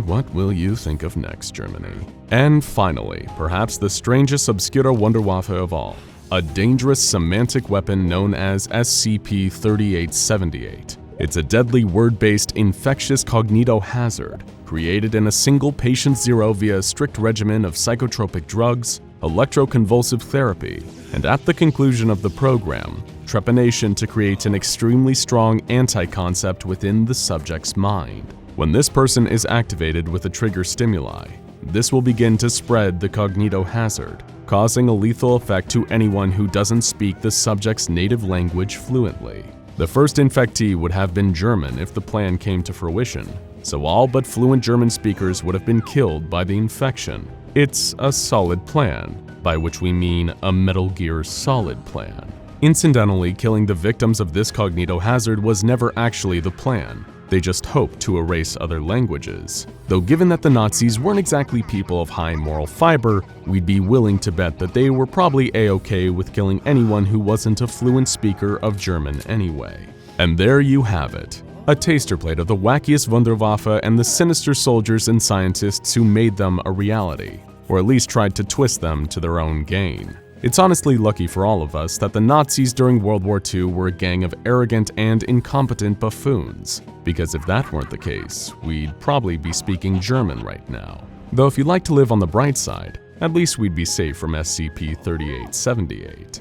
Speaker 4: What will you think of next, Germany? And finally, perhaps the strangest Obscura Wunderwaffe of all, a dangerous semantic weapon known as SCP-3878. It's a deadly word-based infectious cognitohazard, created in a single patient zero via a strict regimen of psychotropic drugs, electroconvulsive therapy, and at the conclusion of the program, trepanation to create an extremely strong anti-concept within the subject's mind. When this person is activated with a trigger stimuli, this will begin to spread the cognitohazard, causing a lethal effect to anyone who doesn't speak the subject's native language fluently. The first infectee would have been German if the plan came to fruition, so all but fluent German speakers would have been killed by the infection. It's a solid plan, by which we mean a Metal Gear Solid plan. Incidentally, killing the victims of this cognitohazard was never actually the plan. They just hoped to erase other languages. Though given that the Nazis weren't exactly people of high moral fiber, we'd be willing to bet that they were probably a-okay with killing anyone who wasn't a fluent speaker of German anyway. And there you have it. A taster plate of the wackiest Wunderwaffe and the sinister soldiers and scientists who made them a reality, or at least tried to twist them to their own gain. It's honestly lucky for all of us that the Nazis during World War II were a gang of arrogant and incompetent buffoons, because if that weren't the case, we'd probably be speaking German right now. Though if you like to live on the bright side, at least we'd be safe from SCP-3878.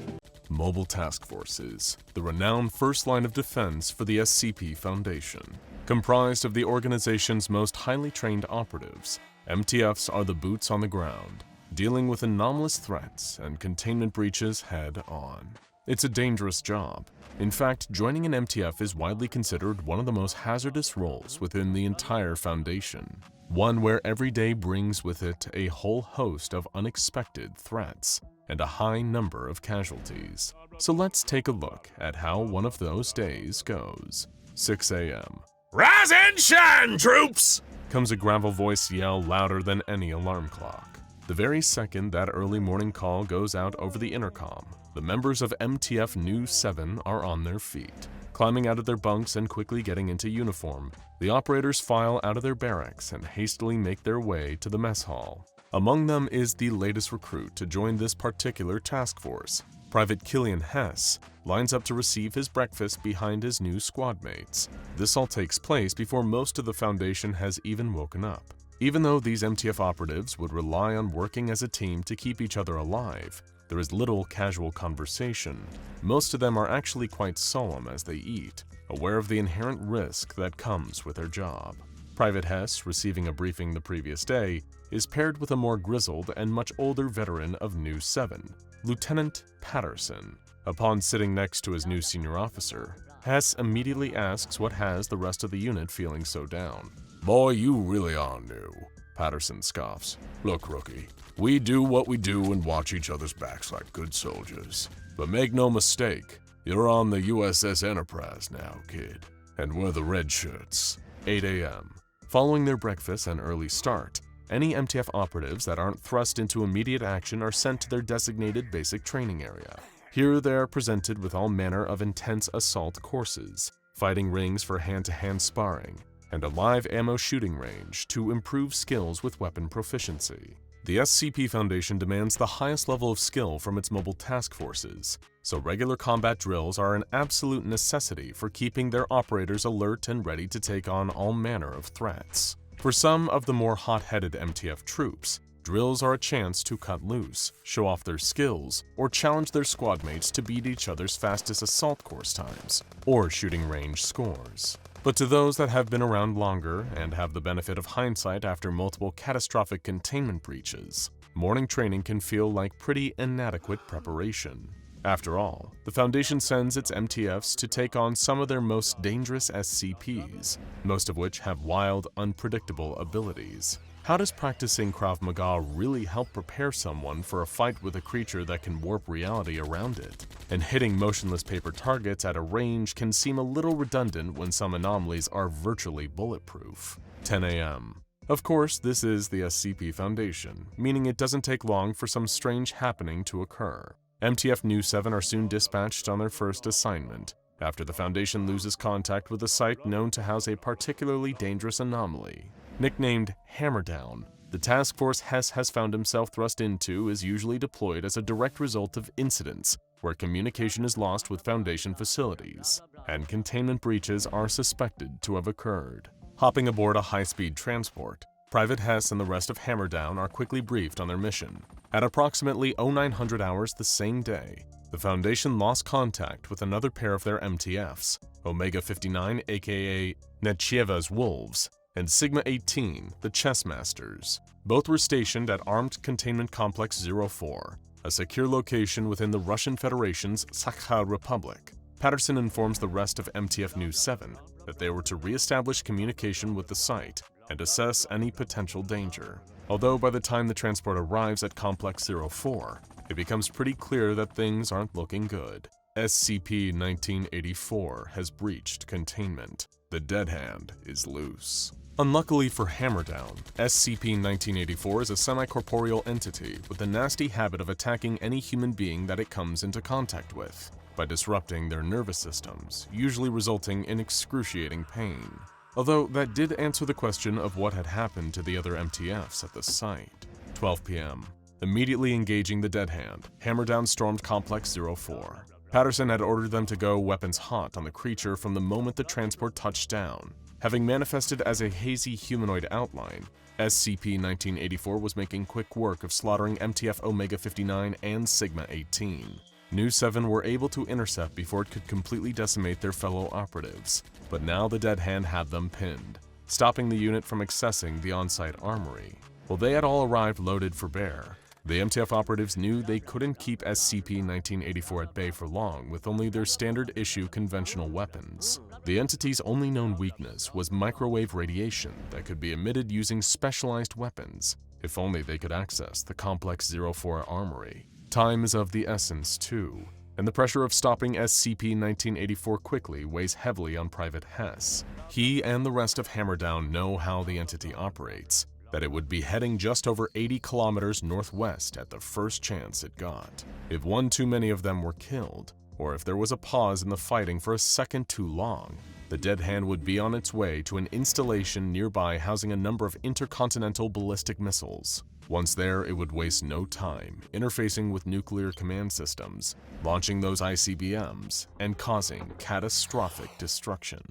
Speaker 1: Mobile Task Forces, the renowned first line of defense for the SCP Foundation. Comprised of the organization's most highly trained operatives, MTFs are the boots on the ground, dealing with anomalous threats and containment breaches head-on. It's a dangerous job. In fact, joining an MTF is widely considered one of the most hazardous roles within the entire Foundation. One where every day brings with it a whole host of unexpected threats and a high number of casualties. So let's take a look at how one of those days goes. 6 a.m.
Speaker 2: Rise and shine, troops!
Speaker 1: Comes a gravel voice yell louder than any alarm clock. The very second that early morning call goes out over the intercom, the members of MTF New 7 are on their feet. Climbing out of their bunks and quickly getting into uniform, the operators file out of their barracks and hastily make their way to the mess hall. Among them is the latest recruit to join this particular task force. Private Killian Hess lines up to receive his breakfast behind his new squad mates. This all takes place before most of the Foundation has even woken up. Even though these MTF operatives would rely on working as a team to keep each other alive, there is little casual conversation. Most of them are actually quite solemn as they eat, aware of the inherent risk that comes with their job. Private Hess, receiving a briefing the previous day, is paired with a more grizzled and much older veteran of New 7, Lieutenant Patterson. Upon sitting next to his new senior officer, Hess immediately asks what has the rest of the unit feeling so down.
Speaker 2: Boy, you really are new.
Speaker 1: Patterson scoffs.
Speaker 2: Look, rookie, we do what we do and watch each other's backs like good soldiers. But make no mistake, you're on the USS Enterprise now, kid. And we're the red shirts.
Speaker 1: 8 a.m. Following their breakfast and early start, any MTF operatives that aren't thrust into immediate action are sent to their designated basic training area. Here they are presented with all manner of intense assault courses, fighting rings for hand-to-hand sparring, and a live ammo shooting range to improve skills with weapon proficiency. The SCP Foundation demands the highest level of skill from its mobile task forces, so regular combat drills are an absolute necessity for keeping their operators alert and ready to take on all manner of threats. For some of the more hot-headed MTF troops, drills are a chance to cut loose, show off their skills, or challenge their squad mates to beat each other's fastest assault course times, or shooting range scores. But to those that have been around longer and have the benefit of hindsight after multiple catastrophic containment breaches, morning training can feel like pretty inadequate preparation. After all, the Foundation sends its MTFs to take on some of their most dangerous SCPs, most of which have wild, unpredictable abilities. How does practicing Krav Maga really help prepare someone for a fight with a creature that can warp reality around it? And hitting motionless paper targets at a range can seem a little redundant when some anomalies are virtually bulletproof. 10 a.m. Of course, this is the SCP Foundation, meaning it doesn't take long for some strange happening to occur. MTF New 7 are soon dispatched on their first assignment, after the Foundation loses contact with a site known to house a particularly dangerous anomaly. Nicknamed Hammerdown, the task force Hess has found himself thrust into is usually deployed as a direct result of incidents where communication is lost with Foundation facilities, and containment breaches are suspected to have occurred. Hopping aboard a high-speed transport, Private Hess and the rest of Hammerdown are quickly briefed on their mission. At approximately 0900 hours the same day, the Foundation lost contact with another pair of their MTFs, Omega-59 aka Netcheva's Wolves, and Sigma-18, the Chess Masters. Both were stationed at Armed Containment Complex 04, a secure location within the Russian Federation's Sakha Republic. Patterson informs the rest of MTF New 7 that they were to re-establish communication with the site and assess any potential danger. Although by the time the transport arrives at Complex 04, it becomes pretty clear that things aren't looking good. SCP-1984 has breached containment. The Dead Hand is loose. Unluckily for Hammerdown, SCP-1984 is a semi-corporeal entity with the nasty habit of attacking any human being that it comes into contact with, by disrupting their nervous systems, usually resulting in excruciating pain. Although that did answer the question of what had happened to the other MTFs at the site. 12 p.m. Immediately engaging the Dead Hand, Hammerdown stormed Complex 04. Patterson had ordered them to go weapons hot on the creature from the moment the transport touched down. Having manifested as a hazy humanoid outline, SCP-1984 was making quick work of slaughtering MTF Omega-59 and Sigma-18. New 7 were able to intercept before it could completely decimate their fellow operatives, but now the Dead Hand had them pinned, stopping the unit from accessing the on-site armory. While they had all arrived loaded for bear, the MTF operatives knew they couldn't keep SCP-1984 at bay for long with only their standard-issue conventional weapons. The entity's only known weakness was microwave radiation that could be emitted using specialized weapons, if only they could access the Complex 04 armory. Time is of the essence, too, and the pressure of stopping SCP-1984 quickly weighs heavily on Private Hess. He and the rest of Hammerdown know how the entity operates, that it would be heading just over 80 kilometers northwest at the first chance it got. If one too many of them were killed, or if there was a pause in the fighting for a second too long, the Dead Hand would be on its way to an installation nearby housing a number of intercontinental ballistic missiles. Once there, it would waste no time interfacing with nuclear command systems, launching those ICBMs, and causing catastrophic destruction.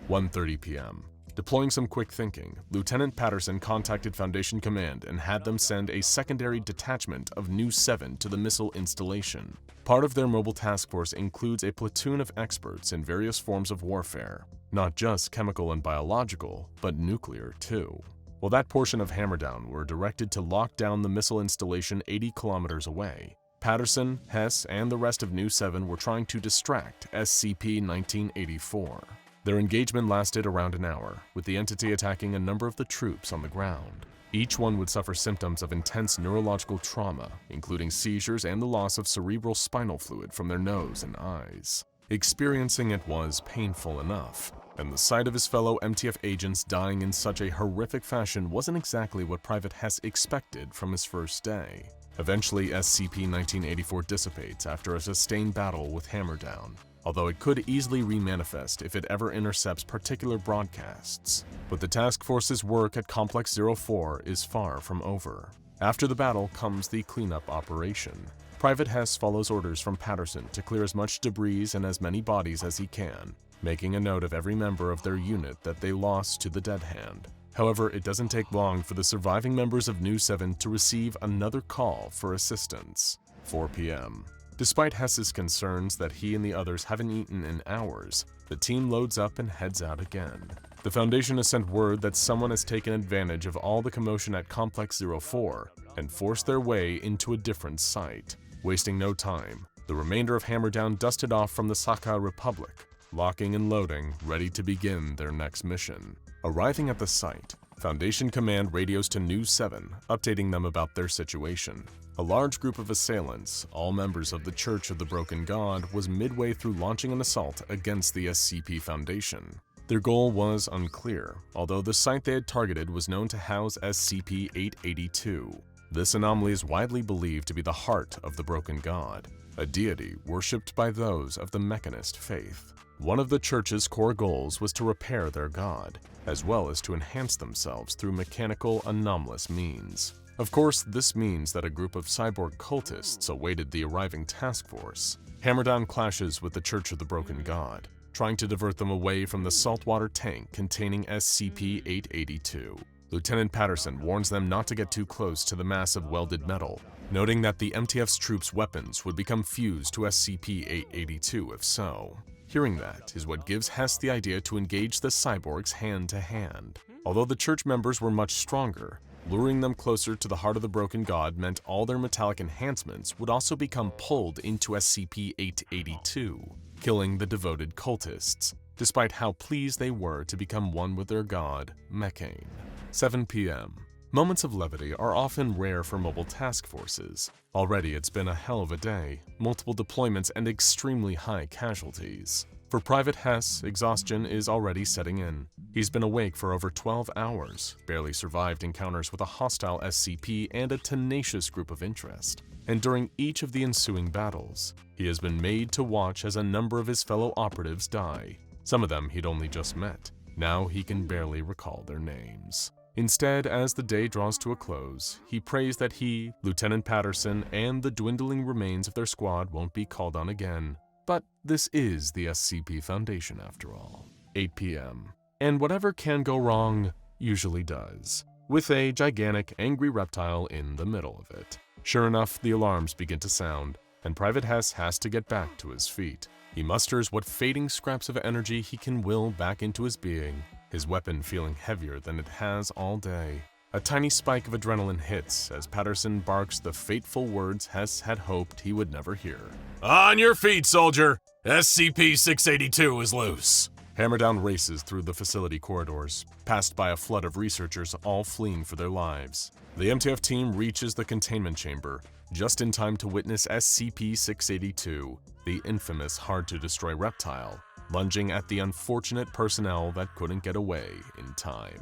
Speaker 1: 1:30 p.m. Deploying some quick thinking, Lieutenant Patterson contacted Foundation Command and had them send a secondary detachment of New 7 to the missile installation. Part of their mobile task force includes a platoon of experts in various forms of warfare, not just chemical and biological, but nuclear too. While that portion of Hammerdown were directed to lock down the missile installation 80 kilometers away, Patterson, Hess, and the rest of New 7 were trying to distract SCP-1984. Their engagement lasted around an hour, with the entity attacking a number of the troops on the ground. Each one would suffer symptoms of intense neurological trauma, including seizures and the loss of cerebral spinal fluid from their nose and eyes. Experiencing it was painful enough, and the sight of his fellow MTF agents dying in such a horrific fashion wasn't exactly what Private Hess expected from his first day. Eventually, SCP-1984 dissipates after a sustained battle with Hammerdown, although it could easily remanifest if it ever intercepts particular broadcasts. But the task force's work at Complex 04 is far from over. After the battle comes the cleanup operation. Private Hess follows orders from Patterson to clear as much debris and as many bodies as he can, making a note of every member of their unit that they lost to the Dead Hand. However, it doesn't take long for the surviving members of New 7 to receive another call for assistance. 4 p.m. Despite Hess's concerns that he and the others haven't eaten in hours, the team loads up and heads out again. The Foundation has sent word that someone has taken advantage of all the commotion at Complex 04 and forced their way into a different site. Wasting no time, the remainder of Hammerdown dusted off from the Sakha Republic, locking and loading, ready to begin their next mission. Arriving at the site, Foundation Command radios to New 7, updating them about their situation. A large group of assailants, all members of the Church of the Broken God, was midway through launching an assault against the SCP Foundation. Their goal was unclear, although the site they had targeted was known to house SCP-882. This anomaly is widely believed to be the heart of the Broken God. a deity worshipped by those of the Mechanist faith. One of the church's core goals was to repair their god, as well as to enhance themselves through mechanical, anomalous means. Of course, this means that a group of cyborg cultists awaited the arriving task force. Hammerdown clashes with the Church of the Broken God, trying to divert them away from the saltwater tank containing SCP-882. Lieutenant Patterson warns them not to get too close to the mass of welded metal, noting that the MTF's troops' weapons would become fused to SCP-882 if so. Hearing that is what gives Hess the idea to engage the cyborgs hand-to-hand. Although the church members were much stronger, luring them closer to the heart of the Broken God meant all their metallic enhancements would also become pulled into SCP-882, killing the devoted cultists, despite how pleased they were to become one with their god, Mechane. 7 p.m. Moments of levity are often rare for mobile task forces. Already it's been a hell of a day, multiple deployments and extremely high casualties. For Private Hess, exhaustion is already setting in. He's been awake for over 12 hours, barely survived encounters with a hostile SCP and a tenacious group of interest. And during each of the ensuing battles, he has been made to watch as a number of his fellow operatives die. Some of them he'd only just met. Now he can barely recall their names. Instead, as the day draws to a close, he prays that he, Lieutenant Patterson, and the dwindling remains of their squad won't be called on again. But this is the SCP Foundation after all. 8 p.m. And whatever can go wrong usually does, with a gigantic, angry reptile in the middle of it. Sure enough, the alarms begin to sound, and Private Hess has to get back to his feet. He musters what fading scraps of energy he can will back into his being, his weapon feeling heavier than it has all day. A tiny spike of adrenaline hits as Patterson barks the fateful words Hess had hoped he would never hear.
Speaker 2: On your feet, soldier! SCP-682 is loose.
Speaker 1: Hammerdown races through the facility corridors, passed by a flood of researchers all fleeing for their lives. The MTF team reaches the containment chamber, just in time to witness SCP-682, the infamous hard-to-destroy reptile, lunging at the unfortunate personnel that couldn't get away in time.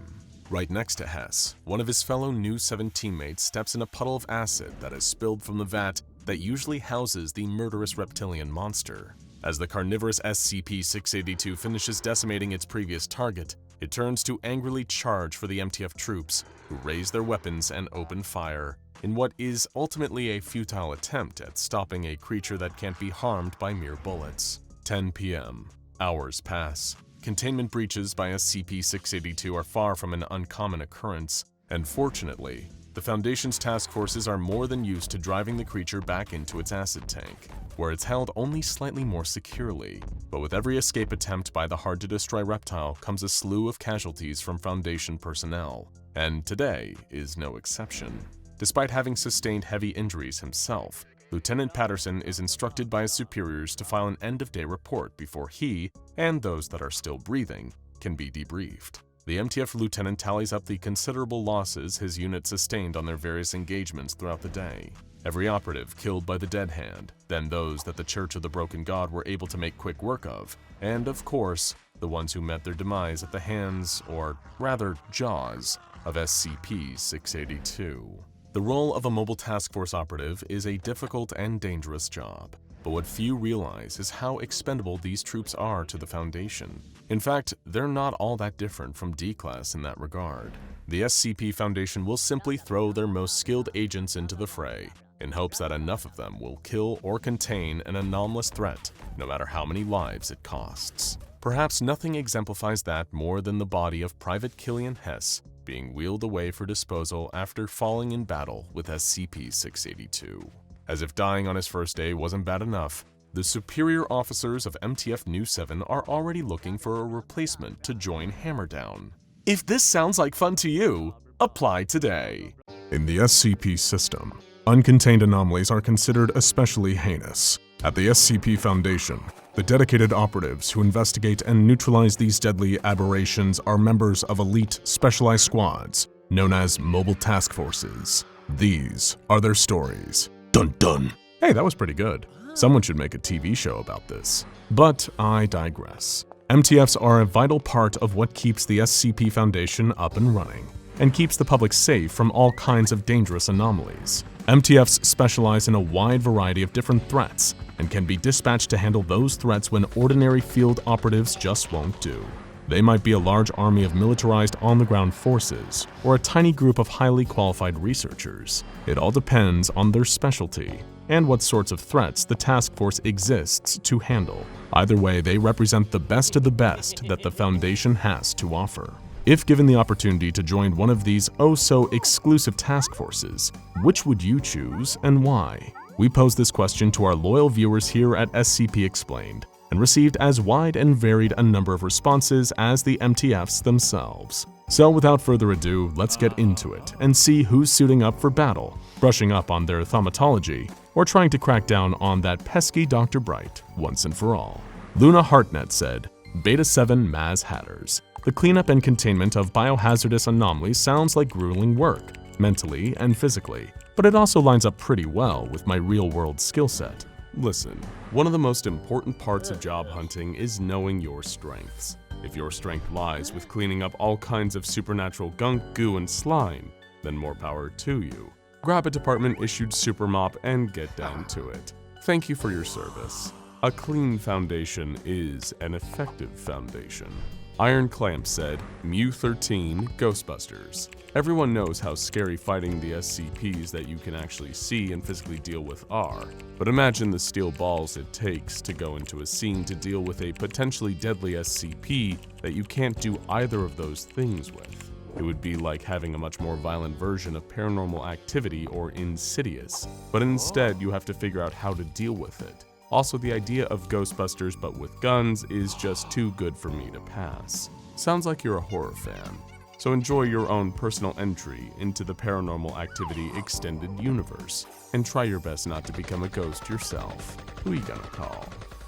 Speaker 1: Right next to Hess, one of his fellow New 7 teammates steps in a puddle of acid that has spilled from the vat that usually houses the murderous reptilian monster. As the carnivorous SCP-682 finishes decimating its previous target, it turns to angrily charge for the MTF troops, who raise their weapons and open fire, in what is ultimately a futile attempt at stopping a creature that can't be harmed by mere bullets. 10 p.m. Hours pass. Containment breaches by SCP-682 are far from an uncommon occurrence, and fortunately, the Foundation's task forces are more than used to driving the creature back into its acid tank, where it's held only slightly more securely. But with every escape attempt by the hard-to-destroy reptile comes a slew of casualties from Foundation personnel, and today is no exception. Despite having sustained heavy injuries himself, Lieutenant Patterson is instructed by his superiors to file an end-of-day report before he, and those that are still breathing, can be debriefed. The MTF lieutenant tallies up the considerable losses his unit sustained on their various engagements throughout the day. Every operative killed by the Dead Hand, then those that the Church of the Broken God were able to make quick work of, and of course, the ones who met their demise at the hands, or rather jaws, of SCP-682. The role of a mobile task force operative is a difficult and dangerous job, but what few realize is how expendable these troops are to the Foundation. In fact, they're not all that different from D-Class in that regard. The SCP Foundation will simply throw their most skilled agents into the fray, in hopes that enough of them will kill or contain an anomalous threat, no matter how many lives it costs. Perhaps nothing exemplifies that more than the body of Private Killian Hess being wheeled away for disposal after falling in battle with SCP-682. As if dying on his first day wasn't bad enough, the superior officers of MTF New 7 are already looking for a replacement to join Hammerdown. If this sounds like fun to you, apply today.
Speaker 4: In the SCP system, uncontained anomalies are considered especially heinous. At the SCP Foundation, the dedicated operatives who investigate and neutralize these deadly aberrations are members of elite specialized squads, known as Mobile Task Forces. These are their stories. Dun dun!
Speaker 1: Hey, that was pretty good. Someone should make a TV show about this. But I digress. MTFs are a vital part of what keeps the SCP Foundation up and running.
Speaker 4: and keeps the public safe from all kinds of dangerous anomalies. MTFs specialize in a wide variety of different threats and can be dispatched to handle those threats when ordinary field operatives just won't do. They might be a large army of militarized on-the-ground forces, or a tiny group of highly qualified researchers. It all depends on their specialty and what sorts of threats the task force exists to handle. Either way, they represent the best of the best that the Foundation has to offer. If given the opportunity to join one of these oh-so-exclusive task forces, which would you choose and why? We posed this question to our loyal viewers here at SCP Explained, and received as wide and varied a number of responses as the MTFs themselves. So without further ado, let's get into it and see who's suiting up for battle, brushing up on their thaumatology, or trying to crack down on that pesky Dr. Bright once and for all. Luna Hartnett said, Beta 7 Maz Hatters. The cleanup and containment of biohazardous anomalies sounds like grueling work, mentally and physically, but it also lines up pretty well with my real-world skill set. Listen, one of the most important parts of job hunting is knowing your strengths. If your strength lies with cleaning up all kinds of supernatural gunk, goo, and slime, then more power to you. Grab a department-issued super mop and get down to it. Thank you for your service. A clean foundation is an effective foundation. Iron Clamp said, Mu-13 Ghostbusters. Everyone knows how scary fighting the SCPs that you can actually see and physically deal with are, but imagine the steel balls it takes to go into a scene to deal with a potentially deadly SCP that you can't do either of those things with. It would be like having a much more violent version of Paranormal Activity or Insidious, but instead you have to figure out how to deal with it. Also, the idea of Ghostbusters but with guns is just too good for me to pass. Sounds like you're a horror fan, so enjoy your own personal entry into the Paranormal Activity extended universe, and try your best not to become a ghost yourself. Who you gonna call?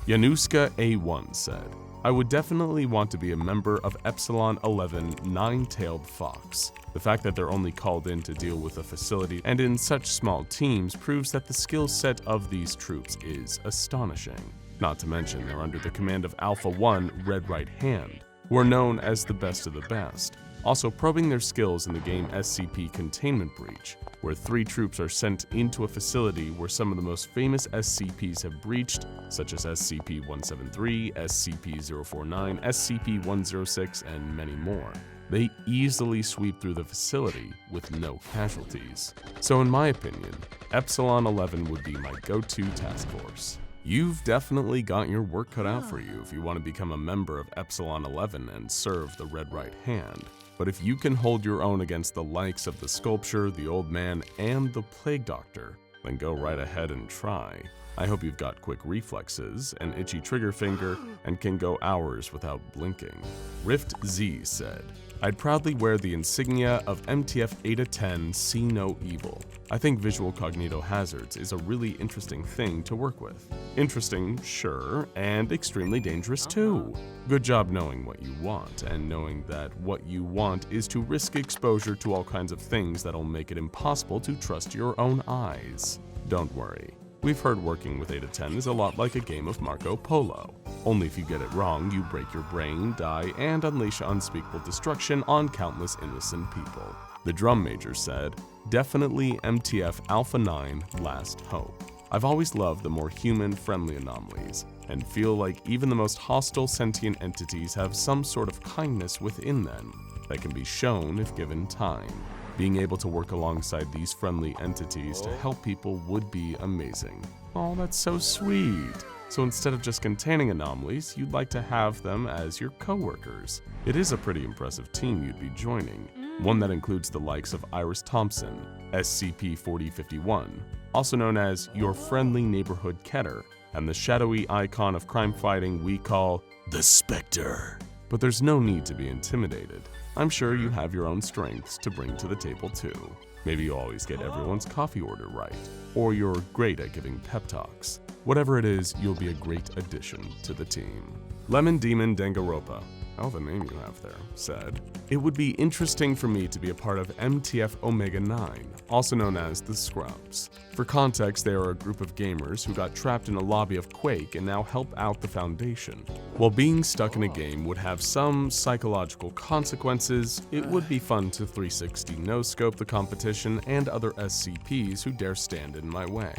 Speaker 4: Yanuska A1 said, I would definitely want to be a member of Epsilon 11 Nine-Tailed Fox. The fact that they're only called in to deal with a facility and in such small teams proves that the skill set of these troops is astonishing. Not to mention they're under the command of Alpha 1 Red Right Hand, who are known as the best of the best. Also probing their skills in the game SCP Containment Breach, where 3 troops are sent into a facility where some of the most famous SCPs have breached, such as SCP-173, SCP-049, SCP-106, and many more. They easily sweep through the facility with no casualties. So in my opinion, Epsilon 11 would be my go-to task force. You've definitely got your work cut out for you if you want to become a member of Epsilon 11 and serve the Red Right Hand. But if you can hold your own against the likes of the Sculpture, the Old Man, and the Plague Doctor, then go right ahead and try. I hope you've got quick reflexes, an itchy trigger finger, and can go hours without blinking. Rift Z said, I'd proudly wear the insignia of MTF Eta 10 See No Evil. I think visual cognitohazards is a really interesting thing to work with. Interesting, sure, and extremely dangerous too. Good job knowing what you want, and knowing that what you want is to risk exposure to all kinds of things that'll make it impossible to trust your own eyes. Don't worry. We've heard working with Eta 10 is a lot like a game of Marco Polo. Only if you get it wrong, you break your brain, die, and unleash unspeakable destruction on countless innocent people. The Drum Major said, definitely MTF Alpha 9 Last Hope. I've always loved the more human-friendly anomalies, and feel like even the most hostile sentient entities have some sort of kindness within them that can be shown if given time. Being able to work alongside these friendly entities to help people would be amazing. Oh, that's so sweet. So instead of just containing anomalies, you'd like to have them as your co-workers. It is a pretty impressive team you'd be joining. One that includes the likes of Iris Thompson, SCP-4051, also known as your friendly neighborhood Keter, and the shadowy icon of crime fighting we call the Spectre. But there's no need to be intimidated. I'm sure you have your own strengths to bring to the table too. Maybe you always get everyone's coffee order right, or you're great at giving pep talks. Whatever it is, you'll be a great addition to the team. Lemon Demon Dangaropa. hell of a name you have there, said, "It would be interesting for me to be a part of MTF Omega 9, also known as the Scrubs. For context, they are a group of gamers who got trapped in a lobby of Quake and now help out the Foundation. While being stuck in a game would have some psychological consequences, it would be fun to 360 no-scope the competition and other SCPs who dare stand in my way.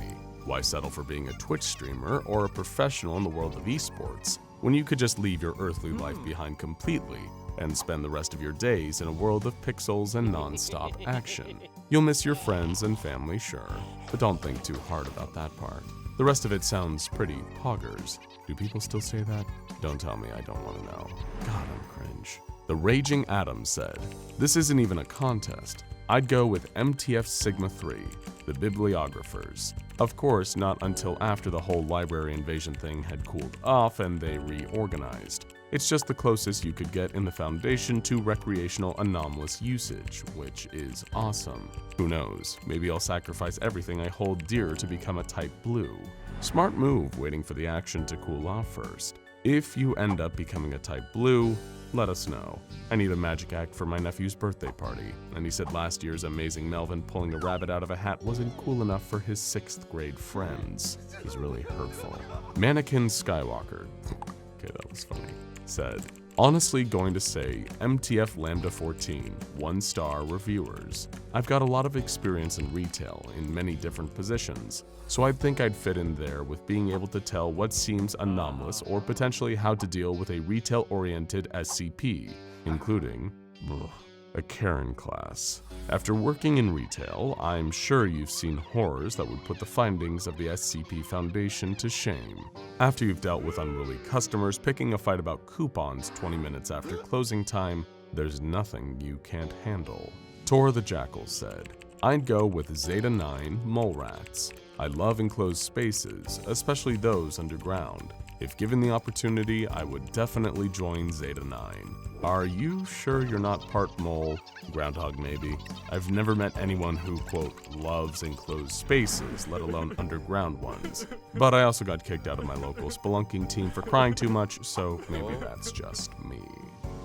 Speaker 4: Why settle for being a Twitch streamer or a professional in the world of esports, when you could just leave your earthly life behind completely and spend the rest of your days in a world of pixels and non-stop action? You'll miss your friends and family, sure, but don't think too hard about that part. The rest of it sounds pretty poggers. Do people still say that? Don't tell me, I don't want to know. God, I'm cringe." The Raging Atom said, "This isn't even a contest. I'd go with MTF Sigma 3, the Bibliographers. Of course, not until after the whole library invasion thing had cooled off and they reorganized. It's just the closest you could get in the Foundation to recreational anomalous usage, which is awesome. Who knows, maybe I'll sacrifice everything I hold dear to become a Type Blue. Smart move, waiting for the action to cool off first. If you end up becoming a Type Blue, let us know. I need a magic act for my nephew's birthday party, and he said last year's amazing Melvin pulling a rabbit out of a hat wasn't cool enough for his 6th grade friends. He's really hurtful." Mannequin Skywalker, okay, that was funny, said, "Honestly going to say MTF Lambda 14, 1-star reviewers. I've got a lot of experience in retail in many different positions, so I think I'd fit in there with being able to tell what seems anomalous or potentially how to deal with a retail-oriented SCP, including a Karen class. After working in retail, I'm sure you've seen horrors that would put the findings of the SCP Foundation to shame. After you've dealt with unruly customers picking a fight about coupons 20 minutes after closing time, there's nothing you can't handle." Tor the Jackal said, "I'd go with Zeta 9 Mole Rats. I love enclosed spaces, especially those underground. If given the opportunity, I would definitely join Zeta 9. Are you sure you're not part mole? Groundhog maybe. I've never met anyone who, quote, loves enclosed spaces, let alone underground ones. But I also got kicked out of my local spelunking team for crying too much, so maybe that's just me."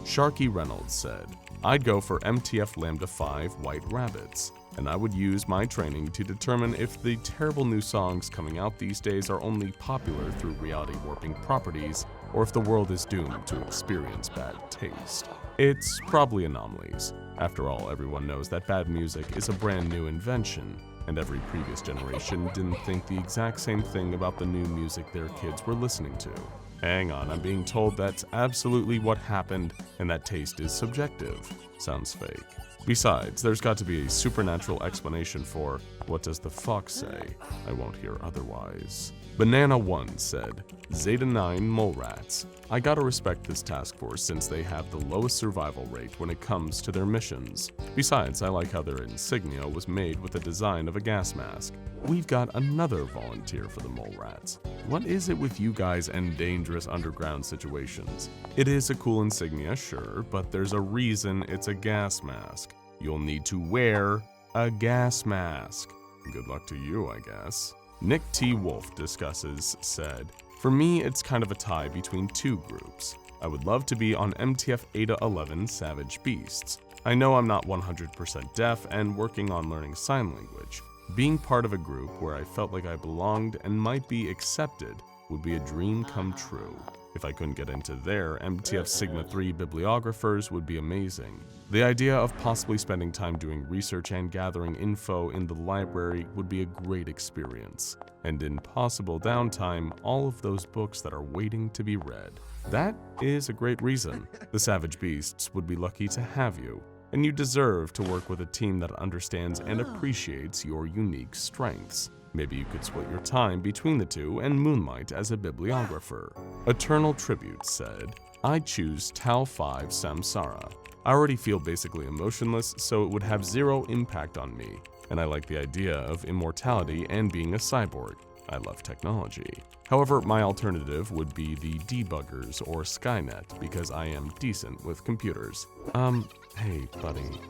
Speaker 4: Sharky Reynolds said, "I'd go for MTF Lambda 5 White Rabbits, and I would use my training to determine if the terrible new songs coming out these days are only popular through reality warping properties, or if the world is doomed to experience bad taste. It's probably anomalies. After all, everyone knows that bad music is a brand new invention, and every previous generation didn't think the exact same thing about the new music their kids were listening to. Hang on, I'm being told that's absolutely what happened, and that taste is subjective. Sounds fake. Besides, there's got to be a supernatural explanation for what does the fox say? I won't hear otherwise." Banana 1 said, "Zeta 9 Mole Rats. I gotta respect this task force since they have the lowest survival rate when it comes to their missions. Besides, I like how their insignia was made with the design of a gas mask. We've got another volunteer for the Mole Rats. What is it with you guys and dangerous underground situations? It is a cool insignia, sure, but there's a reason it's a gas mask. You'll need to wear a gas mask. Good luck to you, I guess." Nick T. Wolf discusses said, "For me, it's kind of a tie between two groups. I would love to be on MTF Eta 11 Savage Beasts. I know I'm not 100% deaf and working on learning sign language. Being part of a group where I felt like I belonged and might be accepted would be a dream come true. If I couldn't get into there, MTF Sigma 3 Bibliographers would be amazing. The idea of possibly spending time doing research and gathering info in the library would be a great experience. And in possible downtime, all of those books that are waiting to be read. That is a great reason. The Savage Beasts would be lucky to have you, and you deserve to work with a team that understands and appreciates your unique strengths. Maybe you could split your time between the two and moonlight as a bibliographer." Eternal Tribute said, "I'd choose Tau 5 Samsara. I already feel basically emotionless, so it would have zero impact on me, and I like the idea of immortality and being a cyborg. I love technology. However, my alternative would be the Debuggers or Skynet because I am decent with computers." Hey buddy,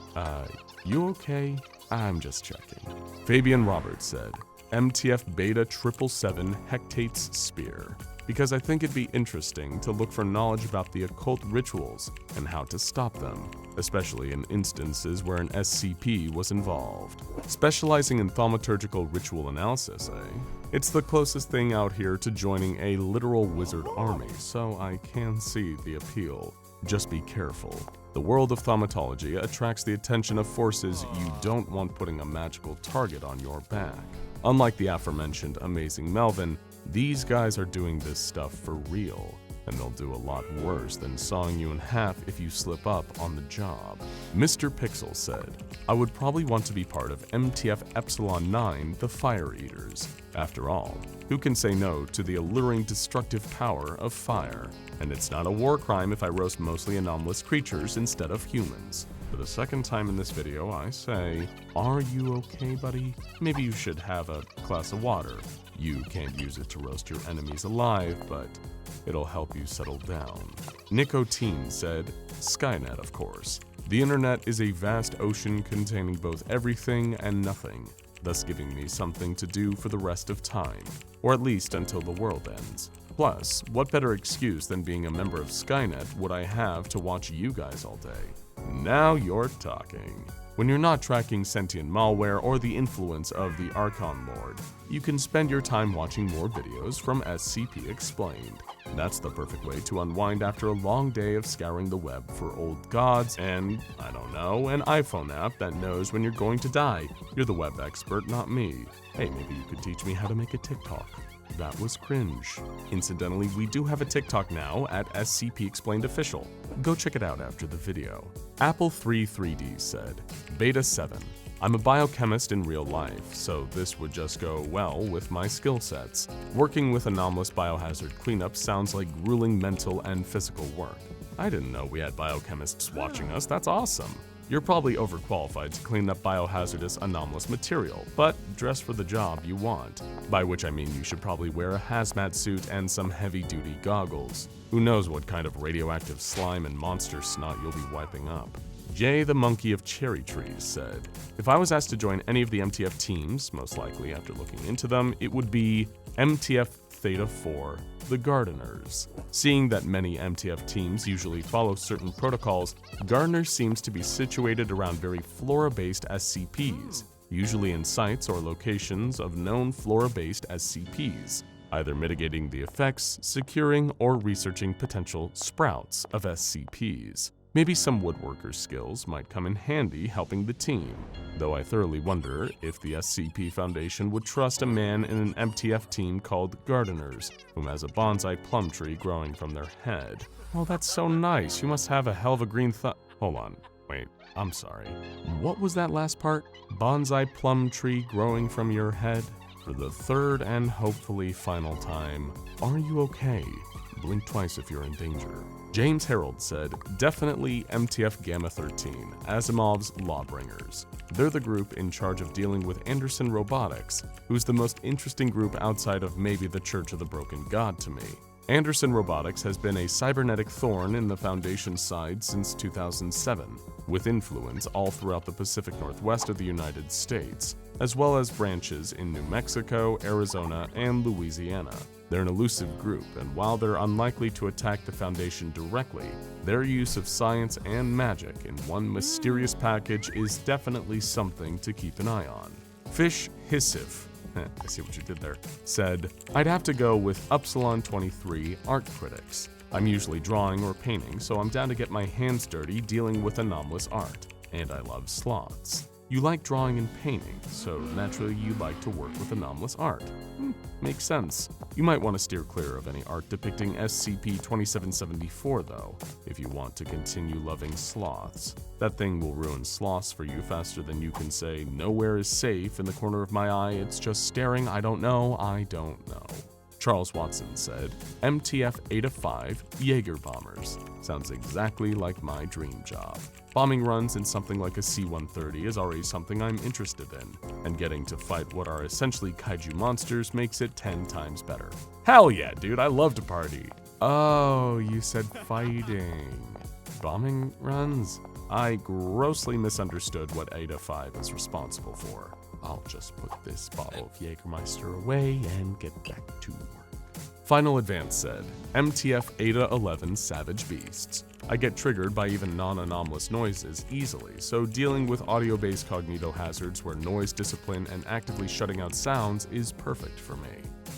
Speaker 4: you okay? I'm just checking." Fabian Roberts said, MTF Beta 777 Hectate's Spear, because I think it'd be interesting to look for knowledge about the occult rituals and how to stop them, especially in instances where an SCP was involved. Specializing in thaumaturgical ritual analysis, eh? It's the closest thing out here to joining a literal wizard army, so I can see the appeal. Just be careful. The world of thaumatology attracts the attention of forces you don't want putting a magical target on your back. Unlike the aforementioned Amazing Melvin, these guys are doing this stuff for real, and they'll do a lot worse than sawing you in half if you slip up on the job. Mr. Pixel said, I would probably want to be part of MTF Epsilon 9, the Fire Eaters. After all, who can say no to the alluring destructive power of fire? And it's not a war crime if I roast mostly anomalous creatures instead of humans. For the second time in this video, I say, are you okay, buddy? Maybe you should have a glass of water. You can't use it to roast your enemies alive, but it'll help you settle down. Nicotine said, Skynet, of course. The internet is a vast ocean containing both everything and nothing, thus giving me something to do for the rest of time, or at least until the world ends. Plus, what better excuse than being a member of Skynet would I have to watch you guys all day? Now you're talking. When you're not tracking sentient malware or the influence of the Archon Lord, you can spend your time watching more videos from SCP Explained. That's the perfect way to unwind after a long day of scouring the web for old gods and, I don't know, an iPhone app that knows when you're going to die. You're the web expert, not me. Hey, maybe you could teach me how to make a TikTok. That was cringe. Incidentally, we do have a TikTok now at SCP Explained Official. Go check it out after the video. Apple3 said, Beta 7. I'm a biochemist in real life, so this would just go well with my skill sets. Working with anomalous biohazard cleanup sounds like grueling mental and physical work. I didn't know we had biochemists watching us, that's awesome. You're probably overqualified to clean up biohazardous anomalous material, but dress for the job you want. By which I mean you should probably wear a hazmat suit and some heavy-duty goggles. Who knows what kind of radioactive slime and monster snot you'll be wiping up. Jay the Monkey of Cherry Trees said, if I was asked to join any of the MTF teams, most likely after looking into them, it would be MTF Theta 4, the Gardeners. Seeing that many MTF teams usually follow certain protocols, Gardener seems to be situated around very flora-based SCPs, usually in sites or locations of known flora-based SCPs, either mitigating the effects, securing, or researching potential sprouts of SCPs. Maybe some woodworker skills might come in handy helping the team, though I thoroughly wonder if the SCP Foundation would trust a man in an MTF team called Gardeners, whom has a bonsai plum tree growing from their head. Oh, that's so nice. You must have a hell of a green Hold on. Wait, I'm sorry. What was that last part? Bonsai plum tree growing from your head? For the third and hopefully final time, are you okay? Blink twice if you're in danger. James Harold said, definitely MTF Gamma 13, Asimov's Lawbringers. They're the group in charge of dealing with Anderson Robotics, who's the most interesting group outside of maybe the Church of the Broken God to me. Anderson Robotics has been a cybernetic thorn in the Foundation's side since 2007, with influence all throughout the Pacific Northwest of the United States, as well as branches in New Mexico, Arizona, and Louisiana. They're an elusive group, and while they're unlikely to attack the Foundation directly, their use of science and magic in one mysterious package is definitely something to keep an eye on. Fish Hissif, I see what you did there, said, I'd have to go with Upsilon 23 Art Critics. I'm usually drawing or painting, so I'm down to get my hands dirty dealing with anomalous art. And I love sloths. You like drawing and painting, so naturally you like to work with anomalous art. Makes sense. You might want to steer clear of any art depicting SCP-2774 though, if you want to continue loving sloths. That thing will ruin sloths for you faster than you can say, nowhere is safe in the corner of my eye, it's just staring, I don't know. Charles Watson said, MTF 8-5 Jaeger Bombers. Sounds exactly like my dream job. Bombing runs in something like a C-130 is already something I'm interested in, and getting to fight what are essentially kaiju monsters makes it 10 times better. Hell yeah, dude, I love to party. Oh, you said fighting. Bombing runs? I grossly misunderstood what 8-5 is responsible for. I'll just put this bottle of Jägermeister away and get back to work. Final Advance said, MTF Eta 11 Savage Beasts. I get triggered by even non-anomalous noises easily, so dealing with audio-based cognitohazards where noise discipline and actively shutting out sounds is perfect for me.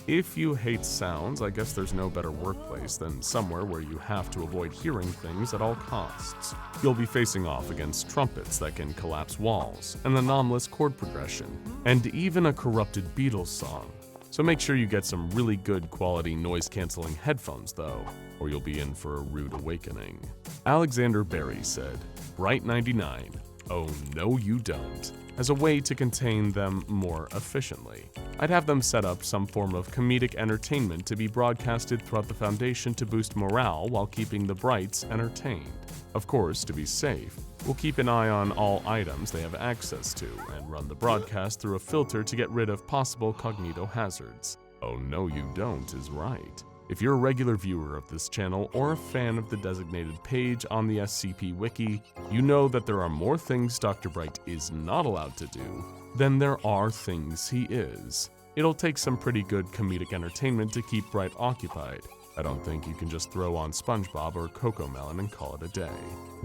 Speaker 4: If you hate sounds, I guess there's no better workplace than somewhere where you have to avoid hearing things at all costs. You'll be facing off against trumpets that can collapse walls, an anomalous chord progression, and even a corrupted Beatles song. So make sure you get some really good quality noise-canceling headphones though, or you'll be in for a rude awakening. Alexander Berry said, Bright 99, oh no you don't, as a way to contain them more efficiently. I'd have them set up some form of comedic entertainment to be broadcasted throughout the Foundation to boost morale while keeping the Brights entertained. Of course, to be safe, we'll keep an eye on all items they have access to and run the broadcast through a filter to get rid of possible cognitohazards. Oh no you don't is right. If you're a regular viewer of this channel or a fan of the designated page on the SCP Wiki, you know that there are more things Dr. Bright is not allowed to do than there are things he is. It'll take some pretty good comedic entertainment to keep Bright occupied. I don't think you can just throw on SpongeBob or Cocomelon and call it a day.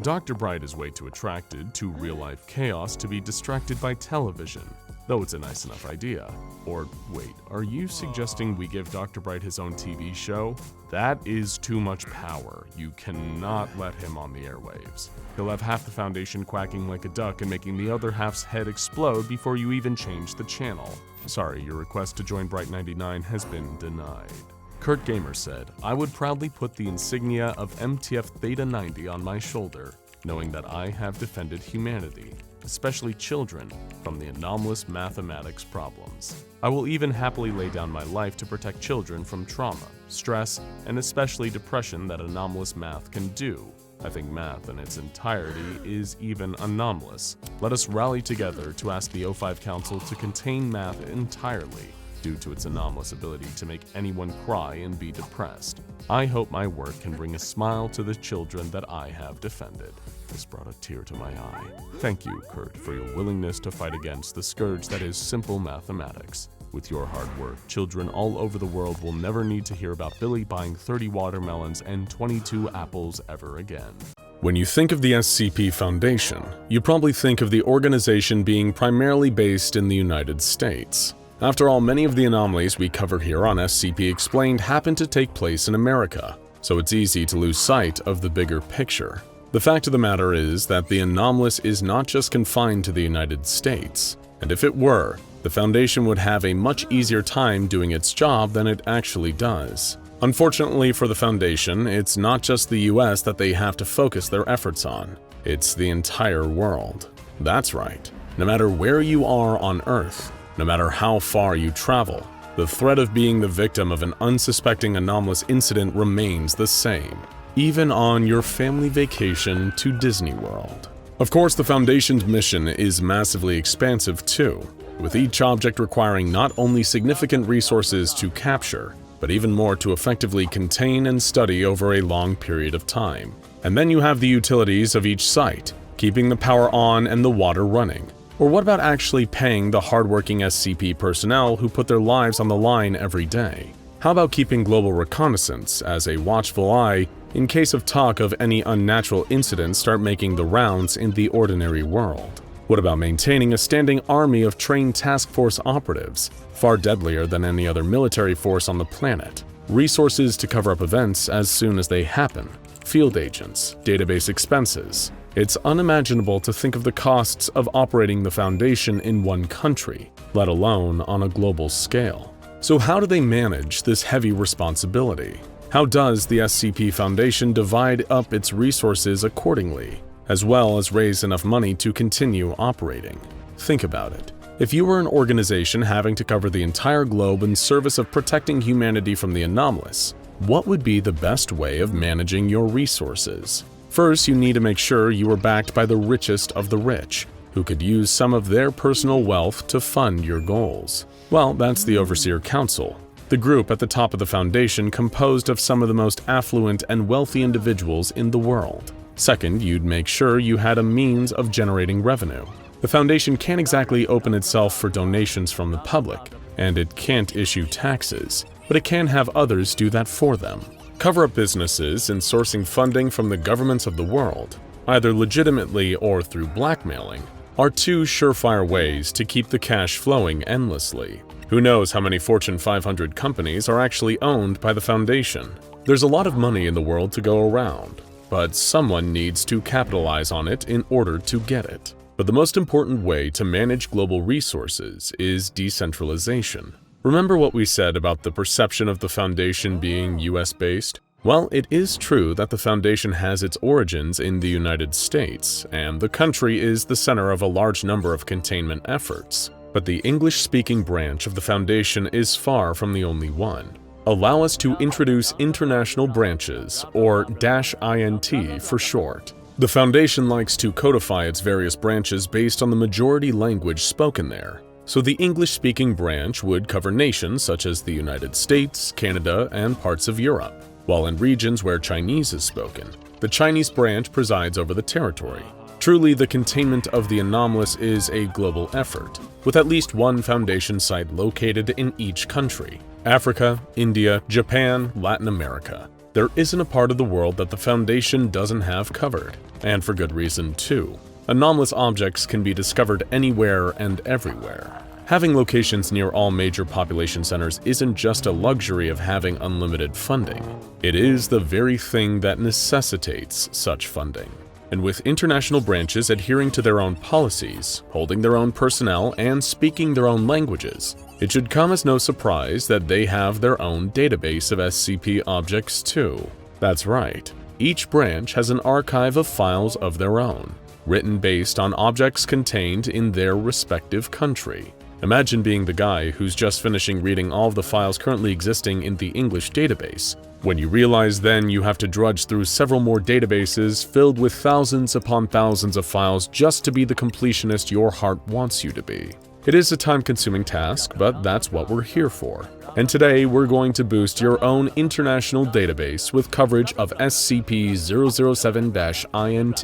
Speaker 4: Dr. Bright is way too attracted to real-life chaos to be distracted by television, though it's a nice enough idea. Or wait, are you suggesting we give Dr. Bright his own TV show? That is too much power. You cannot let him on the airwaves. He'll have half the Foundation quacking like a duck and making the other half's head explode before you even change the channel. Sorry, your request to join Bright 99 has been denied. Kurt Gamer said, I would proudly put the insignia of MTF Theta 90 on my shoulder, knowing that I have defended humanity, especially children, from the anomalous mathematics problems. I will even happily lay down my life to protect children from trauma, stress, and especially depression that anomalous math can do. I think math in its entirety is even anomalous. Let us rally together to ask the O5 Council to contain math entirely, due to its anomalous ability to make anyone cry and be depressed. I hope my work can bring a smile to the children that I have defended. This brought a tear to my eye. Thank you, Kurt, for your willingness to fight against the scourge that is simple mathematics. With your hard work, children all over the world will never need to hear about Billy buying 30 watermelons and 22 apples ever again.
Speaker 1: When you think of the SCP Foundation, you probably think of the organization being primarily based in the United States. After all, many of the anomalies we cover here on SCP Explained happen to take place in America, so it's easy to lose sight of the bigger picture. The fact of the matter is that the anomalous is not just confined to the United States, and if it were, the Foundation would have a much easier time doing its job than it actually does. Unfortunately for the Foundation, it's not just the US that they have to focus their efforts on, it's the entire world. That's right, no matter where you are on Earth, no matter how far you travel, the threat of being the victim of an unsuspecting anomalous incident remains the same, even on your family vacation to Disney World. Of course, the Foundation's mission is massively expansive too, with each object requiring not only significant resources to capture, but even more to effectively contain and study over a long period of time. And then you have the utilities of each site, keeping the power on and the water running. Or what about actually paying the hardworking SCP personnel who put their lives on the line every day? How about keeping global reconnaissance as a watchful eye in case of talk of any unnatural incidents start making the rounds in the ordinary world? What about maintaining a standing army of trained task force operatives, far deadlier than any other military force on the planet? Resources to cover up events as soon as they happen, field agents, database expenses. It's unimaginable to think of the costs of operating the Foundation in one country, let alone on a global scale. So how do they manage this heavy responsibility? How does the SCP Foundation divide up its resources accordingly, as well as raise enough money to continue operating? Think about it. If you were an organization having to cover the entire globe in service of protecting humanity from the anomalous, what would be the best way of managing your resources? First, you need to make sure you are backed by the richest of the rich, who could use some of their personal wealth to fund your goals. Well, that's the Overseer Council, the group at the top of the Foundation composed of some of the most affluent and wealthy individuals in the world. Second, you'd make sure you had a means of generating revenue.
Speaker 4: The Foundation can't exactly open itself for donations from the public, and it can't issue taxes, but it can have others do that for them. Cover-up businesses in sourcing funding from the governments of the world, either legitimately or through blackmailing, are two surefire ways to keep the cash flowing endlessly. Who knows how many Fortune 500 companies are actually owned by the Foundation? There's a lot of money in the world to go around, but someone needs to capitalize on it in order to get it. But the most important way to manage global resources is decentralization. Remember what we said about the perception of the Foundation being US-based? Well, it is true that the Foundation has its origins in the United States, and the country is the center of a large number of containment efforts. But the English-speaking branch of the Foundation is far from the only one. Allow us to introduce international branches, or -INT for short. The Foundation likes to codify its various branches based on the majority language spoken there. So the English-speaking branch would cover nations such as the United States, Canada, and parts of Europe. While in regions where Chinese is spoken, the Chinese branch presides over the territory. Truly, the containment of the anomalous is a global effort, with at least one Foundation site located in each country: Africa, India, Japan, Latin America. There isn't a part of the world that the Foundation doesn't have covered, and for good reason too. Anomalous objects can be discovered anywhere and everywhere. Having locations near all major population centers isn't just a luxury of having unlimited funding. It is the very thing that necessitates such funding. And with international branches adhering to their own policies, holding their own personnel, and speaking their own languages, it should come as no surprise that they have their own database of SCP objects too. That's right, each branch has an archive of files of their own, written based on objects contained in their respective country. Imagine being the guy who's just finishing reading all of the files currently existing in the English database, when you realize then you have to drudge through several more databases filled with thousands upon thousands of files just to be the completionist your heart wants you to be. It is a time-consuming task, but that's what we're here for. And today we're going to boost your own international database with coverage of SCP-007-INT,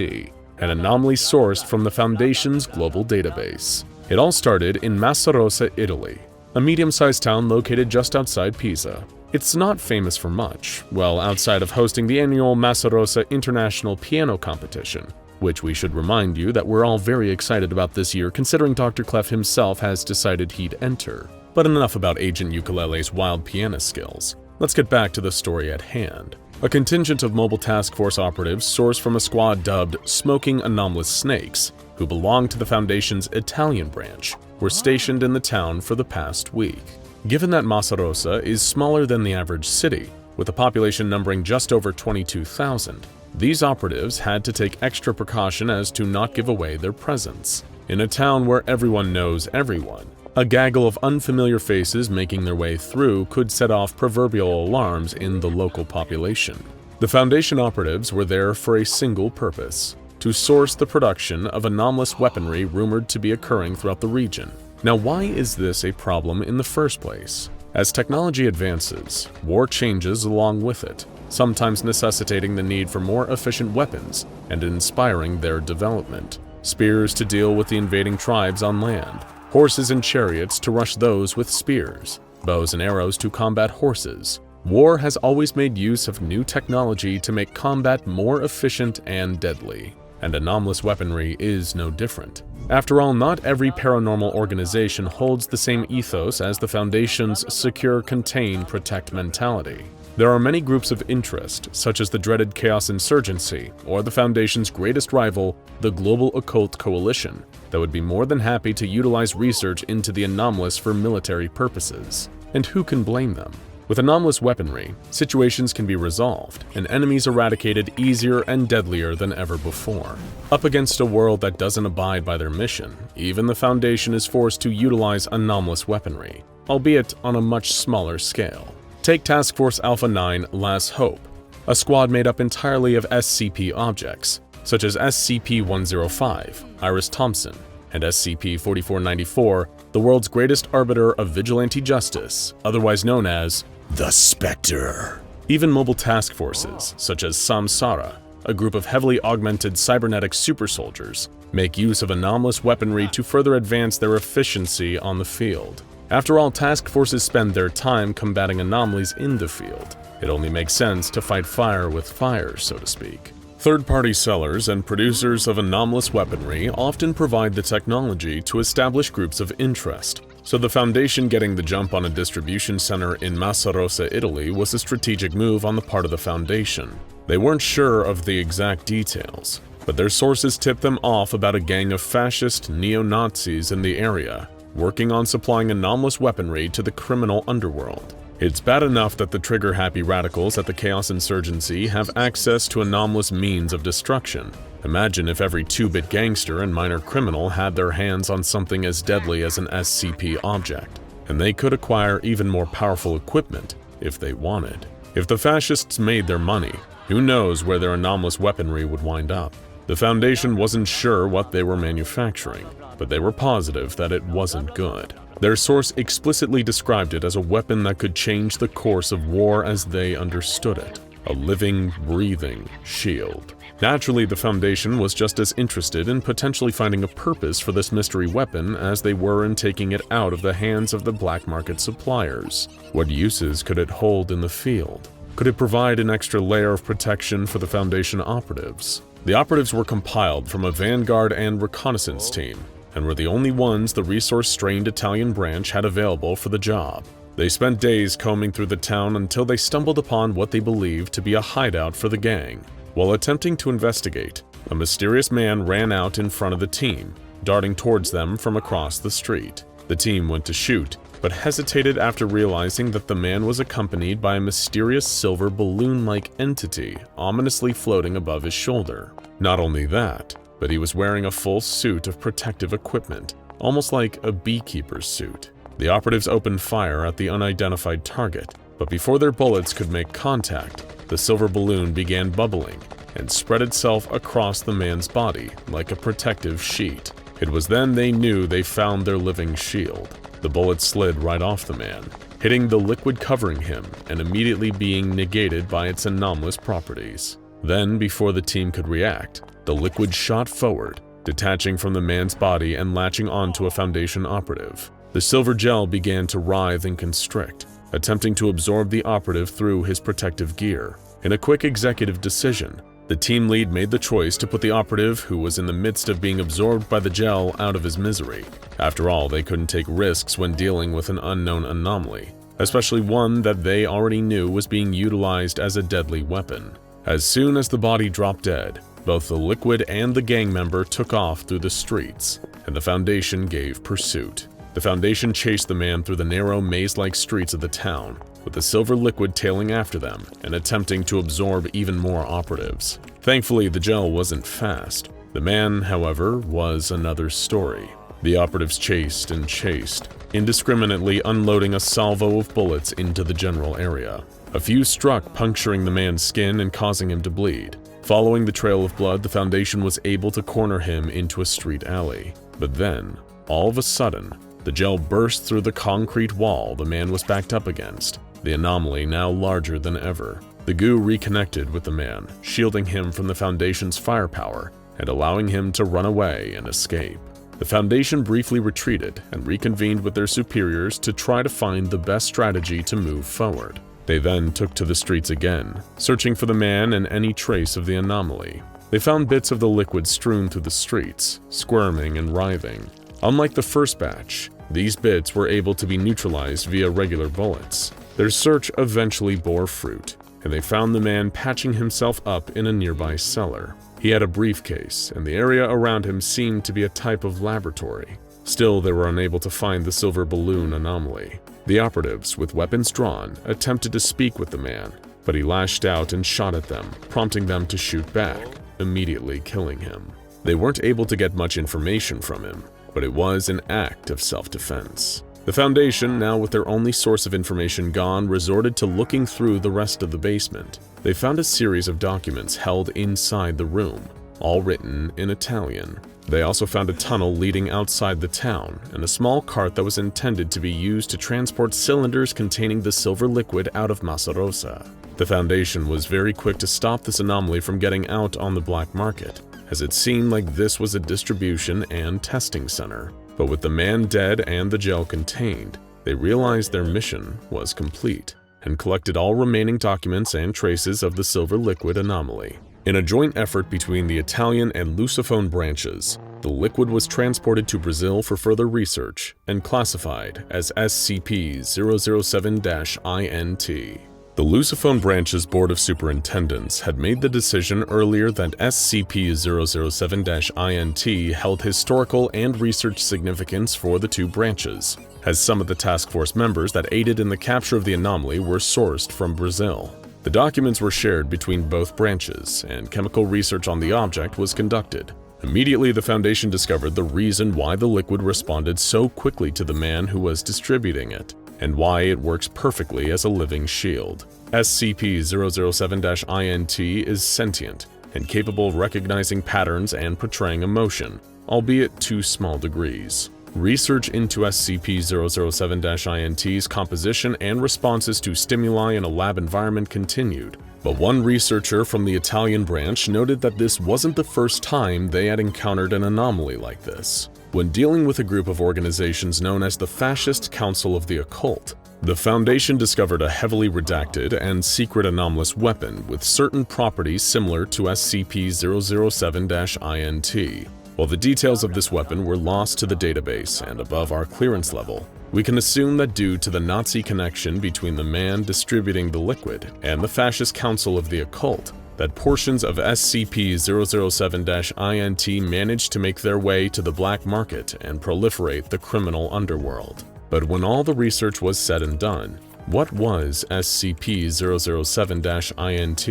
Speaker 4: an anomaly sourced from the Foundation's global database. It all started in Massarosa, Italy, a medium-sized town located just outside Pisa. It's not famous for much, well outside of hosting the annual Massarosa International Piano Competition, which we should remind you that we're all very excited about this year considering Dr. Clef himself has decided he'd enter. But enough about Agent Ukulele's wild pianist skills. Let's get back to the story at hand. A contingent of mobile task force operatives sourced from a squad dubbed Smoking Anomalous Snakes, who belong to the Foundation's Italian branch, were stationed in the town for the past week. Given that Massarosa is smaller than the average city, with a population numbering just over 22,000, these operatives had to take extra precaution as to not give away their presence. In a town where everyone knows everyone, a gaggle of unfamiliar faces making their way through could set off proverbial alarms in the local population. The Foundation operatives were there for a single purpose: to source the production of anomalous weaponry rumored to be occurring throughout the region. Now, why is this a problem in the first place? As technology advances, war changes along with it, sometimes necessitating the need for more efficient weapons and inspiring their development. Spears to deal with the invading tribes on land, horses and chariots to rush those with spears, bows and arrows to combat horses. War has always made use of new technology to make combat more efficient and deadly, and anomalous weaponry is no different. After all, not every paranormal organization holds the same ethos as the Foundation's secure, contain, protect mentality. There are many groups of interest, such as the dreaded Chaos Insurgency, or the Foundation's greatest rival, the Global Occult Coalition, that would be more than happy to utilize research into the anomalous for military purposes. And who can blame them? With anomalous weaponry, situations can be resolved, and enemies eradicated easier and deadlier than ever before. Up against a world that doesn't abide by their mission, even the Foundation is forced to utilize anomalous weaponry, albeit on a much smaller scale. Take Task Force Alpha 9 Last Hope, a squad made up entirely of SCP objects, such as SCP-105, Iris Thompson, and SCP-4494, the world's greatest arbiter of vigilante justice, otherwise known as the Spectre. Even mobile task forces, such as Samsara, a group of heavily augmented cybernetic super soldiers, make use of anomalous weaponry to further advance their efficiency on the field. After all, task forces spend their time combating anomalies in the field. It only makes sense to fight fire with fire, so to speak. Third-party sellers and producers of anomalous weaponry often provide the technology to establish groups of interest, so the Foundation getting the jump on a distribution center in Massarosa, Italy was a strategic move on the part of the Foundation. They weren't sure of the exact details, but their sources tipped them off about a gang of fascist neo-Nazis in the area, working on supplying anomalous weaponry to the criminal underworld. It's bad enough that the trigger-happy radicals at the Chaos Insurgency have access to anomalous means of destruction. Imagine if every 2-bit gangster and minor criminal had their hands on something as deadly as an SCP object, and they could acquire even more powerful equipment if they wanted. If the fascists made their money, who knows where their anomalous weaponry would wind up? The Foundation wasn't sure what they were manufacturing, but they were positive that it wasn't good. Their source explicitly described it as a weapon that could change the course of war as they understood it. A living, breathing shield. Naturally, the Foundation was just as interested in potentially finding a purpose for this mystery weapon as they were in taking it out of the hands of the black market suppliers. What uses could it hold in the field? Could it provide an extra layer of protection for the Foundation operatives? The operatives were compiled from a vanguard and reconnaissance team, and were the only ones the resource-strained Italian branch had available for the job. They spent days combing through the town until they stumbled upon what they believed to be a hideout for the gang. While attempting to investigate, a mysterious man ran out in front of the team, darting towards them from across the street. The team went to shoot, but hesitated after realizing that the man was accompanied by a mysterious silver balloon-like entity ominously floating above his shoulder. Not only that, but he was wearing a full suit of protective equipment, almost like a beekeeper's suit. The operatives opened fire at the unidentified target, but before their bullets could make contact, the silver balloon began bubbling and spread itself across the man's body like a protective sheet. It was then they knew they found their living shield. The bullet slid right off the man, hitting the liquid covering him and immediately being negated by its anomalous properties. Then, before the team could react, the liquid shot forward, detaching from the man's body and latching onto a Foundation operative. The silver gel began to writhe and constrict, attempting to absorb the operative through his protective gear. In a quick executive decision, the team lead made the choice to put the operative, who was in the midst of being absorbed by the gel, out of his misery. After all, they couldn't take risks when dealing with an unknown anomaly, especially one that they already knew was being utilized as a deadly weapon. As soon as the body dropped dead, both the liquid and the gang member took off through the streets, and the Foundation gave pursuit. The Foundation chased the man through the narrow maze-like streets of the town, with the silver liquid tailing after them and attempting to absorb even more operatives. Thankfully, the gel wasn't fast. The man, however, was another story. The operatives chased and chased, indiscriminately unloading a salvo of bullets into the general area. A few struck, puncturing the man's skin and causing him to bleed. Following the trail of blood, the Foundation was able to corner him into a street alley. But then, all of a sudden, the gel burst through the concrete wall the man was backed up against, the anomaly now larger than ever. The goo reconnected with the man, shielding him from the Foundation's firepower and allowing him to run away and escape. The Foundation briefly retreated and reconvened with their superiors to try to find the best strategy to move forward. They then took to the streets again, searching for the man and any trace of the anomaly. They found bits of the liquid strewn through the streets, squirming and writhing. Unlike the first batch, these bits were able to be neutralized via regular bullets. Their search eventually bore fruit, and they found the man patching himself up in a nearby cellar. He had a briefcase, and the area around him seemed to be a type of laboratory. Still, they were unable to find the silver balloon anomaly. The operatives, with weapons drawn, attempted to speak with the man, but he lashed out and shot at them, prompting them to shoot back, immediately killing him. They weren't able to get much information from him, but it was an act of self-defense. The Foundation, now with their only source of information gone, resorted to looking through the rest of the basement. They found a series of documents held inside the room, all written in Italian. They also found a tunnel leading outside the town and a small cart that was intended to be used to transport cylinders containing the silver liquid out of Massarosa. The Foundation was very quick to stop this anomaly from getting out on the black market.
Speaker 1: as it seemed like this was a distribution and testing center. But with the man dead and the gel contained, they realized their mission was complete and collected all remaining documents and traces of the silver liquid anomaly. In a joint effort between the Italian and Lusophone branches, the liquid was transported to Brazil for further research and classified as SCP-007-INT. The Lusophone branch's Board of Superintendents had made the decision earlier that SCP-007-INT held historical and research significance for the two branches, as some of the task force members that aided in the capture of the anomaly were sourced from Brazil. The documents were shared between both branches, and chemical research on the object was conducted. Immediately, the Foundation discovered the reason why the liquid responded so quickly to the man who was distributing it, and why it works perfectly as a living shield. SCP-007-INT is sentient and capable of recognizing patterns and portraying emotion, albeit to small degrees. Research into SCP-007-INT's composition and responses to stimuli in a lab environment continued, but one researcher from the Italian branch noted that this wasn't the first time they had encountered an anomaly like this. When dealing with a group of organizations known as the Fascist Council of the Occult, the Foundation discovered a heavily redacted and secret anomalous weapon with certain properties similar to SCP-007-INT. While the details of this weapon were lost to the database and above our clearance level, we can assume that due to the Nazi connection between the man distributing the liquid and the Fascist Council of the Occult, that portions of SCP-007-INT managed to make their way to the black market and proliferate the criminal underworld. But when all the research was said and done, what was SCP-007-INT?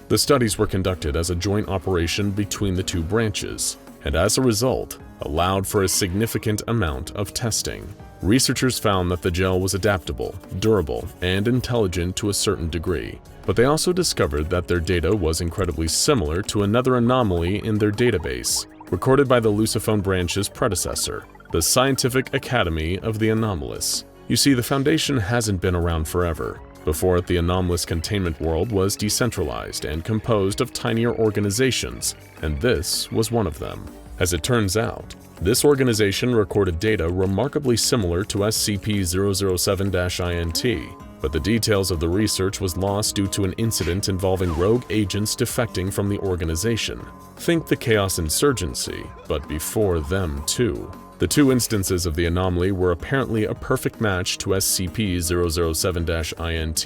Speaker 1: The studies were conducted as a joint operation between the two branches, and as a result, allowed for a significant amount of testing. Researchers found that the gel was adaptable, durable, and intelligent to a certain degree, but they also discovered that their data was incredibly similar to another anomaly in their database, recorded by the Lusophone branch's predecessor, the Scientific Academy of the Anomalous. You see, the Foundation hasn't been around forever. Before it, the anomalous containment world was decentralized and composed of tinier organizations, and this was one of them. As it turns out, this organization recorded data remarkably similar to SCP-007-INT, but the details of the research was lost due to an incident involving rogue agents defecting from the organization. Think the Chaos Insurgency, but before them too. The two instances of the anomaly were apparently a perfect match to SCP-007-INT,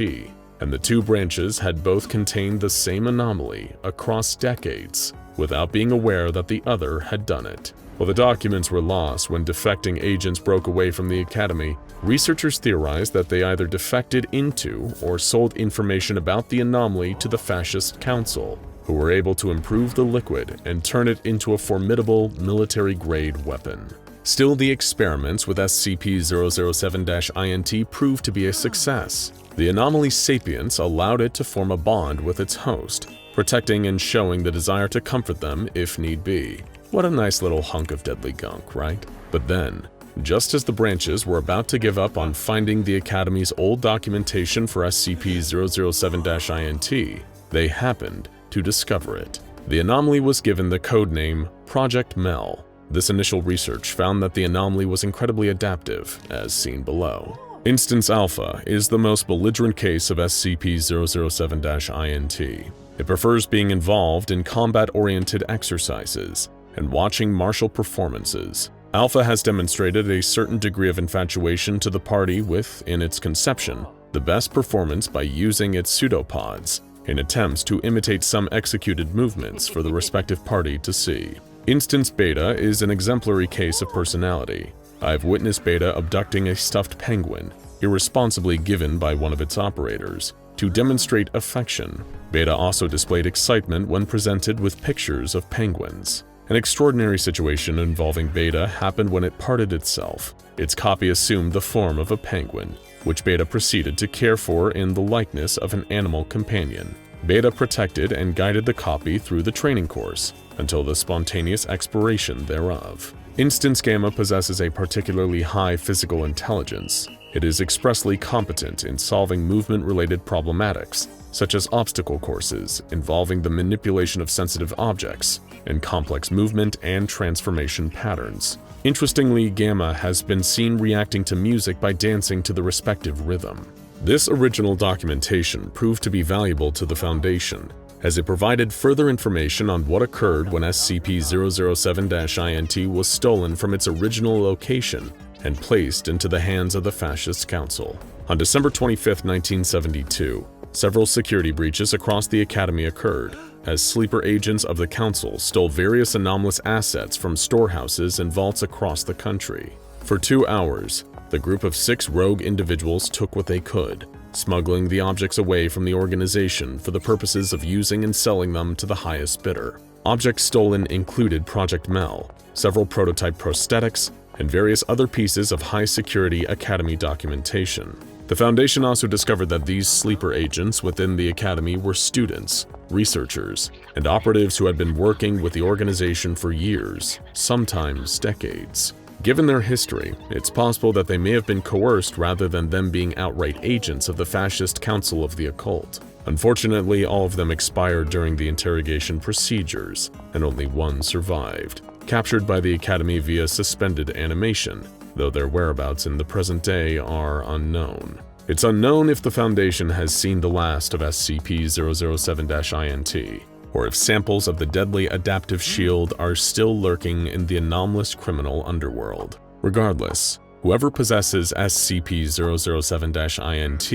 Speaker 1: and the two branches had both contained the same anomaly across decades, without being aware that the other had done it. While the documents were lost when defecting agents broke away from the Academy, researchers theorized that they either defected into or sold information about the anomaly to the Fascist Council, who were able to improve the liquid and turn it into a formidable military-grade weapon. Still, the experiments with SCP-007-INT proved to be a success. The anomaly's sapience allowed it to form a bond with its host, protecting and showing the desire to comfort them if need be. What a nice little hunk of deadly gunk, right? But then, just as the branches were about to give up on finding the Academy's old documentation for SCP-007-INT, they happened to discover it. The anomaly was given the codename Project Mel. This initial research found that the anomaly was incredibly adaptive, as seen below. Instance Alpha is the most belligerent case of SCP-007-INT. It prefers being involved in combat-oriented exercises and watching martial performances. Alpha has demonstrated a certain degree of infatuation to the party with, in its conception, the best performance by using its pseudopods in attempts to imitate some executed movements for the respective party to see. Instance Beta is an exemplary case of personality. I've witnessed Beta abducting a stuffed penguin, irresponsibly given by one of its operators, to demonstrate affection. Beta also displayed excitement when presented with pictures of penguins. An extraordinary situation involving Beta happened when it parted itself. Its copy assumed the form of a penguin, which Beta proceeded to care for in the likeness of an animal companion. Beta protected and guided the copy through the training course, until the spontaneous expiration thereof. Instance Gamma possesses a particularly high physical intelligence. It is expressly competent in solving movement-related problematics, such as obstacle courses involving the manipulation of sensitive objects, and complex movement and transformation patterns. Interestingly, Gamma has been seen reacting to music by dancing to the respective rhythm. This original documentation proved to be valuable to the Foundation, as it provided further information on what occurred when SCP-007-INT was stolen from its original location and placed into the hands of the Fascist Council. On December 25, 1972, several security breaches across the Academy occurred, as sleeper agents of the Council stole various anomalous assets from storehouses and vaults across the country. For 2 hours, the group of 6 rogue individuals took what they could, smuggling the objects away from the organization for the purposes of using and selling them to the highest bidder. Objects stolen included Project Mel, several prototype prosthetics, and various other pieces of high-security Academy documentation. The Foundation also discovered that these sleeper agents within the Academy were students, researchers, and operatives who had been working with the organization for years, sometimes decades. Given their history, it's possible that they may have been coerced rather than them being outright agents of the Fascist Council of the Occult. Unfortunately, all of them expired during the interrogation procedures, and only one survived, captured by the Academy via suspended animation, though their whereabouts in the present day are unknown. It's unknown if the Foundation has seen the last of SCP-007-INT, or if samples of the deadly adaptive shield are still lurking in the anomalous criminal underworld. Regardless, whoever possesses SCP-007-INT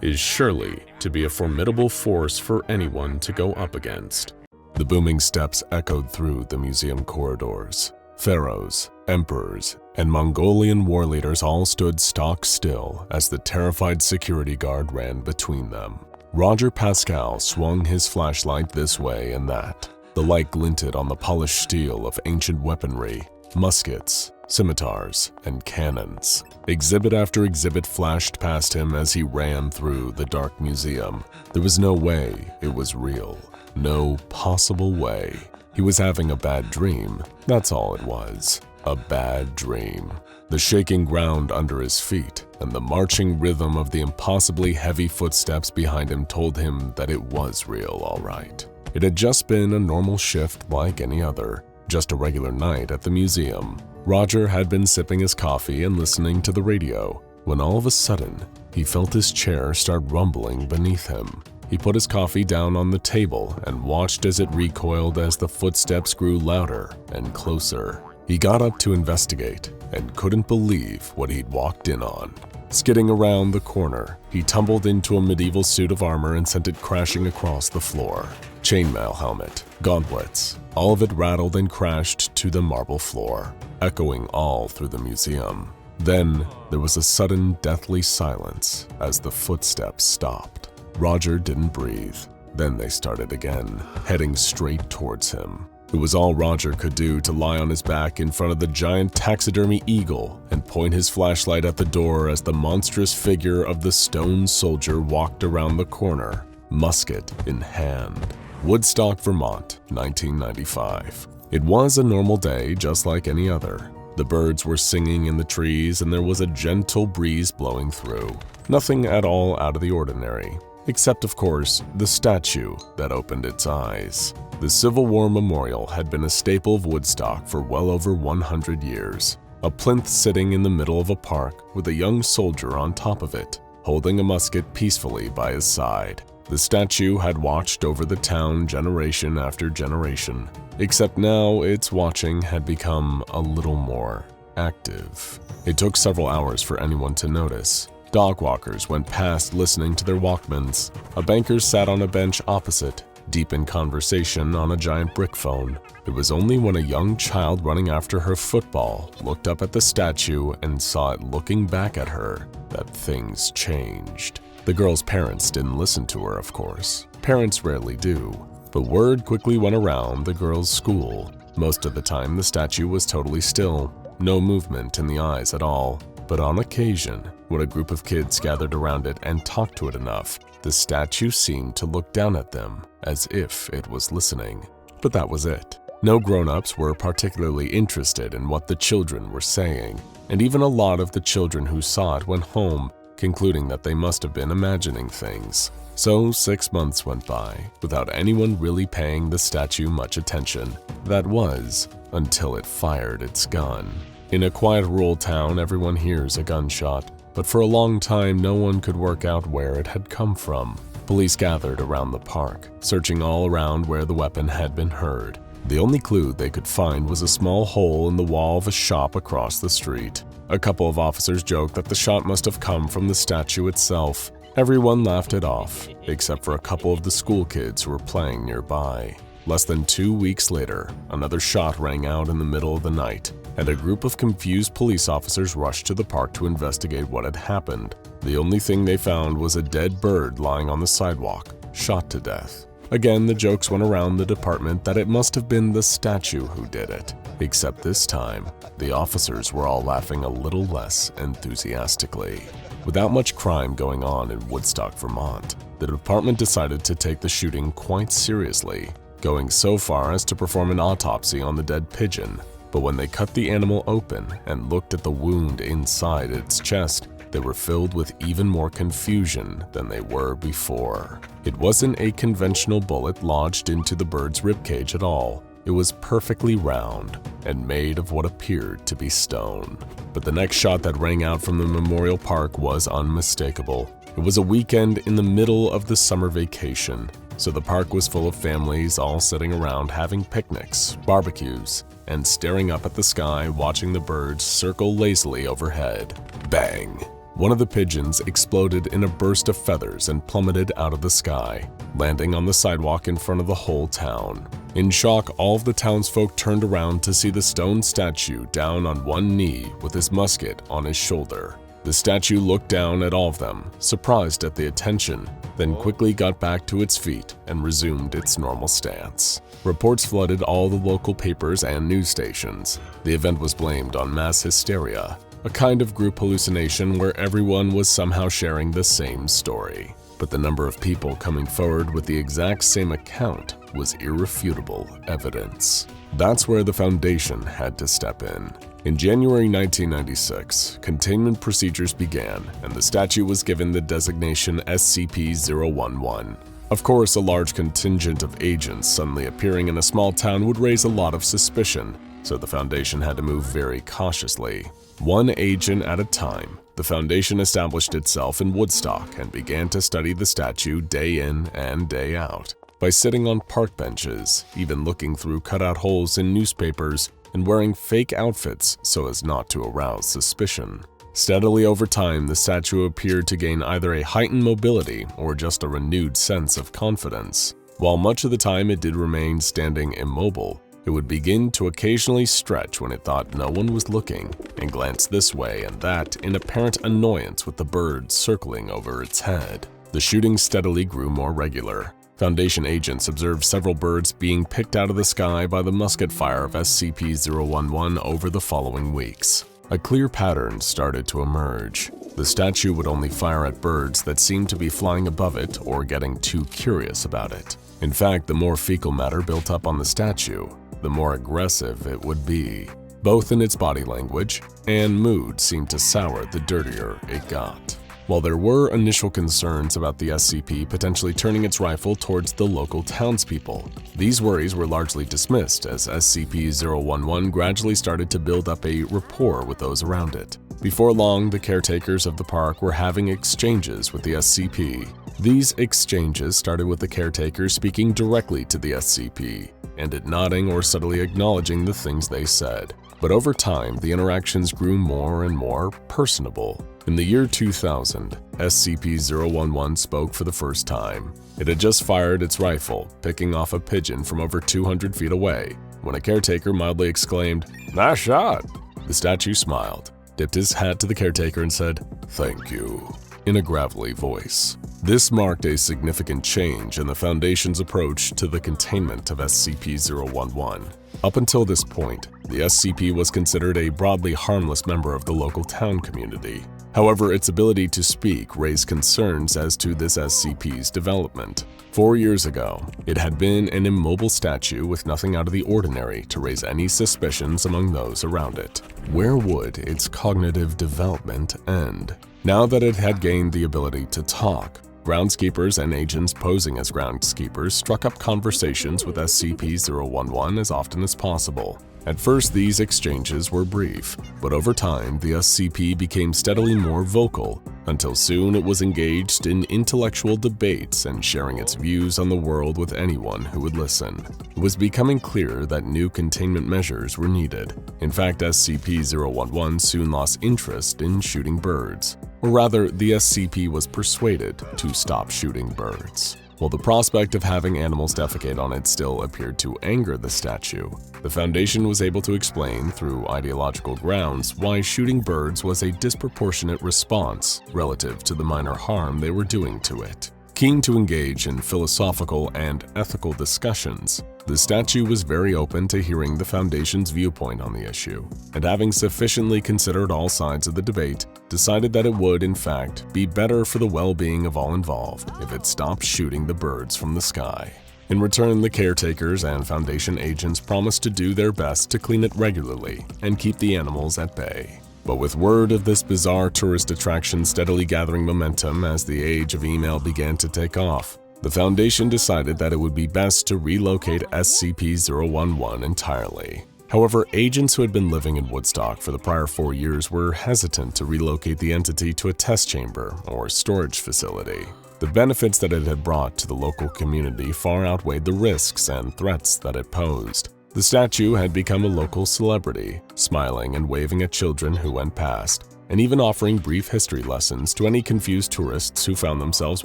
Speaker 1: is surely to be a formidable force for anyone to go up against. The booming steps echoed through the museum corridors. Pharaohs, emperors, and Mongolian war leaders all stood stock still as the terrified security guard ran between them. Roger Pascal swung his flashlight this way and that. The light glinted on the polished steel of ancient weaponry, muskets, scimitars, and cannons. Exhibit after exhibit flashed past him as he ran through the dark museum. There was no way it was real. No possible way. He was having a bad dream, that's all it was. A bad dream. The shaking ground under his feet and the marching rhythm of the impossibly heavy footsteps behind him told him that it was real, all right. It had just been a normal shift like any other, just a regular night at the museum. Roger had been sipping his coffee and listening to the radio, when all of a sudden, he felt his chair start rumbling beneath him. He put his coffee down on the table and watched as it recoiled as the footsteps grew louder and closer. He got up to investigate and couldn't believe what he'd walked in on. Skidding around the corner, he tumbled into a medieval suit of armor and sent it crashing across the floor. Chainmail helmet, gauntlets, all of it rattled and crashed to the marble floor, echoing all through the museum. Then there was a sudden deathly silence as the footsteps stopped. Roger didn't breathe. Then they started again, heading straight towards him. It was all Roger could do to lie on his back in front of the giant taxidermy eagle and point his flashlight at the door as the monstrous figure of the stone soldier walked around the corner, musket in hand. Woodstock, Vermont, 1995. It was a normal day just like any other. The birds were singing in the trees and there was a gentle breeze blowing through. Nothing at all out of the ordinary. Except, of course, the statue that opened its eyes. The Civil War Memorial had been a staple of Woodstock for well over 100 years. A plinth sitting in the middle of a park with a young soldier on top of it, holding a musket peacefully by his side. The statue had watched over the town generation after generation, except now its watching had become a little more active. It took several hours for anyone to notice. Dog walkers went past listening to their Walkmans. A banker sat on a bench opposite, deep in conversation on a giant brick phone. It was only when a young child running after her football looked up at the statue and saw it looking back at her that things changed. The girl's parents didn't listen to her, of course. Parents rarely do. But word quickly went around the girl's school. Most of the time, the statue was totally still, no movement in the eyes at all. But on occasion, when a group of kids gathered around it and talked to it enough, the statue seemed to look down at them as if it was listening. But that was it.
Speaker 4: No grown-ups were particularly interested in what the children were saying, and even a lot of the children who saw it went home, concluding that they must have been imagining things. So 6 months went by without anyone really paying the statue much attention. That was until it fired its gun. In a quiet rural town, everyone hears a gunshot, but for a long time no one could work out where it had come from. Police gathered around the park, searching all around where the weapon had been heard. The only clue they could find was a small hole in the wall of a shop across the street. A couple of officers joked that the shot must have come from the statue itself. Everyone laughed it off, except for a couple of the school kids who were playing nearby. Less than 2 weeks later, another shot rang out in the middle of the night, and a group of confused police officers rushed to the park to investigate what had happened. The only thing they found was a dead bird lying on the sidewalk, shot to death. Again, the jokes went around the department that it must have been the statue who did it. Except this time, the officers were all laughing a little less enthusiastically. Without much crime going on in Woodstock, Vermont, the department decided to take the shooting quite seriously, going so far as to perform an autopsy on the dead pigeon. But when they cut the animal open and looked at the wound inside its chest, they were filled with even more confusion than they were before. It wasn't a conventional bullet lodged into the bird's ribcage at all. It was perfectly round and made of what appeared to be stone. But the next shot that rang out from the memorial park was unmistakable. It was a weekend in the middle of the summer vacation, so the park was full of families all sitting around having picnics, barbecues, and staring up at the sky watching the birds circle lazily overhead. Bang! One of the pigeons exploded in a burst of feathers and plummeted out of the sky, landing on the sidewalk in front of the whole town. In shock, all of the townsfolk turned around to see the stone statue down on one knee with his musket on his shoulder. The statue looked down at all of them, surprised at the attention, then quickly got back to its feet and resumed its normal stance. Reports flooded all the local papers and news stations. The event was blamed on mass hysteria, a kind of group hallucination where everyone was somehow sharing the same story. But the number of people coming forward with the exact same account was irrefutable evidence. That's where the Foundation had to step in. In January 1996, containment procedures began, and the statue was given the designation SCP-011. Of course, a large contingent of agents suddenly appearing in a small town would raise a lot of suspicion, so the Foundation had to move very cautiously. One agent at a time, the Foundation established itself in Woodstock and began to study the statue day in and day out. By sitting on park benches, even looking through cutout holes in newspapers, and wearing fake outfits so as not to arouse suspicion. Steadily over time, the statue appeared to gain either a heightened mobility or just a renewed sense of confidence. While much of the time it did remain standing immobile, it would begin to occasionally stretch when it thought no one was looking and glance this way and that in apparent annoyance with the birds circling over its head. The shooting steadily grew more regular. Foundation agents observed several birds being picked out of the sky by the musket fire of SCP-011 over the following weeks. A clear pattern started to emerge. The statue would only fire at birds that seemed to be flying above it or getting too curious about it. In fact, the more fecal matter built up on the statue, the more aggressive it would be. Both in its body language and mood seemed to sour the dirtier it got. While there were initial concerns about the SCP potentially turning its rifle towards the local townspeople, these worries were largely dismissed as SCP-011 gradually started to build up a rapport with those around it. Before long, the caretakers of the park were having exchanges with the SCP. These exchanges started with the caretakers speaking directly to the SCP, and it nodding or subtly acknowledging the things they said. But over time, the interactions grew more and more personable. In the year 2000, SCP-011 spoke for the first time. It had just fired its rifle, picking off a pigeon from over 200 feet away, when a caretaker mildly exclaimed, "Nice shot!" The statue smiled, dipped his hat to the caretaker and said, "Thank you," in a gravelly voice. This marked a significant change in the Foundation's approach to the containment of SCP-011. Up until this point, the SCP was considered a broadly harmless member of the local town community.
Speaker 1: However, its ability to speak raised concerns as to this SCP's development. 4 years ago, it had been an immobile statue with nothing out of the ordinary to raise any suspicions among those around it. Where would its cognitive development end? Now that it had gained the ability to talk, groundskeepers and agents posing as groundskeepers struck up conversations with SCP-011 as often as possible. At first, these exchanges were brief, but over time, the SCP became steadily more vocal, until soon it was engaged in intellectual debates and sharing its views on the world with anyone who would listen. It was becoming clear that new containment measures were needed. In fact, SCP-011 soon lost interest in shooting birds. Or rather, the SCP was persuaded to stop shooting birds. While the prospect of having animals defecate on it still appeared to anger the statue, the Foundation was able to explain through ideological grounds why shooting birds was a disproportionate response relative to the minor harm they were doing to it. Keen to engage in philosophical and ethical discussions, the statue was very open to hearing the Foundation's viewpoint on the issue, and having sufficiently considered all sides of the debate, decided that it would, in fact, be better for the well-being of all involved if it stopped shooting the birds from the sky. In return, the caretakers and Foundation agents promised to do their best to clean it regularly and keep the animals at bay. But with word of this bizarre tourist attraction steadily gathering momentum as the age of email began to take off, the Foundation decided that it would be best to relocate SCP-011 entirely. However, agents who had been living in Woodstock for the prior 4 years were hesitant to relocate the entity to a test chamber or storage facility. The benefits that it had brought to the local community far outweighed the risks and threats that it posed. The statue had become a local celebrity, smiling and waving at children who went past, and even offering brief history lessons to any confused tourists who found themselves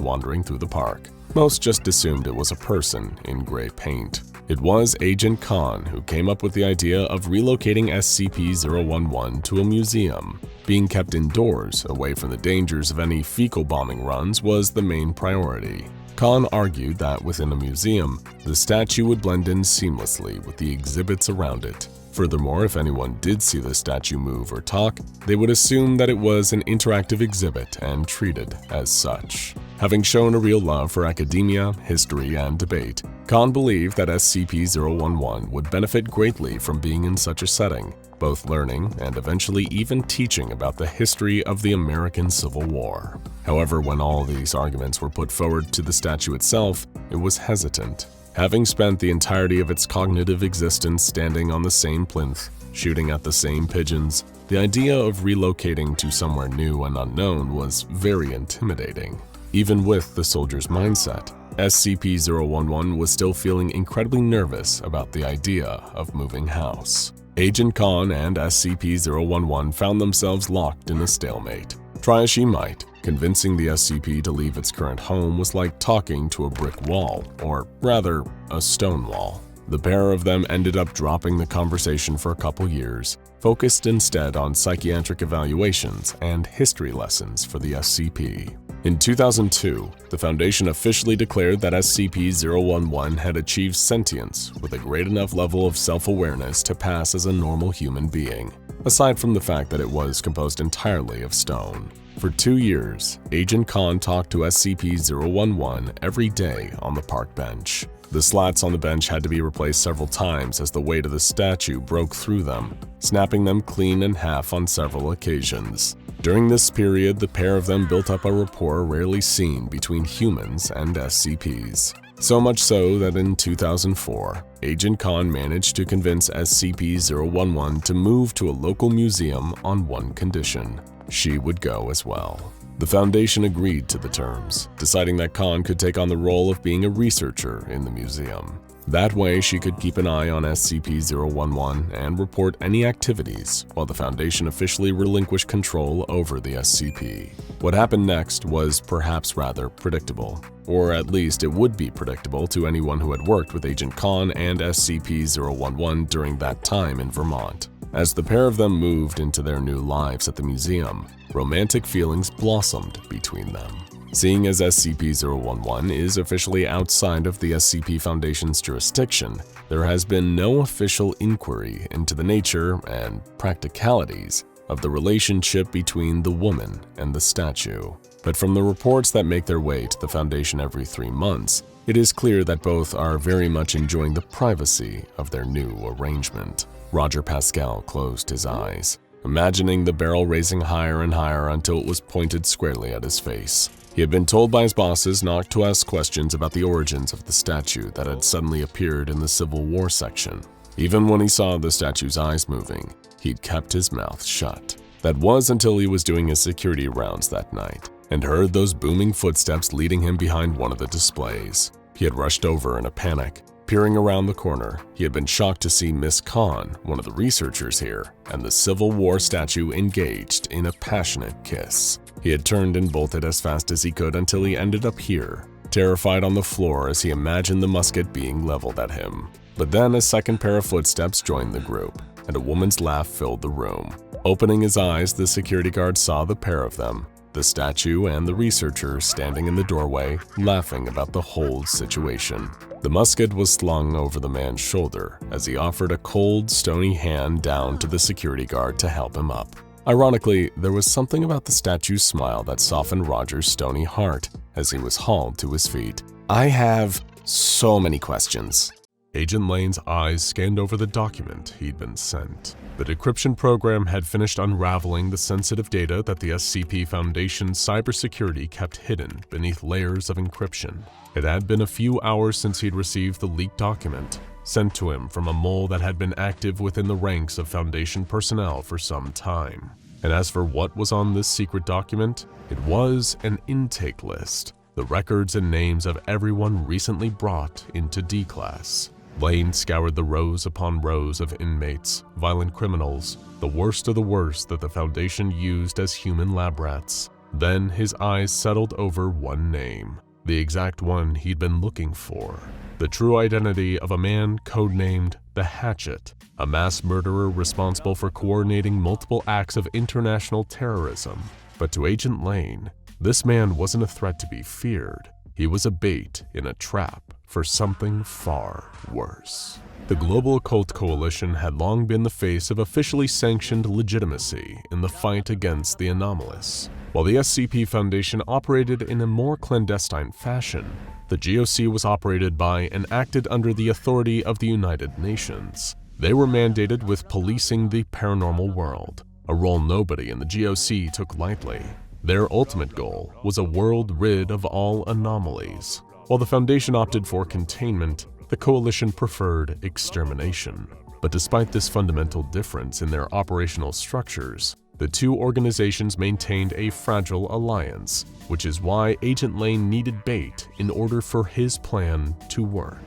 Speaker 1: wandering through the park. Most just assumed it was a person in gray paint. It was Agent Khan who came up with the idea of relocating SCP-011 to a museum. Being kept indoors, away from the dangers of any fecal bombing runs, was the main priority. Khan argued that within a museum, the statue would blend in seamlessly with the exhibits around it. Furthermore, if anyone did see the statue move or talk, they would assume that it was an interactive exhibit and treated as such. Having shown a real love for academia, history, and debate, Khan believed that SCP-011 would benefit greatly from being in such a setting, both learning and eventually even teaching about the history of the American Civil War. However, when all these arguments were put forward to the statue itself, it was hesitant. Having spent the entirety of its cognitive existence standing on the same plinth, shooting at the same pigeons, the idea of relocating to somewhere new and unknown was very intimidating. Even with the soldier's mindset, SCP-011 was still feeling incredibly nervous about the idea of moving house. Agent Khan and SCP-011 found themselves locked in a stalemate. Try as she might, convincing the SCP to leave its current home was like talking to a brick wall, or rather, a stone wall. The pair of them ended up dropping the conversation for a couple years, focused instead on psychiatric evaluations and history lessons for the SCP. In 2002, the Foundation officially declared that SCP-011 had achieved sentience with a great enough level of self-awareness to pass as a normal human being, aside from the fact that it was composed entirely of stone. For 2 years, Agent Khan talked to SCP-011 every day on the park bench. The slats on the bench had to be replaced several times as the weight of the statue broke through them, snapping them clean in half on several occasions. During this period, the pair of them built up a rapport rarely seen between humans and SCPs. So much so that in 2004, Agent Khan managed to convince SCP-011 to move to a local museum on one condition: she would go as well. The Foundation agreed to the terms, deciding that Khan could take on the role of being a researcher in the museum. That way, she could keep an eye on SCP-011 and report any activities, while the Foundation officially relinquished control over the SCP. What happened next was perhaps rather predictable, or at least it would be predictable to anyone who had worked with Agent Khan and SCP-011 during that time in Vermont. As the pair of them moved into their new lives at the museum, romantic feelings blossomed between them. Seeing as SCP-011 is officially outside of the SCP Foundation's jurisdiction, there has been no official inquiry into the nature and practicalities
Speaker 4: of the relationship between the woman and the statue. But from the reports that make their way to the Foundation every 3 months, it is clear that both are very much enjoying the privacy of their new arrangement. Roger Pascal closed his eyes, imagining the barrel raising higher and higher until it was pointed squarely at his face. He had been told by his bosses not to ask questions about the origins of the statue that had suddenly appeared in the Civil War section. Even when he saw the statue's eyes moving, he'd kept his mouth shut. That was until he was doing his security rounds that night and heard those booming footsteps leading him behind one of the displays. He had rushed over in a panic. Peering around the corner, he had been shocked to see Miss Khan, one of the researchers here, and the Civil War statue engaged in a passionate kiss. He had turned and bolted as fast as he could until he ended up here, terrified on the floor as he imagined the musket being leveled at him. But then a second pair of footsteps joined the group, and a woman's laugh filled the room. Opening his eyes, the security guard saw the pair of them, the statue and the researcher standing in the doorway, laughing about the whole situation. The musket was slung over the man's shoulder as he offered a cold, stony hand down to the security guard to help him up. Ironically, there was something about the statue's smile that softened Roger's stony heart as he was hauled to his feet. I have so many questions.
Speaker 1: Agent Lane's eyes scanned over the document he'd been sent. The decryption program had finished unraveling the sensitive data that the SCP Foundation's cybersecurity kept hidden beneath layers of encryption. It had been a few hours since he'd received the leaked document, sent to him from a mole that had been active within the ranks of Foundation personnel for some time. And as for what was on this secret document, it was an intake list, the records and names of everyone recently brought into D-Class. Lane scoured the rows upon rows of inmates, violent criminals, the worst of the worst that the Foundation used as human lab rats. Then his eyes settled over one name, the exact one he'd been looking for. The true identity of a man codenamed the Hatchet, a mass murderer responsible for coordinating multiple acts of international terrorism. But to Agent Lane, this man wasn't a threat to be feared. He was a bait in a trap for something far worse. The Global Occult Coalition had long been the face of officially sanctioned legitimacy in the fight against the anomalous. While the SCP Foundation operated in a more clandestine fashion, the GOC was operated by and acted under the authority of the United Nations. They were mandated with policing the paranormal world, a role nobody in the GOC took lightly. Their ultimate goal was a world rid of all anomalies. While the Foundation opted for containment, the Coalition preferred extermination. But despite this fundamental difference in their operational structures, the two organizations maintained a fragile alliance, which is why Agent Lane needed bait in order for his plan to work.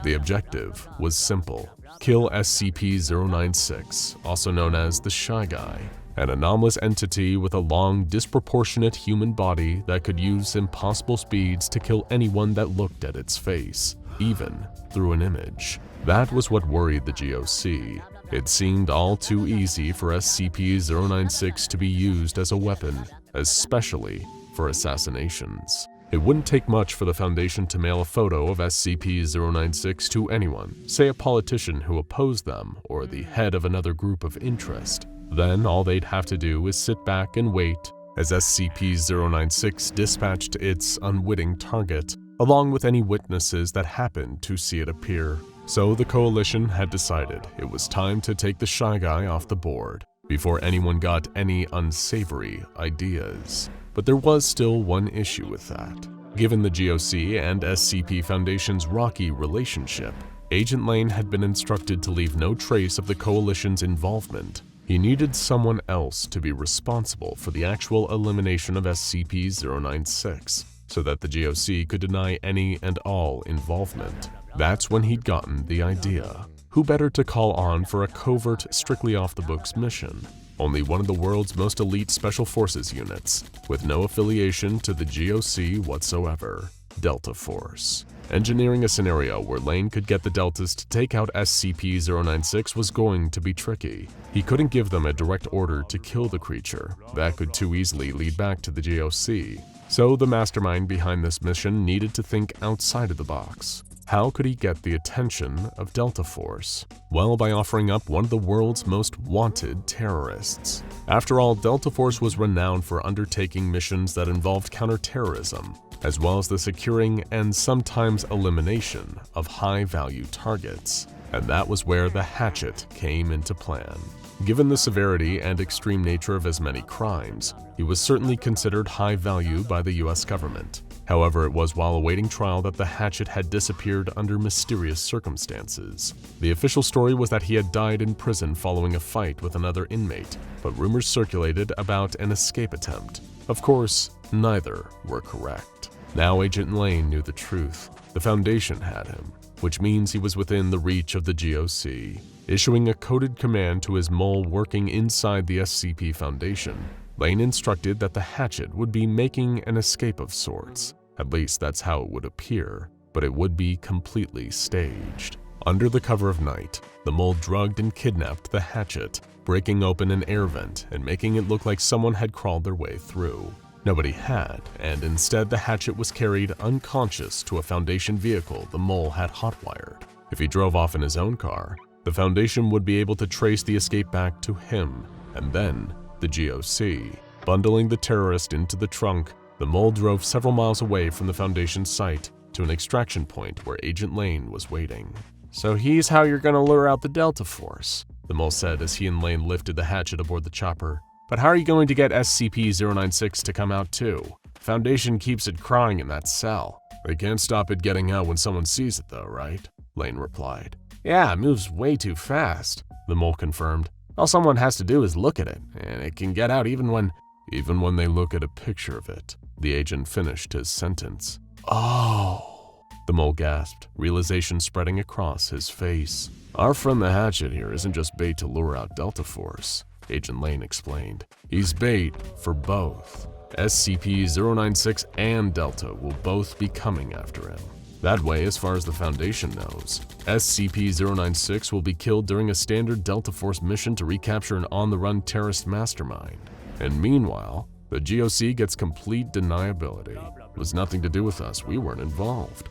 Speaker 1: The objective was simple: kill SCP-096, also known as the Shy Guy, an anomalous entity with a long, disproportionate human body that could use impossible speeds to kill anyone that looked at its face, even through an image. That was what worried the GOC. It seemed all too easy for SCP-096 to be used as a weapon, especially for assassinations. It wouldn't take much for the Foundation to mail a photo of SCP-096 to anyone, say a politician who opposed them or the head of another group of interest. Then all they'd have to do is sit back and wait as SCP-096 dispatched its unwitting target, along with any witnesses that happened to see it appear. So the Coalition had decided it was time to take the Shy Guy off the board before anyone got any unsavory ideas. But there was still one issue with that. Given the GOC and SCP Foundation's rocky relationship, Agent Lane had been instructed to leave no trace of the Coalition's involvement. He needed someone else to be responsible for the actual elimination of SCP-096, so that the GOC could deny any and all involvement. That's when he'd gotten the idea. Who better to call on for a covert, strictly off-the-books mission? Only one of the world's most elite special forces units, with no affiliation to the GOC whatsoever, Delta Force. Engineering a scenario where Lane could get the Deltas to take out SCP-096 was going to be tricky. He couldn't give them a direct order to kill the creature. That could too easily lead back to the GOC. So the mastermind behind this mission needed to think outside of the box.
Speaker 4: How could he get the attention of Delta Force? Well, by offering up one of the world's most wanted terrorists. After all, Delta Force was renowned for undertaking missions that involved counterterrorism, as well as the securing and sometimes elimination of high-value targets. And that was where the hatchet came into plan. Given the severity and extreme nature of his many crimes, he was certainly considered high value by the US government. However, it was while awaiting trial that the hatchet had disappeared under mysterious circumstances. The official story was that he had died in prison following a fight with another inmate, but rumors circulated about an escape attempt. Of course, neither were correct. Now Agent Lane knew the truth. The Foundation had him, which means he was within the reach of the GOC. Issuing a coded command to his mole working inside the SCP Foundation, Lane instructed that the hatchet would be making an escape of sorts. At least that's how it would appear, but it would be completely staged. Under the cover of night, the mole drugged and kidnapped the hatchet, breaking open an air vent and making it look like someone had crawled their way through. Nobody had, and instead the hatchet was carried unconscious to a Foundation vehicle the mole had hotwired. If he drove off in his own car, the Foundation would be able to trace the escape back to him, and then the GOC. Bundling the terrorist into the trunk, the mole drove several miles away from the Foundation site to an extraction point where Agent Lane was waiting.
Speaker 6: "So he's how you're gonna lure out the Delta Force," the mole said as he and Lane lifted the hatchet aboard the chopper. "But how are you going to get SCP-096 to come out too? Foundation keeps it crying in that cell."
Speaker 2: "They can't stop it getting out when someone sees it though, right?" Lane replied.
Speaker 6: "Yeah, it moves way too fast," the mole confirmed. "All someone has to do is look at it, and it can get out even when
Speaker 2: they look at a picture of it." The agent finished his sentence.
Speaker 6: "Oh,"
Speaker 2: the mole gasped, realization spreading across his face. "Our friend the hatchet here isn't just bait to lure out Delta Force," Agent Lane explained. "He's bait for both. SCP-096 and Delta will both be coming after him. That way, as far as the Foundation knows, SCP-096 will be killed during a standard Delta Force mission to recapture an on-the-run terrorist mastermind. And meanwhile, the GOC gets complete deniability. It was nothing to do with us, we weren't involved."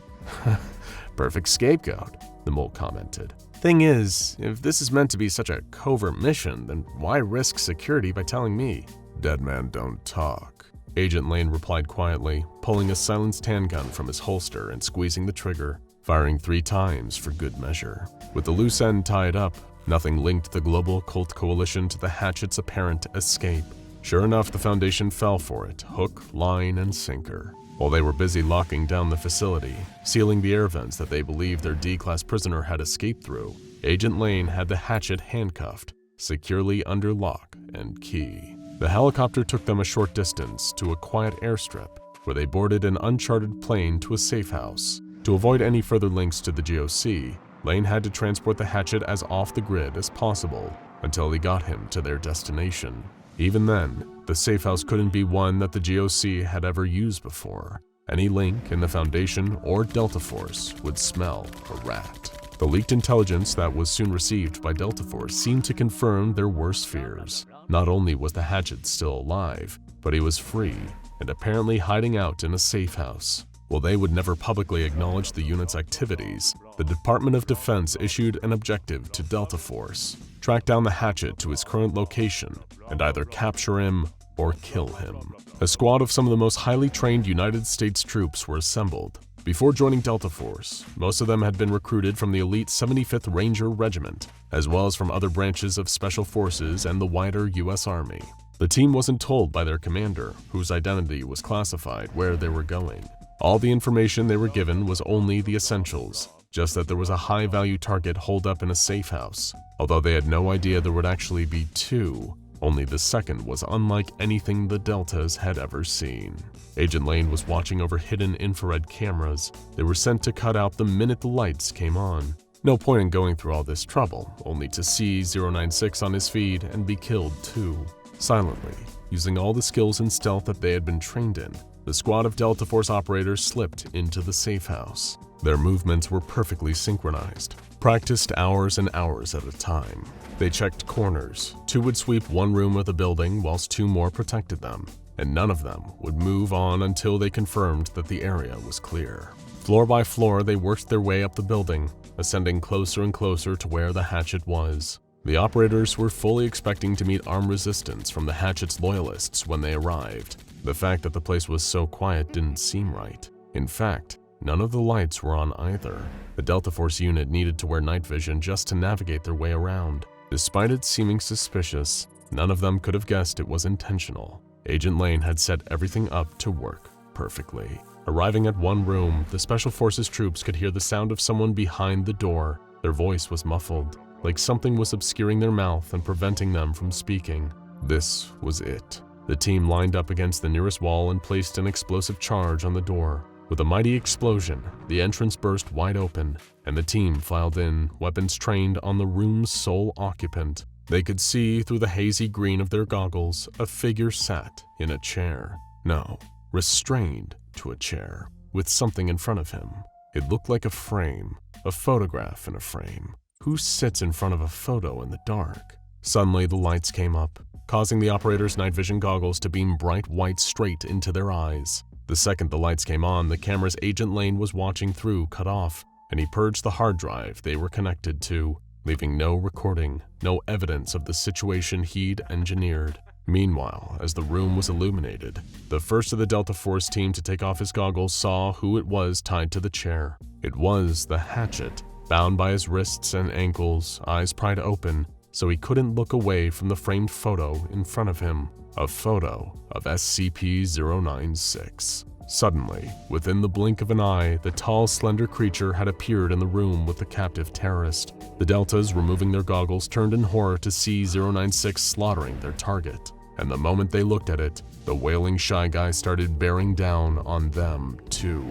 Speaker 6: "Perfect scapegoat," the mole commented. "Thing is, if this is meant to be such a covert mission, then why risk security by telling me?"
Speaker 2: "Dead man don't talk," Agent Lane replied quietly, pulling a silenced handgun from his holster and squeezing the trigger, firing 3 times for good measure. With the loose end tied up, nothing linked the global occult coalition to the hatchet's apparent escape. Sure enough, the Foundation fell for it, hook, line, and sinker. While they were busy locking down the facility, sealing the air vents that they believed their D-class prisoner had escaped through, Agent Lane had the hatchet handcuffed, securely under lock and key. The helicopter took them a short distance to a quiet airstrip, where they boarded an uncharted plane to a safe house. To avoid any further links to the GOC, Lane had to transport the hatchet as off the grid as possible until he got him to their destination. Even then, the safe house couldn't be one that the GOC had ever used before. Any link in the Foundation or Delta Force would smell a rat. The leaked intelligence that was soon received by Delta Force seemed to confirm their worst fears. Not only was the hatchet still alive, but he was free and apparently hiding out in a safe house. While they would never publicly acknowledge the unit's activities, the Department of Defense issued an objective to Delta Force: track down the hatchet to his current location and either capture him or kill him. A squad of some of the most highly trained United States troops were assembled. Before joining Delta Force, most of them had been recruited from the elite 75th Ranger Regiment, as well as from other branches of Special Forces and the wider US Army. The team wasn't told by their commander, whose identity was classified, where they were going. All the information they were given was only the essentials, just that there was a high-value target holed up in a safe house. Although they had no idea there would actually be 2, only the second was unlike anything the Deltas had ever seen. Agent Lane was watching over hidden infrared cameras. They were sent to cut out the minute the lights came on. No point in going through all this trouble, only to see 096 on his feed and be killed too. Silently, using all the skills and stealth that they had been trained in, the squad of Delta Force operators slipped into the safe house. Their movements were perfectly synchronized, practiced hours and hours at a time. They checked corners. 2 would sweep one room of the building whilst 2 more protected them. and none of them would move on until they confirmed that the area was clear. Floor by floor, they worked their way up the building, ascending closer and closer to where the hatchet was. The operators were fully expecting to meet armed resistance from the hatchet's loyalists when they arrived. The fact that the place was so quiet didn't seem right. In fact, none of the lights were on either. The Delta Force unit needed to wear night vision just to navigate their way around. Despite it seeming suspicious, none of them could have guessed it was intentional. Agent Lane had set everything up to work perfectly. Arriving at one room, the Special Forces troops could hear the sound of someone behind the door. Their voice was muffled, like something was obscuring their mouth and preventing them from speaking. This was it. The team lined up against the nearest wall and placed an explosive charge on the door. With a mighty explosion, the entrance burst wide open, and the team filed in, weapons trained on the room's sole occupant. They could see through the hazy green of their goggles a figure sat in a chair. No, restrained to a chair, with something in front of him. It looked like a frame, a photograph in a frame. Who sits in front of a photo in the dark? Suddenly, the lights came up, causing the operator's night vision goggles to beam bright white straight into their eyes. The second the lights came on, the camera's Agent Lane was watching through cut off, and he purged the hard drive they were connected to, leaving no recording, no evidence of the situation he'd engineered. Meanwhile, as the room was illuminated, the first of the Delta Force team to take off his goggles saw who it was tied to the chair. It was the hatchet, bound by his wrists and ankles, eyes pried open, so he couldn't look away from the framed photo in front of him. A photo of SCP-096. Suddenly, within the blink of an eye, the tall, slender creature had appeared in the room with the captive terrorist. The Deltas, removing their goggles, turned in horror to see 096 slaughtering their target. And the moment they looked at it, the wailing Shy Guy started bearing down on them, too.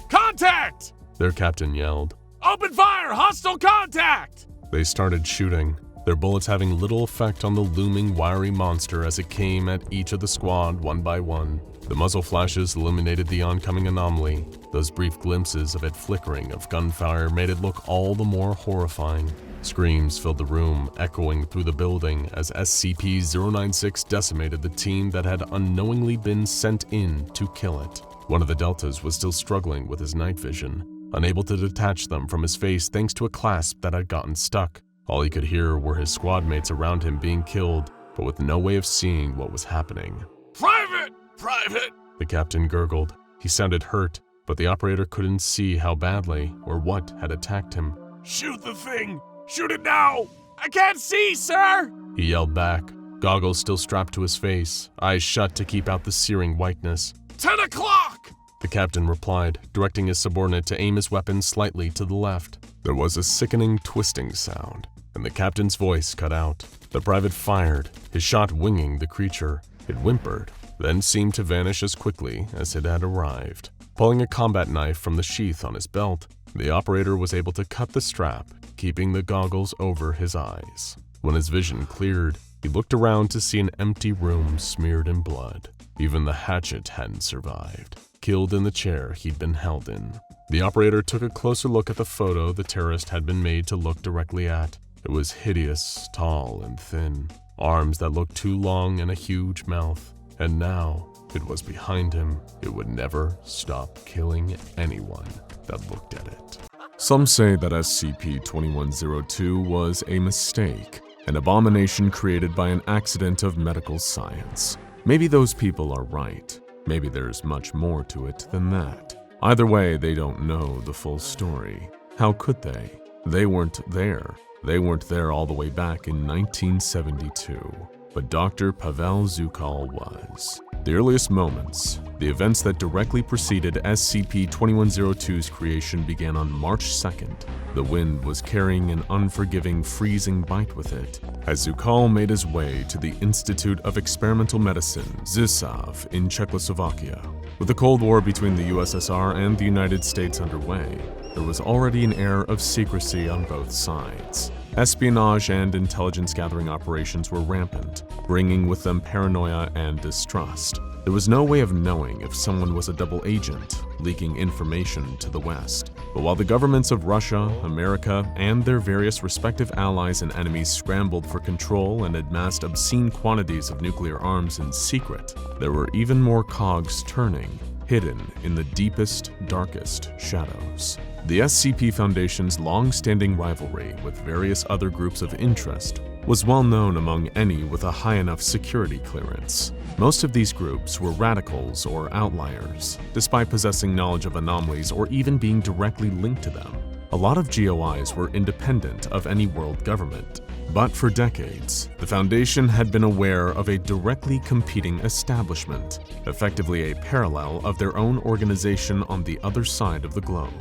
Speaker 6: Contact!
Speaker 2: Their captain yelled.
Speaker 6: Open fire! Hostile contact!
Speaker 2: They started shooting, their bullets having little effect on the looming, wiry monster as it came at each of the squad one by one. The muzzle flashes illuminated the oncoming anomaly. Those brief glimpses of it flickering of gunfire made it look all the more horrifying. Screams filled the room, echoing through the building as SCP-096 decimated the team that had unknowingly been sent in to kill it. One of the Deltas was still struggling with his night vision, unable to detach them from his face thanks to a clasp that had gotten stuck. All he could hear were his squad mates around him being killed, but with no way of seeing what was happening.
Speaker 6: Private! Private!
Speaker 2: The captain gurgled. He sounded hurt, but the operator couldn't see how badly or what had attacked him.
Speaker 6: Shoot the thing! Shoot it now! I can't see, sir!
Speaker 2: He yelled back, goggles still strapped to his face, eyes shut to keep out the searing whiteness.
Speaker 6: 10 o'clock!
Speaker 2: The captain replied, directing his subordinate to aim his weapon slightly to the left. There was a sickening twisting sound, and the captain's voice cut out. The private fired, his shot winging the creature. It whimpered, then seemed to vanish as quickly as it had arrived. Pulling a combat knife from the sheath on his belt, the operator was able to cut the strap, keeping the goggles over his eyes. When his vision cleared, he looked around to see an empty room smeared in blood. Even the hatchet hadn't survived, killed in the chair he'd been held in. The operator took a closer look at the photo the terrorist had been made to look directly at. It was hideous, tall and thin, arms that looked too long and a huge mouth. And now, it was behind him. It would never stop killing anyone that looked at it.
Speaker 1: Some say that SCP-2102 was a mistake, an abomination created by an accident of medical science. Maybe those people are right. Maybe there's much more to it than that. Either way, they don't know the full story. How could they? They weren't there. They weren't there all the way back in 1972. But Dr. Pavel Zukal was. The earliest moments, the events that directly preceded SCP-2102's creation began on March 2nd. The wind was carrying an unforgiving, freezing bite with it as Zukal made his way to the Institute of Experimental Medicine, Zysov, in Czechoslovakia. With the Cold War between the USSR and the United States underway, there was already an air of secrecy on both sides. Espionage and intelligence-gathering operations were rampant, bringing with them paranoia and distrust. There was no way of knowing if someone was a double agent, leaking information to the West.
Speaker 4: But while the governments of Russia, America, and their various respective allies and enemies scrambled for control and amassed obscene quantities of nuclear arms in secret, there were even more cogs turning, hidden in the deepest, darkest shadows. The SCP Foundation's long-standing rivalry with various other groups of interest was well known among any with a high enough security clearance. Most of these groups were radicals or outliers, despite possessing knowledge of anomalies or even being directly linked to them. A lot of GOIs were independent of any world government. But for decades, the Foundation had been aware of a directly competing establishment, effectively a parallel of their own organization on the other side of the globe.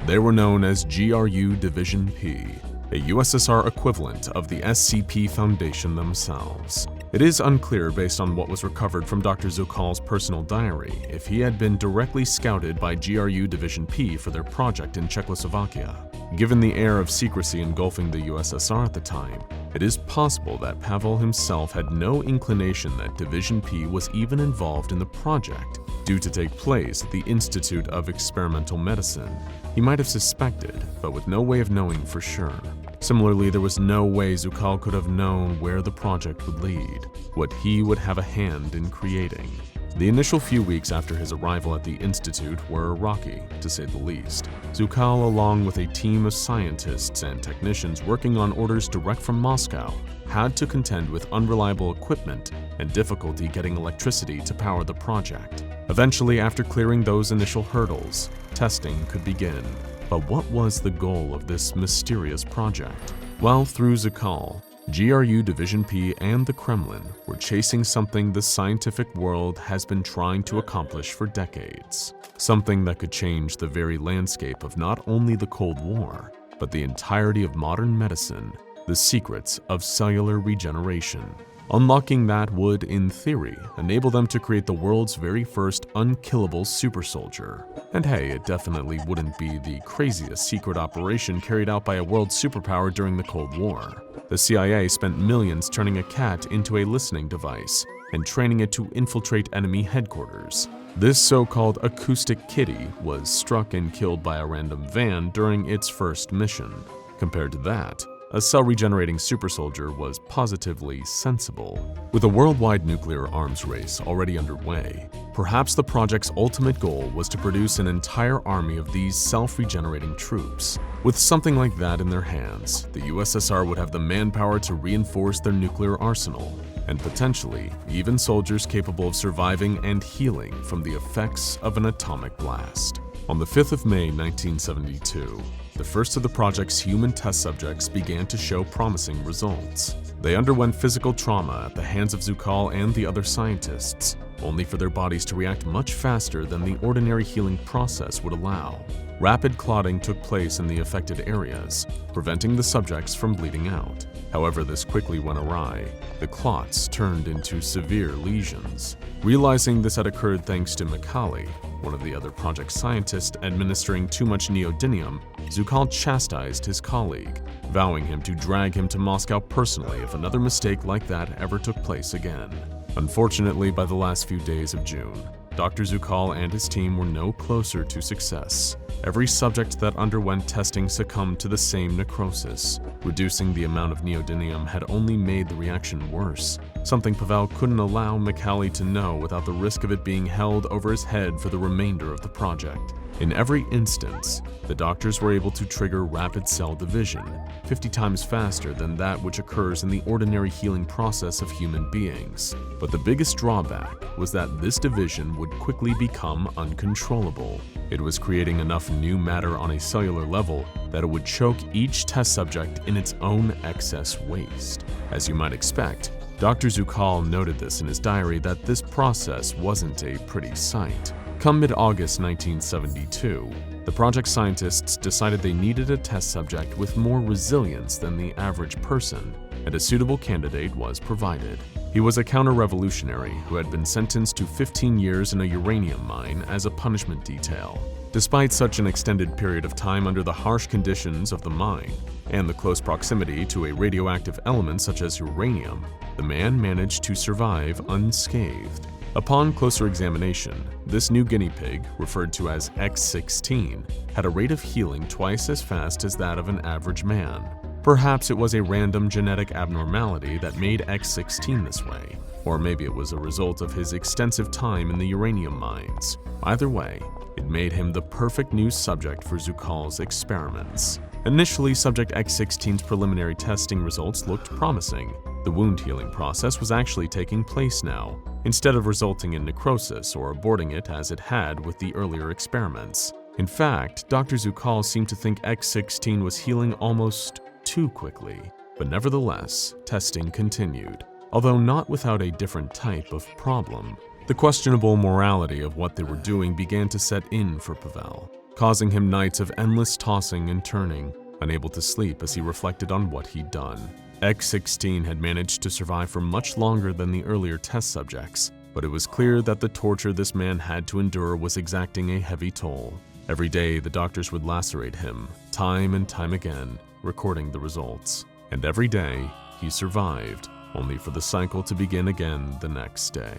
Speaker 4: They were known as GRU Division P, a USSR equivalent of the SCP Foundation themselves. It is unclear based on what was recovered from Dr. Zukhal's personal diary if he had been directly scouted by GRU Division P for their project in Czechoslovakia. Given the air of secrecy engulfing the USSR at the time, it is possible that Pavel himself had no inclination that Division P was even involved in the project, due to take place at the Institute of Experimental Medicine. He might have suspected, but with no way of knowing for sure. Similarly, there was no way Zukhal could have known where the project would lead, what he would have a hand in creating. The initial few weeks after his arrival at the Institute were rocky, to say the least. Zukhal, along with a team of scientists and technicians working on orders direct from Moscow, had to contend with unreliable equipment and difficulty getting electricity to power the project. Eventually, after clearing those initial hurdles, testing could begin. But what was the goal of this mysterious project? Well, through Zukhal, GRU Division P and the Kremlin were chasing something the scientific world has been trying to accomplish for decades. Something that could change the very landscape of not only the Cold War, but the entirety of modern medicine, the secrets of cellular regeneration. Unlocking that would, in theory, enable them to create the world's very first unkillable super soldier. And hey, it definitely wouldn't be the craziest secret operation carried out by a world superpower during the Cold War. The CIA spent millions turning a cat into a listening device and training it to infiltrate enemy headquarters. This so-called acoustic kitty was struck and killed by a random van during its first mission. Compared to that, a cell-regenerating super soldier was positively sensible. With a worldwide nuclear arms race already underway, perhaps the project's ultimate goal was to produce an entire army of these self-regenerating troops. With something like that in their hands, the USSR would have the manpower to reinforce their nuclear arsenal, and potentially even soldiers capable of surviving and healing from the effects of an atomic blast. On the 5th of May 1972, the first of the project's human test subjects began to show promising results. They underwent physical trauma at the hands of Zukhal and the other scientists, only for their bodies to react much faster than the ordinary healing process would allow. Rapid clotting took place in the affected areas, preventing the subjects from bleeding out. However, this quickly went awry. The clots turned into severe lesions. Realizing this had occurred thanks to Mikhaili, one of the other project scientists administering too much neodymium, Zukhal chastised his colleague, vowing him to drag him to Moscow personally if another mistake like that ever took place again. Unfortunately, by the last few days of June, Dr. Zukhal and his team were no closer to success. Every subject that underwent testing succumbed to the same necrosis. Reducing the amount of neodymium had only made the reaction worse, something Pavel couldn't allow Mikhaili to know without the risk of it being held over his head for the remainder of the project. In every instance, the doctors were able to trigger rapid cell division, 50 times faster than that which occurs in the ordinary healing process of human beings. But the biggest drawback was that this division would quickly become uncontrollable. It was creating enough new matter on a cellular level that it would choke each test subject in its own excess waste. As you might expect, Dr. Zukhal noted this in his diary that this process wasn't a pretty sight. Come mid-August 1972, the project scientists decided they needed a test subject with more resilience than the average person, and a suitable candidate was provided. He was a counter-revolutionary who had been sentenced to 15 years in a uranium mine as a punishment detail. Despite such an extended period of time under the harsh conditions of the mine, and the close proximity to a radioactive element such as uranium, the man managed to survive unscathed. Upon closer examination, this new guinea pig, referred to as X16, had a rate of healing twice as fast as that of an average man. Perhaps it was a random genetic abnormality that made X16 this way, or maybe it was a result of his extensive time in the uranium mines. Either way, it made him the perfect new subject for Zukhal's experiments. Initially, Subject X16's preliminary testing results looked promising. The wound healing process was actually taking place now, instead of resulting in necrosis or aborting it as it had with the earlier experiments. In fact, Dr. Zukhal seemed to think X16 was healing almost too quickly, but nevertheless, testing continued, although not without a different type of problem. The questionable morality of what they were doing began to set in for Pavel, causing him nights of endless tossing and turning, unable to sleep as he reflected on what he'd done. X16 had managed to survive for much longer than the earlier test subjects, but it was clear that the torture this man had to endure was exacting a heavy toll. Every day, the doctors would lacerate him, time and time again, recording the results. And every day, he survived, only for the cycle to begin again the next day.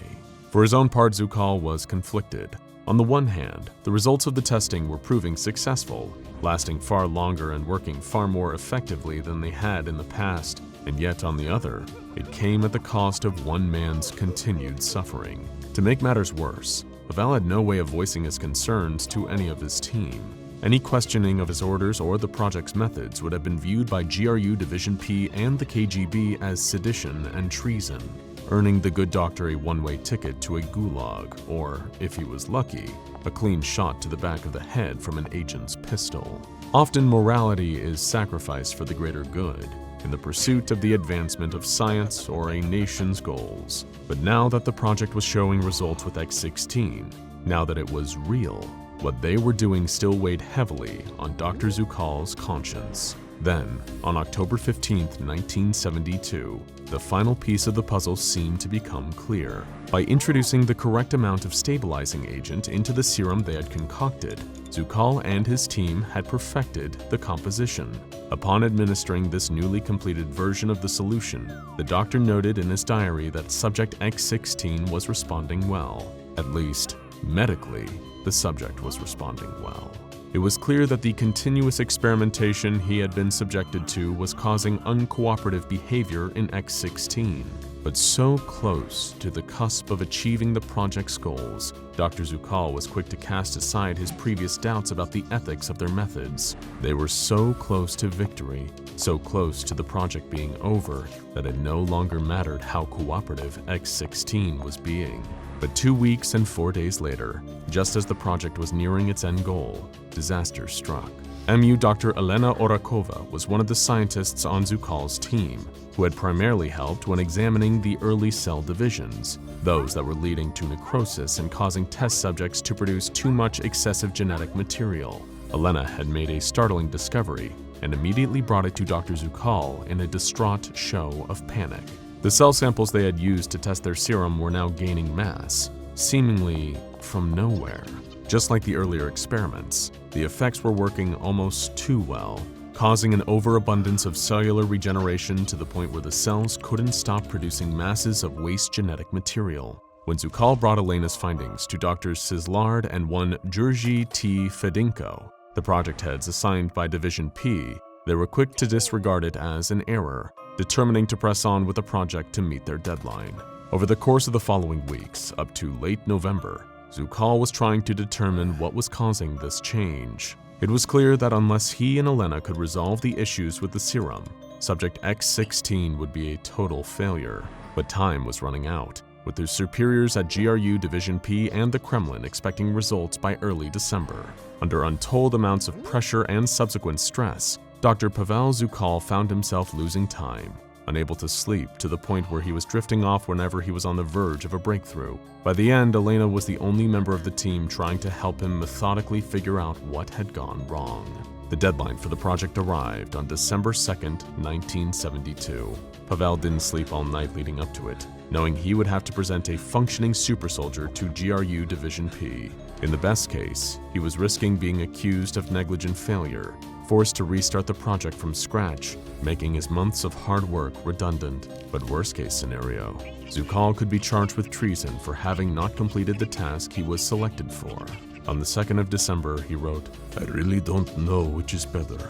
Speaker 4: For his own part, Zukhal was conflicted. On the one hand, the results of the testing were proving successful, lasting far longer and working far more effectively than they had in the past, and yet on the other, it came at the cost of one man's continued suffering. To make matters worse, Pavel had no way of voicing his concerns to any of his team. Any questioning of his orders or the project's methods would have been viewed by GRU Division P and the KGB as sedition and treason, earning the good doctor a one-way ticket to a gulag, or, if he was lucky, a clean shot to the back of the head from an agent's pistol. Often morality is sacrificed for the greater good, in the pursuit of the advancement of science or a nation's goals. But now that the project was showing results with X16, now that it was real, what they were doing still weighed heavily on Dr. Zukhal's conscience. Then, on October 15, 1972, the final piece of the puzzle seemed to become clear. By introducing the correct amount of stabilizing agent into the serum they had concocted, Zukhal and his team had perfected the composition. Upon administering this newly completed version of the solution, the doctor noted in his diary that Subject X16 was responding well. At least, medically, the subject was responding well. It was clear that the continuous experimentation he had been subjected to was causing uncooperative behavior in X16. But so close to the cusp of achieving the project's goals, Dr. Zukhal was quick to cast aside his previous doubts about the ethics of their methods. They were so close to victory, so close to the project being over, that it no longer mattered how cooperative X16 was being. But 2 weeks and 4 days later, just as the project was nearing its end goal, disaster struck. MU Dr. Elena Orakova was one of the scientists on Zukhal's team, who had primarily helped when examining the early cell divisions, those that were leading to necrosis and causing test subjects to produce too much excessive genetic material. Elena had made a startling discovery and immediately brought it to Dr. Zukhal in a distraught show of panic. The cell samples they had used to test their serum were now gaining mass, seemingly from nowhere. Just like the earlier experiments, the effects were working almost too well, causing an overabundance of cellular regeneration to the point where the cells couldn't stop producing masses of waste genetic material. When Zukhal brought Elena's findings to Drs. Sislard and one Georgy T. Fedinko, the project heads assigned by Division P, they were quick to disregard it as an error, determining to press on with the project to meet their deadline. Over the course of the following weeks, up to late November, Zukhal was trying to determine what was causing this change. It was clear that unless he and Elena could resolve the issues with the serum, Subject X16 would be a total failure. But time was running out, with their superiors at GRU Division P and the Kremlin expecting results by early December. Under untold amounts of pressure and subsequent stress, Dr. Pavel Zukhal found himself losing time, unable to sleep to the point where he was drifting off whenever he was on the verge of a breakthrough. By the end, Elena was the only member of the team trying to help him methodically figure out what had gone wrong. The deadline for the project arrived on December 2nd, 1972. Pavel didn't sleep all night leading up to it, knowing he would have to present a functioning super soldier to GRU Division P. In the best case, he was risking being accused of negligent failure, forced to restart the project from scratch, making his months of hard work redundant. But worst case scenario, Zukal could be charged with treason for having not completed the task he was selected for. On the 2nd of December, he wrote, "I really don't know which is better.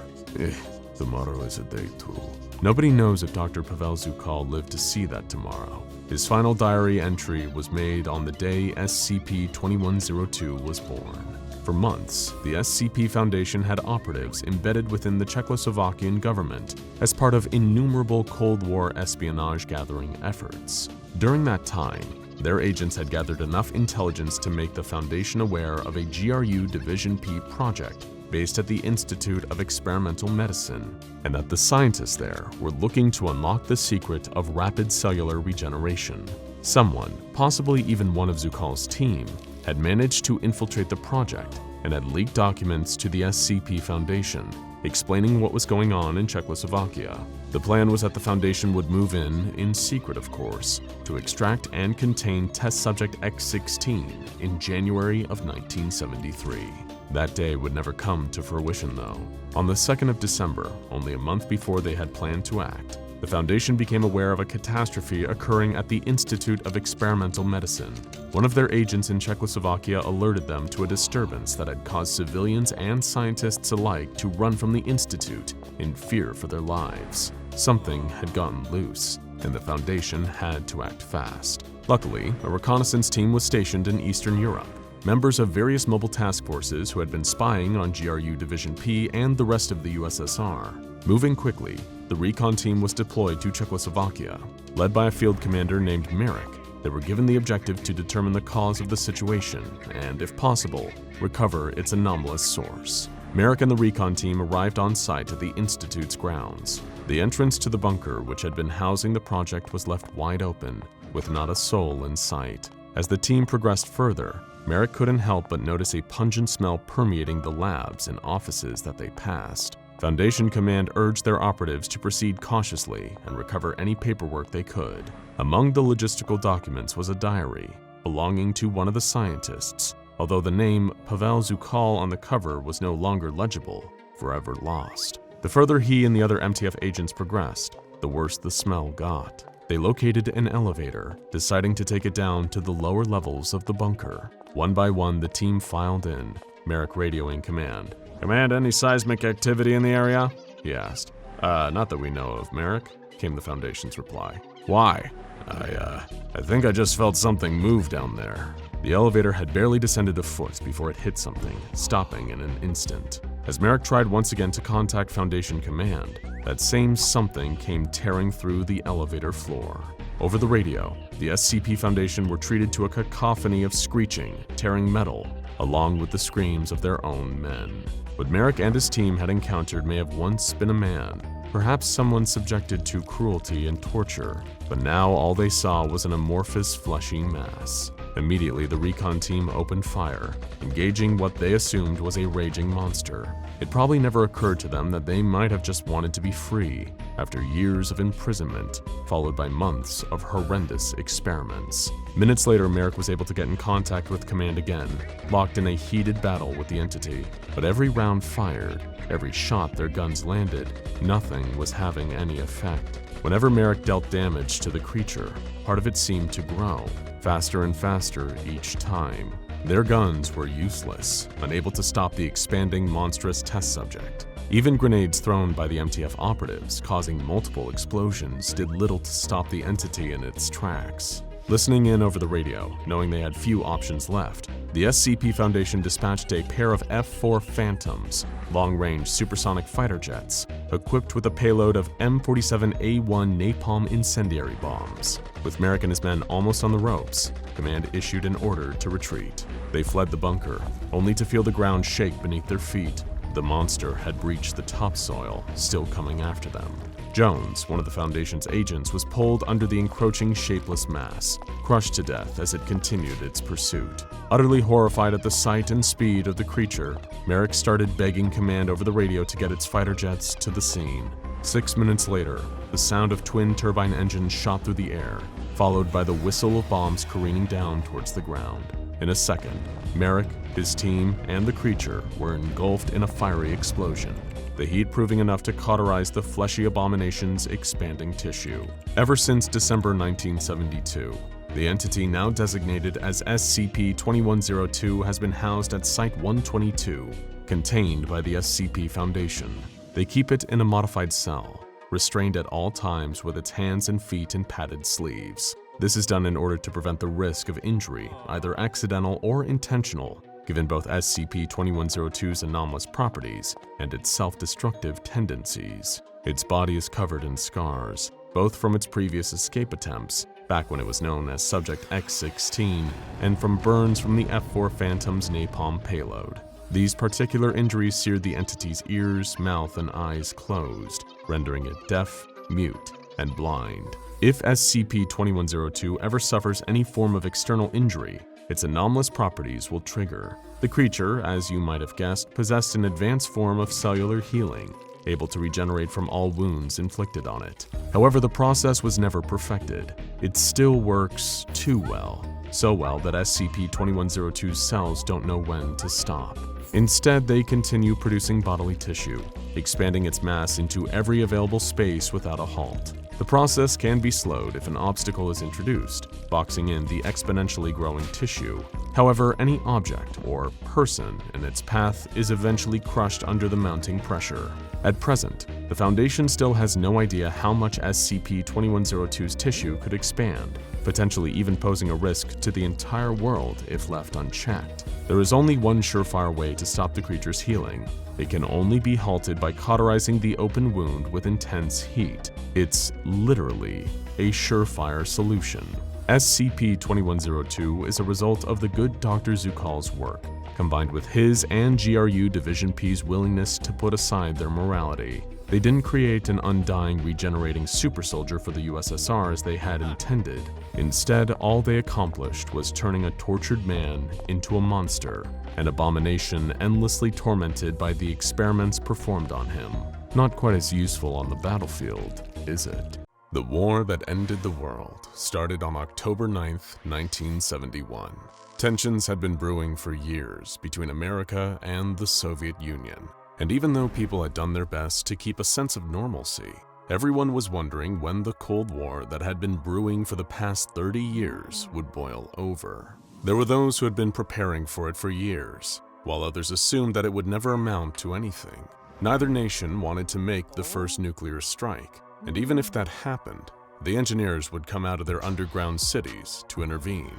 Speaker 4: Tomorrow is a day too." Nobody knows if Dr. Pavel Zukal lived to see that tomorrow. His final diary entry was made on the day SCP-2102 was born. For months, the SCP Foundation had operatives embedded within the Czechoslovakian government as part of innumerable Cold War espionage gathering efforts. During that time, their agents had gathered enough intelligence to make the Foundation aware of a GRU Division P project based at the Institute of Experimental Medicine, and that the scientists there were looking to unlock the secret of rapid cellular regeneration. Someone, possibly even one of Zukal's team, had managed to infiltrate the project and had leaked documents to the SCP Foundation, explaining what was going on in Czechoslovakia. The plan was that the Foundation would move in secret of course, to extract and contain test subject X-16 in January of 1973. That day would never come to fruition though. On the 2nd of December, only a month before they had planned to act, the Foundation became aware of a catastrophe occurring at the Institute of Experimental Medicine. One of their agents in Czechoslovakia alerted them to a disturbance that had caused civilians and scientists alike to run from the institute in fear for their lives. Something had gotten loose, and the Foundation had to act fast. Luckily, a reconnaissance team was stationed in Eastern Europe. Members of various mobile task forces who had been spying on GRU Division P and the rest of the USSR. Moving quickly, the recon team was deployed to Czechoslovakia. Led by a field commander named Marek, they were given the objective to determine the cause of the situation and, if possible, recover its anomalous source. Marek and the recon team arrived on site at the Institute's grounds. The entrance to the bunker which had been housing the project was left wide open, with not a soul in sight. As the team progressed further, Marek couldn't help but notice a pungent smell permeating the labs and offices that they passed. Foundation Command urged their operatives to proceed cautiously and recover any paperwork they could. Among the logistical documents was a diary belonging to one of the scientists, although the name Pavel Zukal on the cover was no longer legible, forever lost. The further he and the other MTF agents progressed, the worse the smell got. They located an elevator, deciding to take it down to the lower levels of the bunker. One by one, the team filed in, Marek radioing command. "Command, any seismic activity in the area?" he asked. Not that we know of, Marek," came the Foundation's reply. "Why?" I think I just felt something move down there." The elevator had barely descended a foot before it hit something, stopping in an instant. As Marek tried once again to contact Foundation Command, that same something came tearing through the elevator floor. Over the radio, the SCP Foundation were treated to a cacophony of screeching, tearing metal, along with the screams of their own men. What Marek and his team had encountered may have once been a man, perhaps someone subjected to cruelty and torture, but now all they saw was an amorphous, fleshy mass. Immediately, the recon team opened fire, engaging what they assumed was a raging monster. It probably never occurred to them that they might have just wanted to be free after years of imprisonment, followed by months of horrendous experiments. Minutes later, Marek was able to get in contact with Command again, locked in a heated battle with the entity. But every round fired, every shot their guns landed, nothing was having any effect. Whenever Marek dealt damage to the creature, part of it seemed to grow, faster and faster each time. Their guns were useless, unable to stop the expanding monstrous test subject. Even grenades thrown by the MTF operatives, causing multiple explosions, did little to stop the entity in its tracks. Listening in over the radio, knowing they had few options left, the SCP Foundation dispatched a pair of F-4 Phantoms, long-range supersonic fighter jets, equipped with a payload of M47A1 napalm incendiary bombs. With Marek and his men almost on the ropes, Command issued an order to retreat. They fled the bunker, only to feel the ground shake beneath their feet. The monster had breached the topsoil, still coming after them. Jones, one of the Foundation's agents, was pulled under the encroaching shapeless mass, crushed to death as it continued its pursuit. Utterly horrified at the sight and speed of the creature, Marek started begging Command over the radio to get its fighter jets to the scene. 6 minutes later, the sound of twin turbine engines shot through the air, followed by the whistle of bombs careening down towards the ground. In a second, Marek, his team, and the creature were engulfed in a fiery explosion. the heat proving enough to cauterize the fleshy abomination's expanding tissue. Ever since December 1972, the entity now designated as SCP-2102 has been housed at Site-122, contained by the SCP Foundation. They keep it in a modified cell, restrained at all times with its hands and feet in padded sleeves. This is done in order to prevent the risk of injury, either accidental or intentional, given both SCP-2102's anomalous properties and its self-destructive tendencies. Its body is covered in scars, both from its previous escape attempts, back when it was known as Subject X-16, and from burns from the F-4 Phantom's napalm payload. These particular injuries seared the entity's ears, mouth, and eyes closed, rendering it deaf, mute, and blind. If SCP-2102 ever suffers any form of external injury, its anomalous properties will trigger. The creature, as you might have guessed, possessed an advanced form of cellular healing, able to regenerate from all wounds inflicted on it. However, the process was never perfected. It still works too well. So well that SCP-2102's cells don't know when to stop. Instead, they continue producing bodily tissue, expanding its mass into every available space without a halt. The process can be slowed if an obstacle is introduced, boxing in the exponentially growing tissue. However, any object or person in its path is eventually crushed under the mounting pressure. At present, the Foundation still has no idea how much SCP-2102's tissue could expand, potentially even posing a risk to the entire world if left unchecked. There is only one surefire way to stop the creature's healing. It can only be halted by cauterizing the open wound with intense heat. It's literally a surefire solution. SCP-2102 is a result of the good Dr. Zukal's work, combined with his and GRU Division P's willingness to put aside their morality. They didn't create an undying, regenerating super soldier for the USSR as they had intended. Instead, all they accomplished was turning a tortured man into a monster, an abomination endlessly tormented by the experiments performed on him. Not quite as useful on the battlefield, is it? The war that ended the world started on October 9th, 1971. Tensions had been brewing for years between America and the Soviet Union. And even though people had done their best to keep a sense of normalcy, everyone was wondering when the Cold War that had been brewing for the past 30 years would boil over. There were those who had been preparing for it for years, while others assumed that it would never amount to anything. Neither nation wanted to make the first nuclear strike, and even if that happened, the engineers would come out of their underground cities to intervene.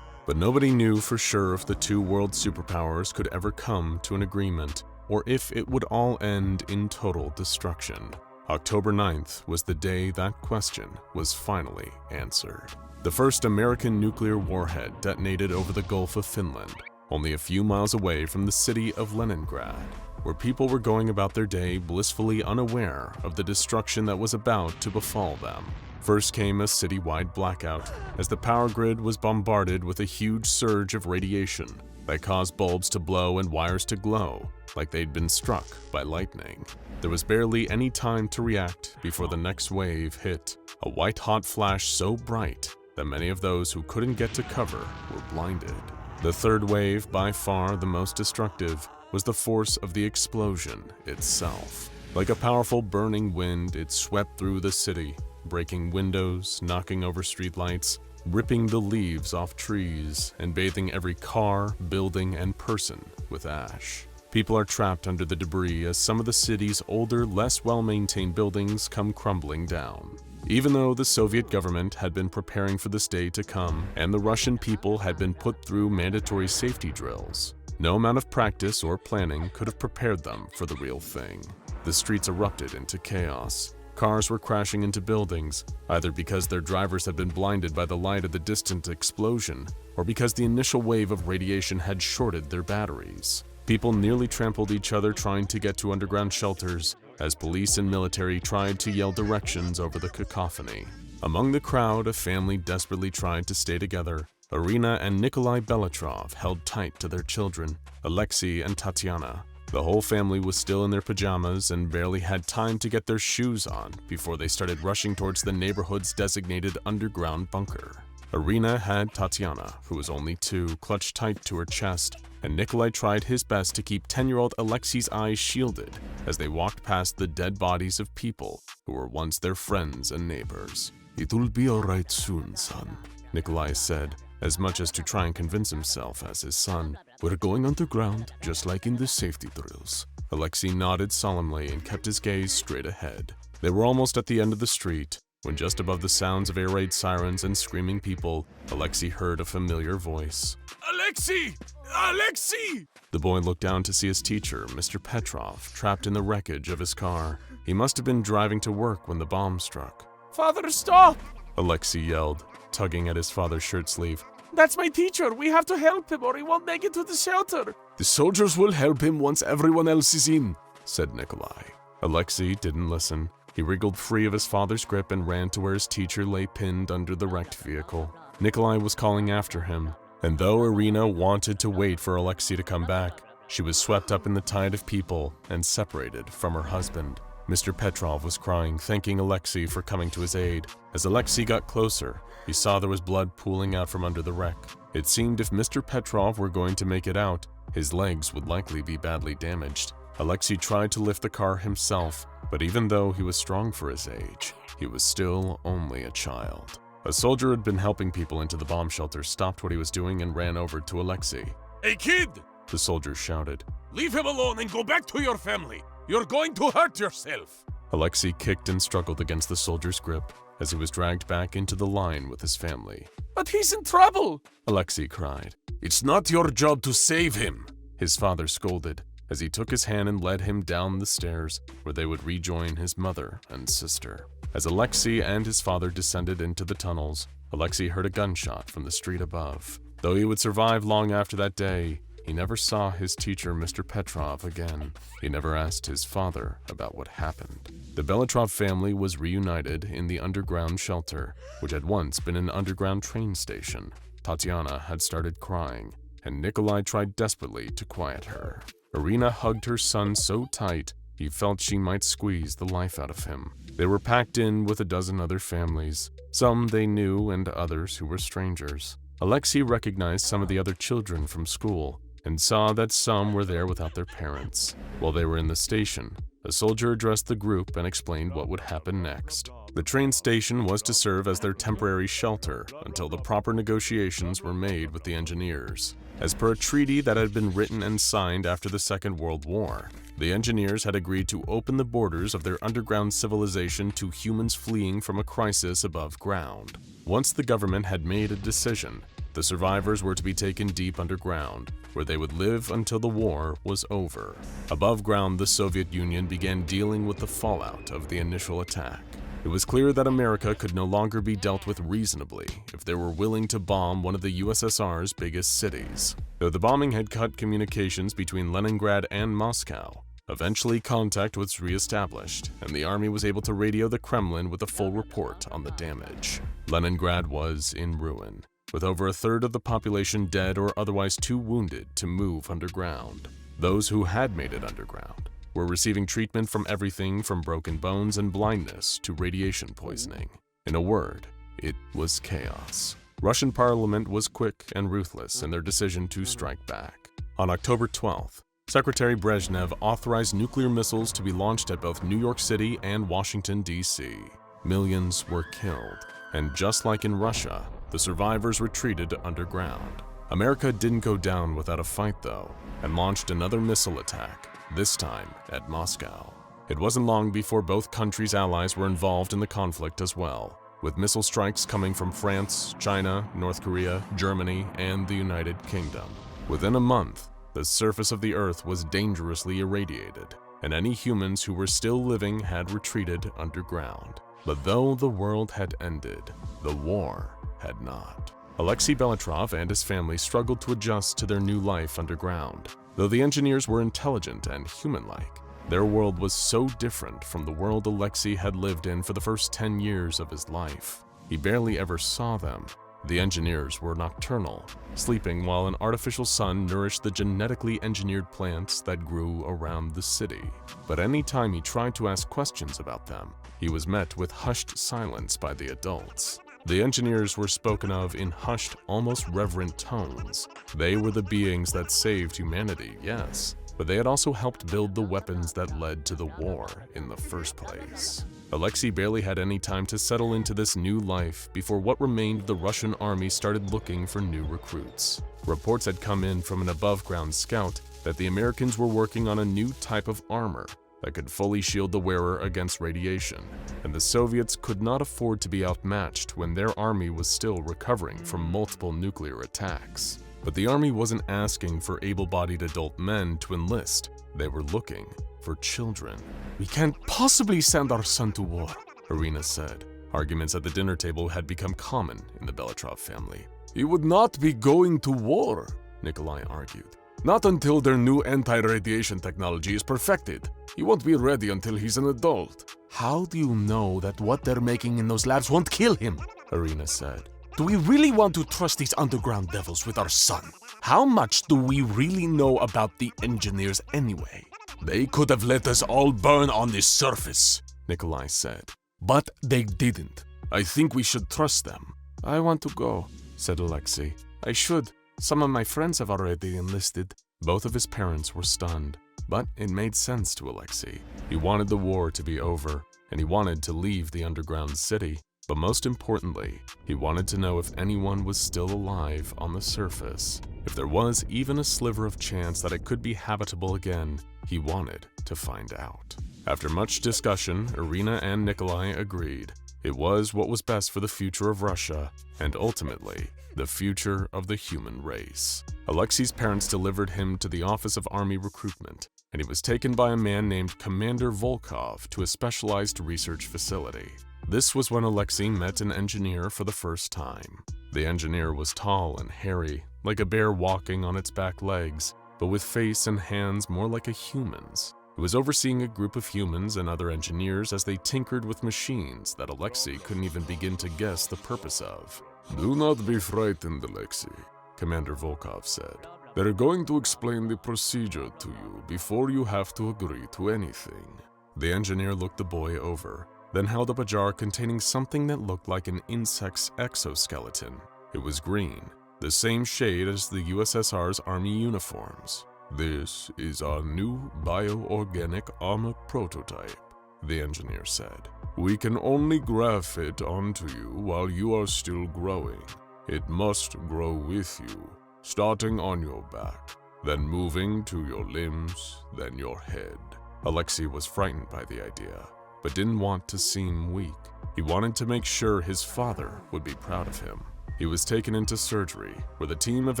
Speaker 4: But nobody knew for sure if the two world superpowers could ever come to an agreement, or if it would all end in total destruction. October 9th was the day that question was finally answered. The first American nuclear warhead detonated over the Gulf of Finland, only a few miles away from the city of Leningrad, where people were going about their day blissfully unaware of the destruction that was about to befall them. First came a citywide blackout, as the power grid was bombarded with a huge surge of radiation that caused bulbs to blow and wires to glow like they'd been struck by lightning. There was barely any time to react before the next wave hit, a white-hot flash so bright that many of those who couldn't get to cover were blinded. The third wave, by far the most destructive, was the force of the explosion itself. Like a powerful burning wind, it swept through the city, breaking windows, knocking over streetlights, ripping the leaves off trees, and bathing every car, building, and person with ash. People are trapped under the debris as some of the city's older, less well-maintained buildings come crumbling down. Even though the Soviet government had been preparing for this day to come, and the Russian people had been put through mandatory safety drills, no amount of practice or planning could have prepared them for the real thing. The streets erupted into chaos. Cars were crashing into buildings, either because their drivers had been blinded by the light of the distant explosion, or because the initial wave of radiation had shorted their batteries. People nearly trampled each other trying to get to underground shelters, as police and military tried to yell directions over the cacophony. Among the crowd, a family desperately tried to stay together. Irina and Nikolai Belitrov held tight to their children, Alexei and Tatiana. The whole family was still in their pajamas and barely had time to get their shoes on before they started rushing towards the neighborhood's designated underground bunker.
Speaker 2: Irina had Tatiana, who was only 2, clutched tight to her chest, and Nikolai tried his best to keep 10-year-old Alexei's eyes shielded as they walked past the dead bodies of people who were once their friends and neighbors. "It will be all right soon, son," Nikolai said, as much as to try and convince himself as his son. "We're going underground, just like in the safety drills." Alexei nodded solemnly and kept his gaze straight ahead. They were almost at the end of the street, when just above the sounds of air raid sirens and screaming people, Alexei heard a familiar voice. "Alexei! Alexei!" The boy looked down to see his teacher, Mr. Petrov, trapped in the wreckage of his car. He must have been driving to work when the bomb struck.
Speaker 6: "Father, stop!"
Speaker 2: Alexei yelled, tugging at his father's shirt sleeve.
Speaker 6: "That's my teacher. We have to help him or he won't make it to the shelter."
Speaker 2: "The soldiers will help him once everyone else is in," said Nikolai. Alexei didn't listen. He wriggled free of his father's grip and ran to where his teacher lay pinned under the wrecked vehicle. Nikolai was calling after him, and though Irina wanted to wait for Alexei to come back, she was swept up in the tide of people and separated from her husband. Mr. Petrov was crying, thanking Alexei for coming to his aid. As Alexei got closer, he saw there was blood pooling out from under the wreck. It seemed if Mr. Petrov were going to make it out, his legs would likely be badly damaged. Alexei tried to lift the car himself, but even though he was strong for his age, he was still only a child. A soldier who had been helping people into the bomb shelter stopped what he was doing and ran over to Alexei.
Speaker 7: "Hey kid!
Speaker 2: The soldier shouted.
Speaker 7: Leave him alone and go back to your family! You're going to hurt yourself!"
Speaker 2: Alexei kicked and struggled against the soldier's grip as he was dragged back into the line with his family.
Speaker 6: "But he's in trouble!"
Speaker 2: Alexei cried.
Speaker 7: "It's not your job to save him!"
Speaker 2: His father scolded as he took his hand and led him down the stairs where they would rejoin his mother and sister. As Alexei and his father descended into the tunnels, Alexei heard a gunshot from the street above. Though he would survive long after that day, he never saw his teacher, Mr. Petrov, again. He never asked his father about what happened. The Belitrov family was reunited in the underground shelter, which had once been an underground train station. Tatiana had started crying, and Nikolai tried desperately to quiet her. Irina hugged her son so tight, he felt she might squeeze the life out of him. They were packed in with a dozen other families, some they knew and others who were strangers. Alexei recognized some of the other children from school, and saw that some were there without their parents. While they were in the station, a soldier addressed the group and explained what would happen next. The train station was to serve as their temporary shelter until the proper negotiations were made with the engineers. As per a treaty that had been written and signed after the Second World War, the engineers had agreed to open the borders of their underground civilization to humans fleeing from a crisis above ground. Once the government had made a decision, the survivors were to be taken deep underground, where they would live until the war was over. Above ground, the Soviet Union began dealing with the fallout of the initial attack. It was clear that America could no longer be dealt with reasonably if they were willing to bomb one of the USSR's biggest cities. Though the bombing had cut communications between Leningrad and Moscow, eventually contact was re-established, and the army was able to radio the Kremlin with a full report on the damage. Leningrad was in ruin, with over a third of the population dead or otherwise too wounded to move underground. Those who had made it underground were receiving treatment from everything from broken bones and blindness to radiation poisoning. In a word, it was chaos. Russian parliament was quick and ruthless in their decision to strike back. On October 12th, Secretary Brezhnev authorized nuclear missiles to be launched at both New York City and Washington, D.C. Millions were killed, and just like in Russia, the survivors retreated underground. America didn't go down without a fight though, and launched another missile attack, this time at Moscow. It wasn't long before both countries' allies were involved in the conflict as well, with missile strikes coming from France, China, North Korea, Germany, and the United Kingdom. Within a month, the surface of the Earth was dangerously irradiated, and any humans who were still living had retreated underground. But though the world had ended, the war had not. Alexei Belitrov and his family struggled to adjust to their new life underground. Though the engineers were intelligent and human-like, their world was so different from the world Alexei had lived in for the first 10 years of his life. He barely ever saw them. The engineers were nocturnal, sleeping while an artificial sun nourished the genetically engineered plants that grew around the city. But any time he tried to ask questions about them, he was met with hushed silence by the adults. The engineers were spoken of in hushed, almost reverent tones. They were the beings that saved humanity, yes, but they had also helped build the weapons that led to the war in the first place. Alexei barely had any time to settle into this new life before what remained of the Russian army started looking for new recruits. Reports had come in from an above-ground scout that the Americans were working on a new type of armor that could fully shield the wearer against radiation, and the Soviets could not afford to be outmatched when their army was still recovering from multiple nuclear attacks. But the army wasn't asking for able-bodied adult men to enlist. They were looking for children. "We can't possibly send our son to war," Irina said. Arguments at the dinner table had become common in the Belitrov family. "He would not be going to war," Nikolai argued. "Not until their new anti-radiation technology is perfected. He won't be ready until he's an adult." "How do you know that what they're making in those labs won't kill him?" Irina said. "Do we really want to trust these underground devils with our son? How much do we really know about the engineers anyway?" "They could have let us all burn on the surface," Nikolai said. "But they didn't. I think we should trust them." "I want to go," said Alexei. "I should. Some of my friends have already enlisted." Both of his parents were stunned, but it made sense to Alexei. He wanted the war to be over, and he wanted to leave the underground city. But most importantly, he wanted to know if anyone was still alive on the surface. If there was even a sliver of chance that it could be habitable again, he wanted to find out. After much discussion, Irina and Nikolai agreed. It was what was best for the future of Russia, and ultimately, the future of the human race. Alexei's parents delivered him to the Office of Army Recruitment, and he was taken by a man named Commander Volkov to a specialized research facility. This was when Alexei met an engineer for the first time. The engineer was tall and hairy, like a bear walking on its back legs, but with face and hands more like a human's. He was overseeing a group of humans and other engineers as they tinkered with machines that Alexei couldn't even begin to guess the purpose of. "Do not be frightened, Alexei," Commander Volkov said. "They're going to explain the procedure to you before you have to agree to anything." The engineer looked the boy over, then held up a jar containing something that looked like an insect's exoskeleton. It was green, the same shade as the USSR's army uniforms. "This is our new bioorganic armor prototype," the engineer said. "We can only graft it onto you while you are still growing. It must grow with you, starting on your back, then moving to your limbs, then your head." Alexei was frightened by the idea, but didn't want to seem weak. He wanted to make sure his father would be proud of him. He was taken into surgery, where the team of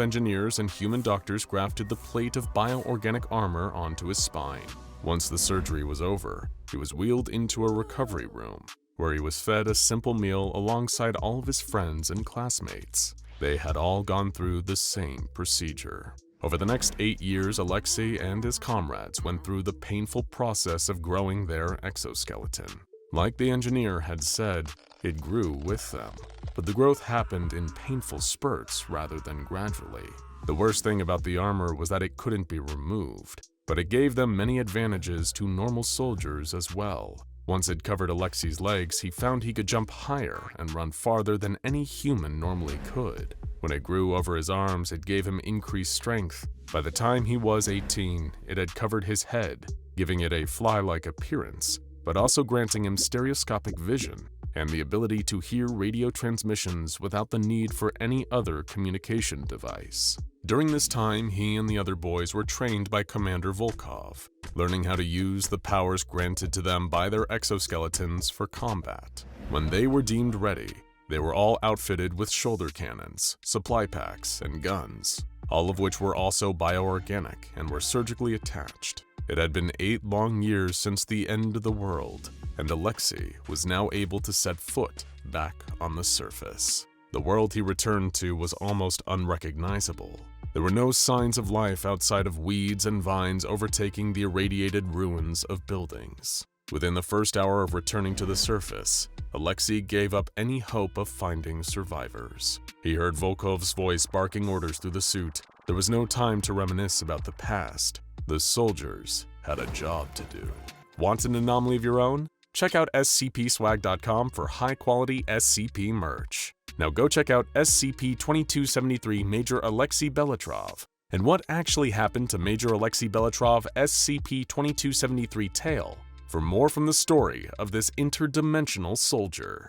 Speaker 2: engineers and human doctors grafted the plate of bioorganic armor onto his spine. Once the surgery was over, he was wheeled into a recovery room, where he was fed a simple meal alongside all of his friends and classmates. They had all gone through the same procedure. Over the next 8 years, Alexei and his comrades went through the painful process of growing their exoskeleton. Like the engineer had said, it grew with them, but the growth happened in painful spurts rather than gradually. The worst thing about the armor was that it couldn't be removed, but it gave them many advantages to normal soldiers as well. Once it covered Alexei's legs, he found he could jump higher and run farther than any human normally could. When it grew over his arms, it gave him increased strength. By the time he was 18, it had covered his head, giving it a fly-like appearance, but also granting him stereoscopic vision and the ability to hear radio transmissions without the need for any other communication device. During this time, he and the other boys were trained by Commander Volkov, learning how to use the powers granted to them by their exoskeletons for combat. When they were deemed ready, they were all outfitted with shoulder cannons, supply packs, and guns, all of which were also bioorganic and were surgically attached. It had been 8 long years since the end of the world, and Alexei was now able to set foot back on the surface. The world he returned to was almost unrecognizable. There were no signs of life outside of weeds and vines overtaking the irradiated ruins of buildings. Within the first hour of returning to the surface, Alexei gave up any hope of finding survivors. He heard Volkov's voice barking orders through the suit. There was no time to reminisce about the past. The soldiers had a job to do. Want an anomaly of your own? Check out scpswag.com for high-quality SCP merch. Now go check out SCP-2273 Major Alexei Belitrov, and what actually happened to Major Alexei Belitrov SCP-2273 tale for more from the story of this interdimensional soldier.